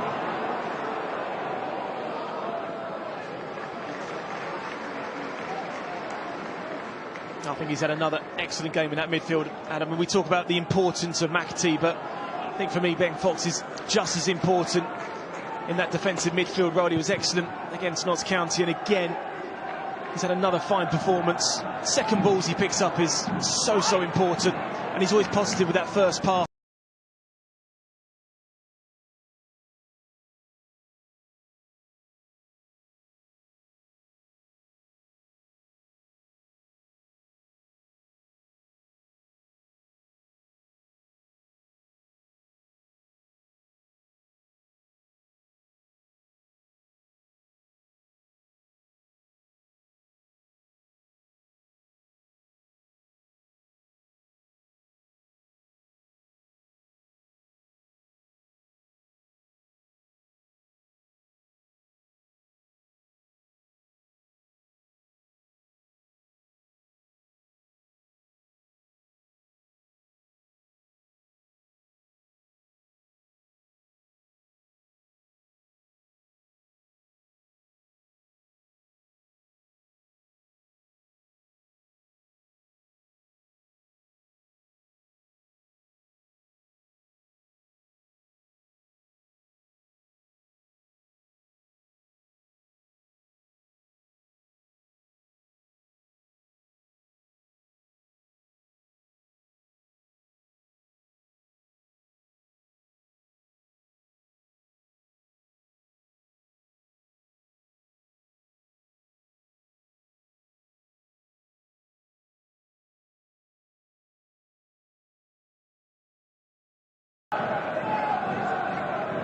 I think he's had another excellent game in that midfield, Adam. And we talk about the importance of McAtee, but I think for me Ben Fox is just as important in that defensive midfield role. He was excellent against Notts County, and again He's had another fine performance. Second balls he picks up is so important, and he's always positive with that first pass.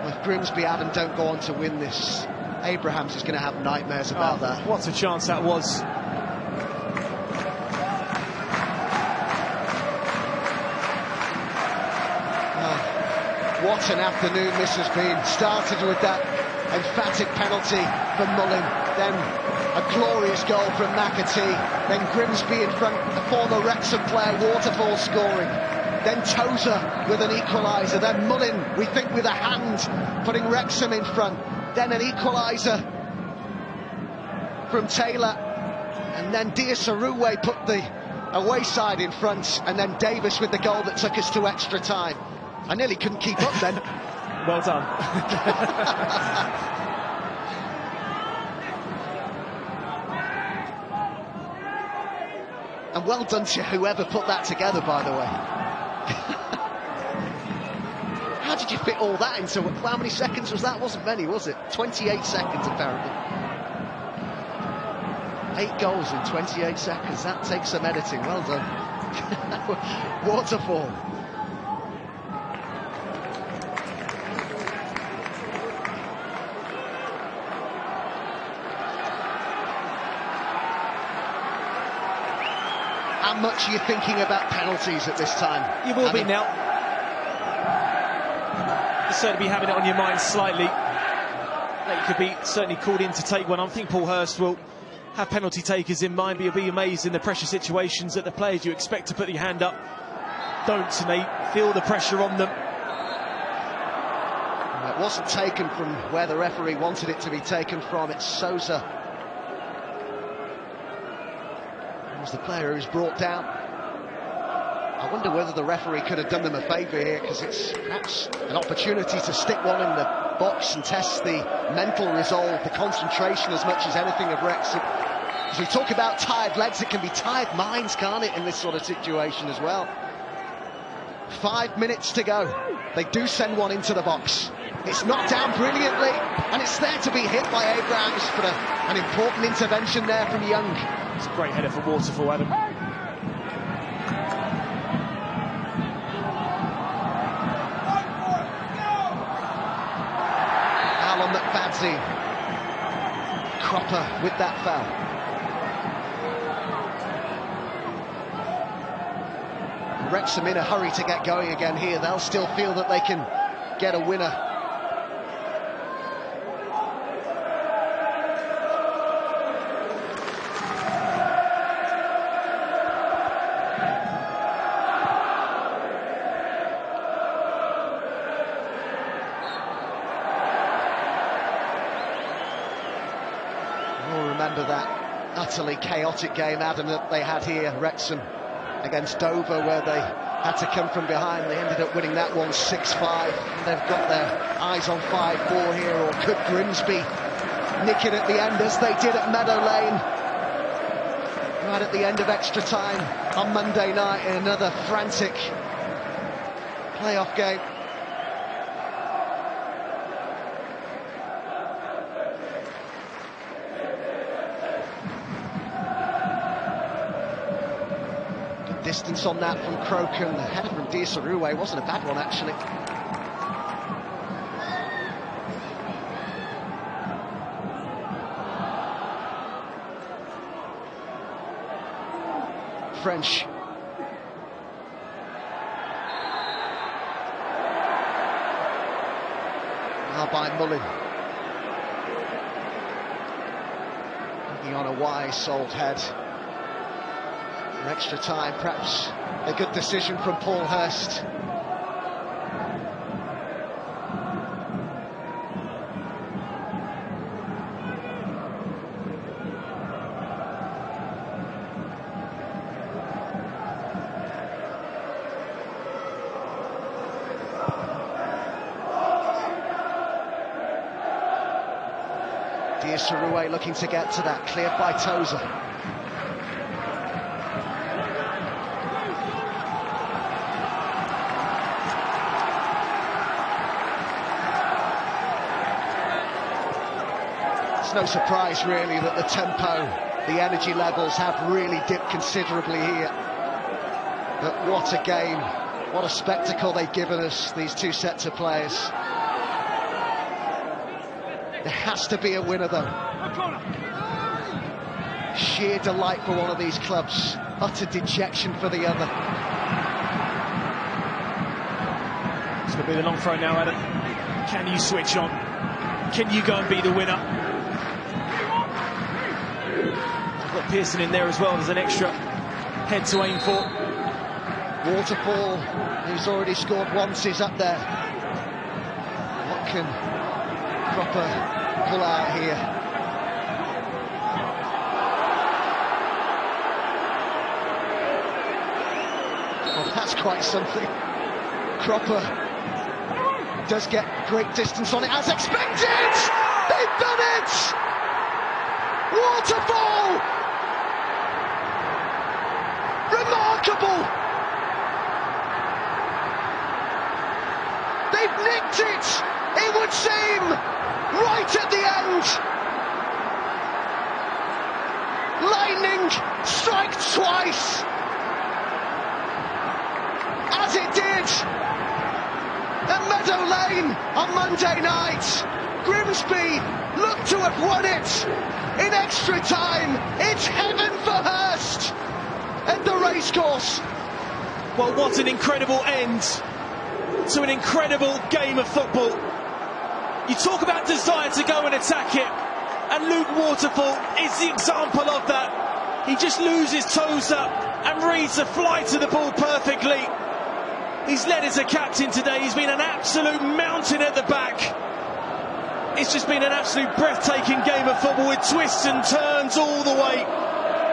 If Grimsby out and don't go on to win this, Abrahams is going to have nightmares about that. What a chance that was. What an afternoon this has been. Started with that emphatic penalty from Mullin, then a glorious goal from McAtee, then Grimsby in front, the former Wrexham player, Waterfall scoring, then Tozer with an equaliser, then Mullin, we think with a hand, putting Wrexham in front, then an equaliser from Taylor, and then Diasaruwe put the away side in front, and then Davis with the goal that took us to extra time. I nearly couldn't keep up then. Well done. And well done to whoever put that together, by the way. How did you fit all that into, how many seconds was that? Wasn't many, was it? 28 seconds, apparently. 8 goals in 28 seconds. That takes some editing. Well done. Waterfall. How much are you thinking about penalties at this time? You will be now. You'll certainly be having it on your mind slightly. That you could be certainly called in to take one. I think Paul Hurst will have penalty takers in mind, but you'll be amazed in the pressure situations that the players you expect to put your hand up don't, and they feel the pressure on them. It wasn't taken from where the referee wanted it to be taken from. It's Sousa. Was the player who's brought down. I wonder whether the referee could have done them a favour here, because it's perhaps an opportunity to stick one in the box and test the mental resolve, the concentration as much as anything of Wrexham. As we talk about tired legs, it can be tired minds, can't it, in this sort of situation as well. 5 minutes to go. They do send one into the box. It's knocked down brilliantly, and it's there to be hit by Abrahams, but an important intervention there from Young. It's a great header for Waterfall, Adam. Alan McFadzean. Cropper with that foul. Wrexham in a hurry to get going again here. They'll still feel that they can get a winner. Remember that utterly chaotic game, Adam, that they had here, Wrexham against Dover, where they had to come from behind. They ended up winning that one 6-5. They've got their eyes on 5-4 here, or could Grimsby nick it at the end, as they did at Meadow Lane? right at the end of extra time on Monday night in another frantic playoff game. Good distance on that from Crocombe. The header from Diasarue wasn't a bad one, actually. French. Now by Mullin. Looking on a wise old head. For extra time, perhaps a good decision from Paul Hurst. Diasarue looking to get to that, cleared by Tozer. It's no surprise really that the tempo, the energy levels have really dipped considerably here. But what a game, what a spectacle they've given us, these two sets of players. There has to be a winner, though. Sheer delight for one of these clubs, utter dejection for the other. It's going to be the long throw now, Adam. Can you switch on? Can you go and be the winner? I've got Pearson in there as well. There's an extra head to aim for. Waterfall, who's already scored once, is up there. What can Cropper pull out here? Well, that's quite something. Cropper does get great distance on it, as expected! They've done it! Waterfall! Remarkable! They've nicked it, it would seem, right at the end. Lightning strikes twice, as it did at Meadow Lane on Monday night. Grimsby look to have won it in extra time. It's heaven for Hurst at the racecourse. Well, what an incredible end to an incredible game of football. You talk about desire to go and attack it, and Luke Waterfall is the example of that. He just loses toes up and reads the flight of the ball perfectly. He's led as a captain today. He's been an absolute mountain at the back. It's just been an absolute breathtaking game of football with twists and turns all the way.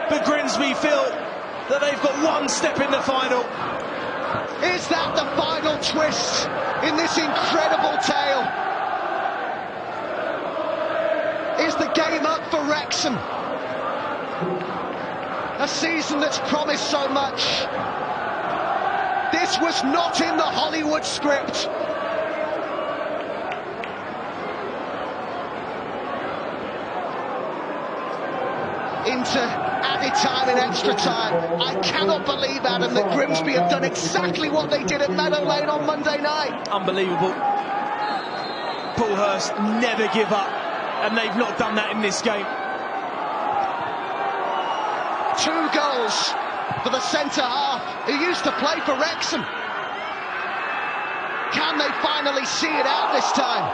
But Grimsby feel that they've got one step in the final. Is that the final twist in this incredible tale? Is the game up for Wrexham? A season that's promised so much. This was not in the Hollywood script. Into added time and extra time. I cannot believe, Adam, that Grimsby have done exactly what they did at Meadow Lane on Monday night. Unbelievable. Paul Hurst never give up, and they've not done that in this game. 2 goals for the centre half, who used to play for Wrexham. Can they finally see it out this time?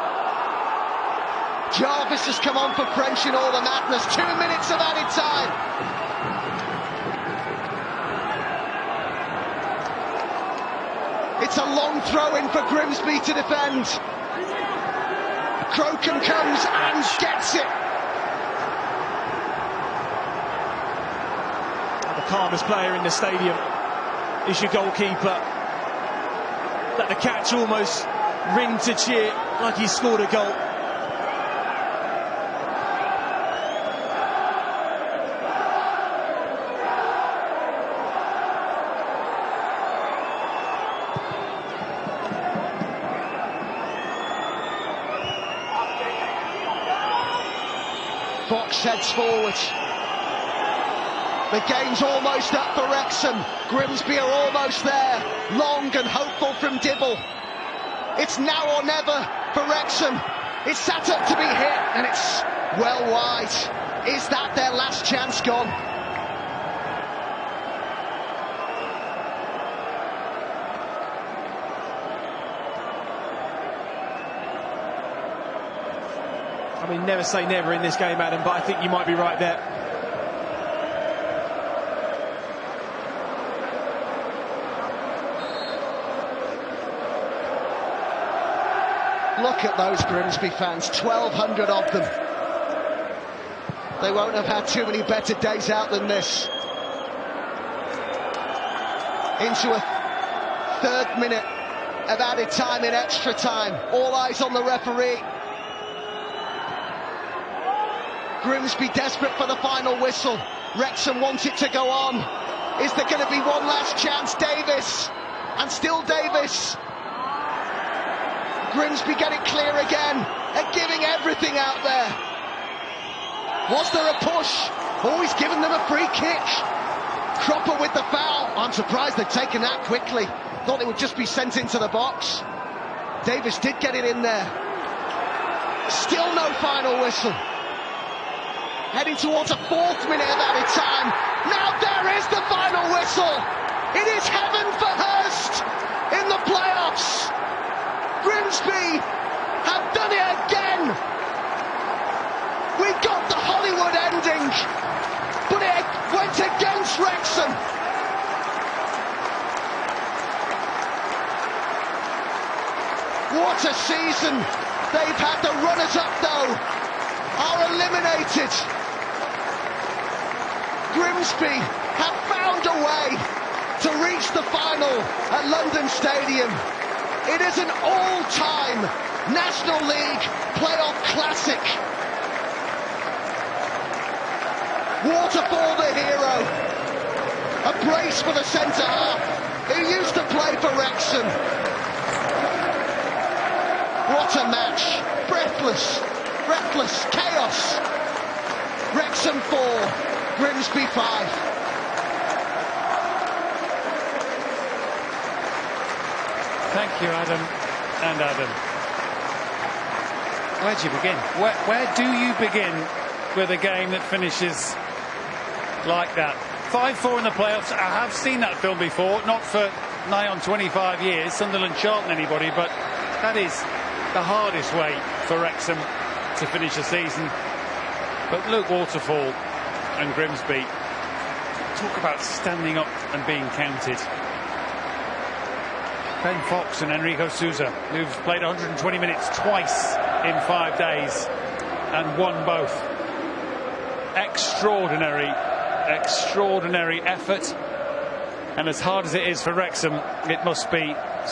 Jarvis has come on for French in all the madness. 2 minutes of added time. It's a long throw-in for Grimsby to defend. Crocombe comes and gets it. The calmest player in the stadium is your goalkeeper. Let the catch almost ring to cheer like he scored a goal. Fox heads forward. The game's almost up for Wrexham. Grimsby are almost there. Long and hopeful from Dibble. It's now or never for Wrexham. It's sat up to be hit, and it's well wide. Is that their last chance gone? I mean, never say never in this game, Adam, but I think you might be right there. Look at those Grimsby fans, 1,200 of them. They won't have had too many better days out than this. Into a third minute of added time in extra time. All eyes on the referee. Grimsby desperate for the final whistle. Wrexham want it to go on. Is there going to be one last chance? Davis, and still Davis. Grimsby get it clear again, and giving everything out there. Was there a push? Always giving them a free kick. Cropper with the foul. I'm surprised they've taken that quickly. Thought it would just be sent into the box. Davis did get it in there. Still no final whistle. Heading towards a fourth minute of added time. Now there is the final whistle. It is heaven for Hurst in the playoffs. Grimsby have done it again. We got the Hollywood ending, but it went against Wrexham. What a season they've had. The runners-up, though, are eliminated. Grimsby have found a way to reach the final at London Stadium. It is an all-time National League playoff classic. Waterfall the hero. A brace for the centre-half who used to play for Wrexham. What a match. Breathless chaos. Wrexham 4, Grimsby 5. Thank you, Adam and Adam. Where do you begin? Where do you begin with a game that finishes like that? 5-4 in the playoffs. I have seen that film before, not for nigh on 25 years. Sunderland shan't anybody, but that is the hardest way for Wrexham to finish a season. But look, Waterfall and Grimsby, talk about standing up and being counted. Ben Fox and Enrico Souza, who've played 120 minutes twice in 5 days and won both. Extraordinary effort. And as hard as it is for Wrexham, it must be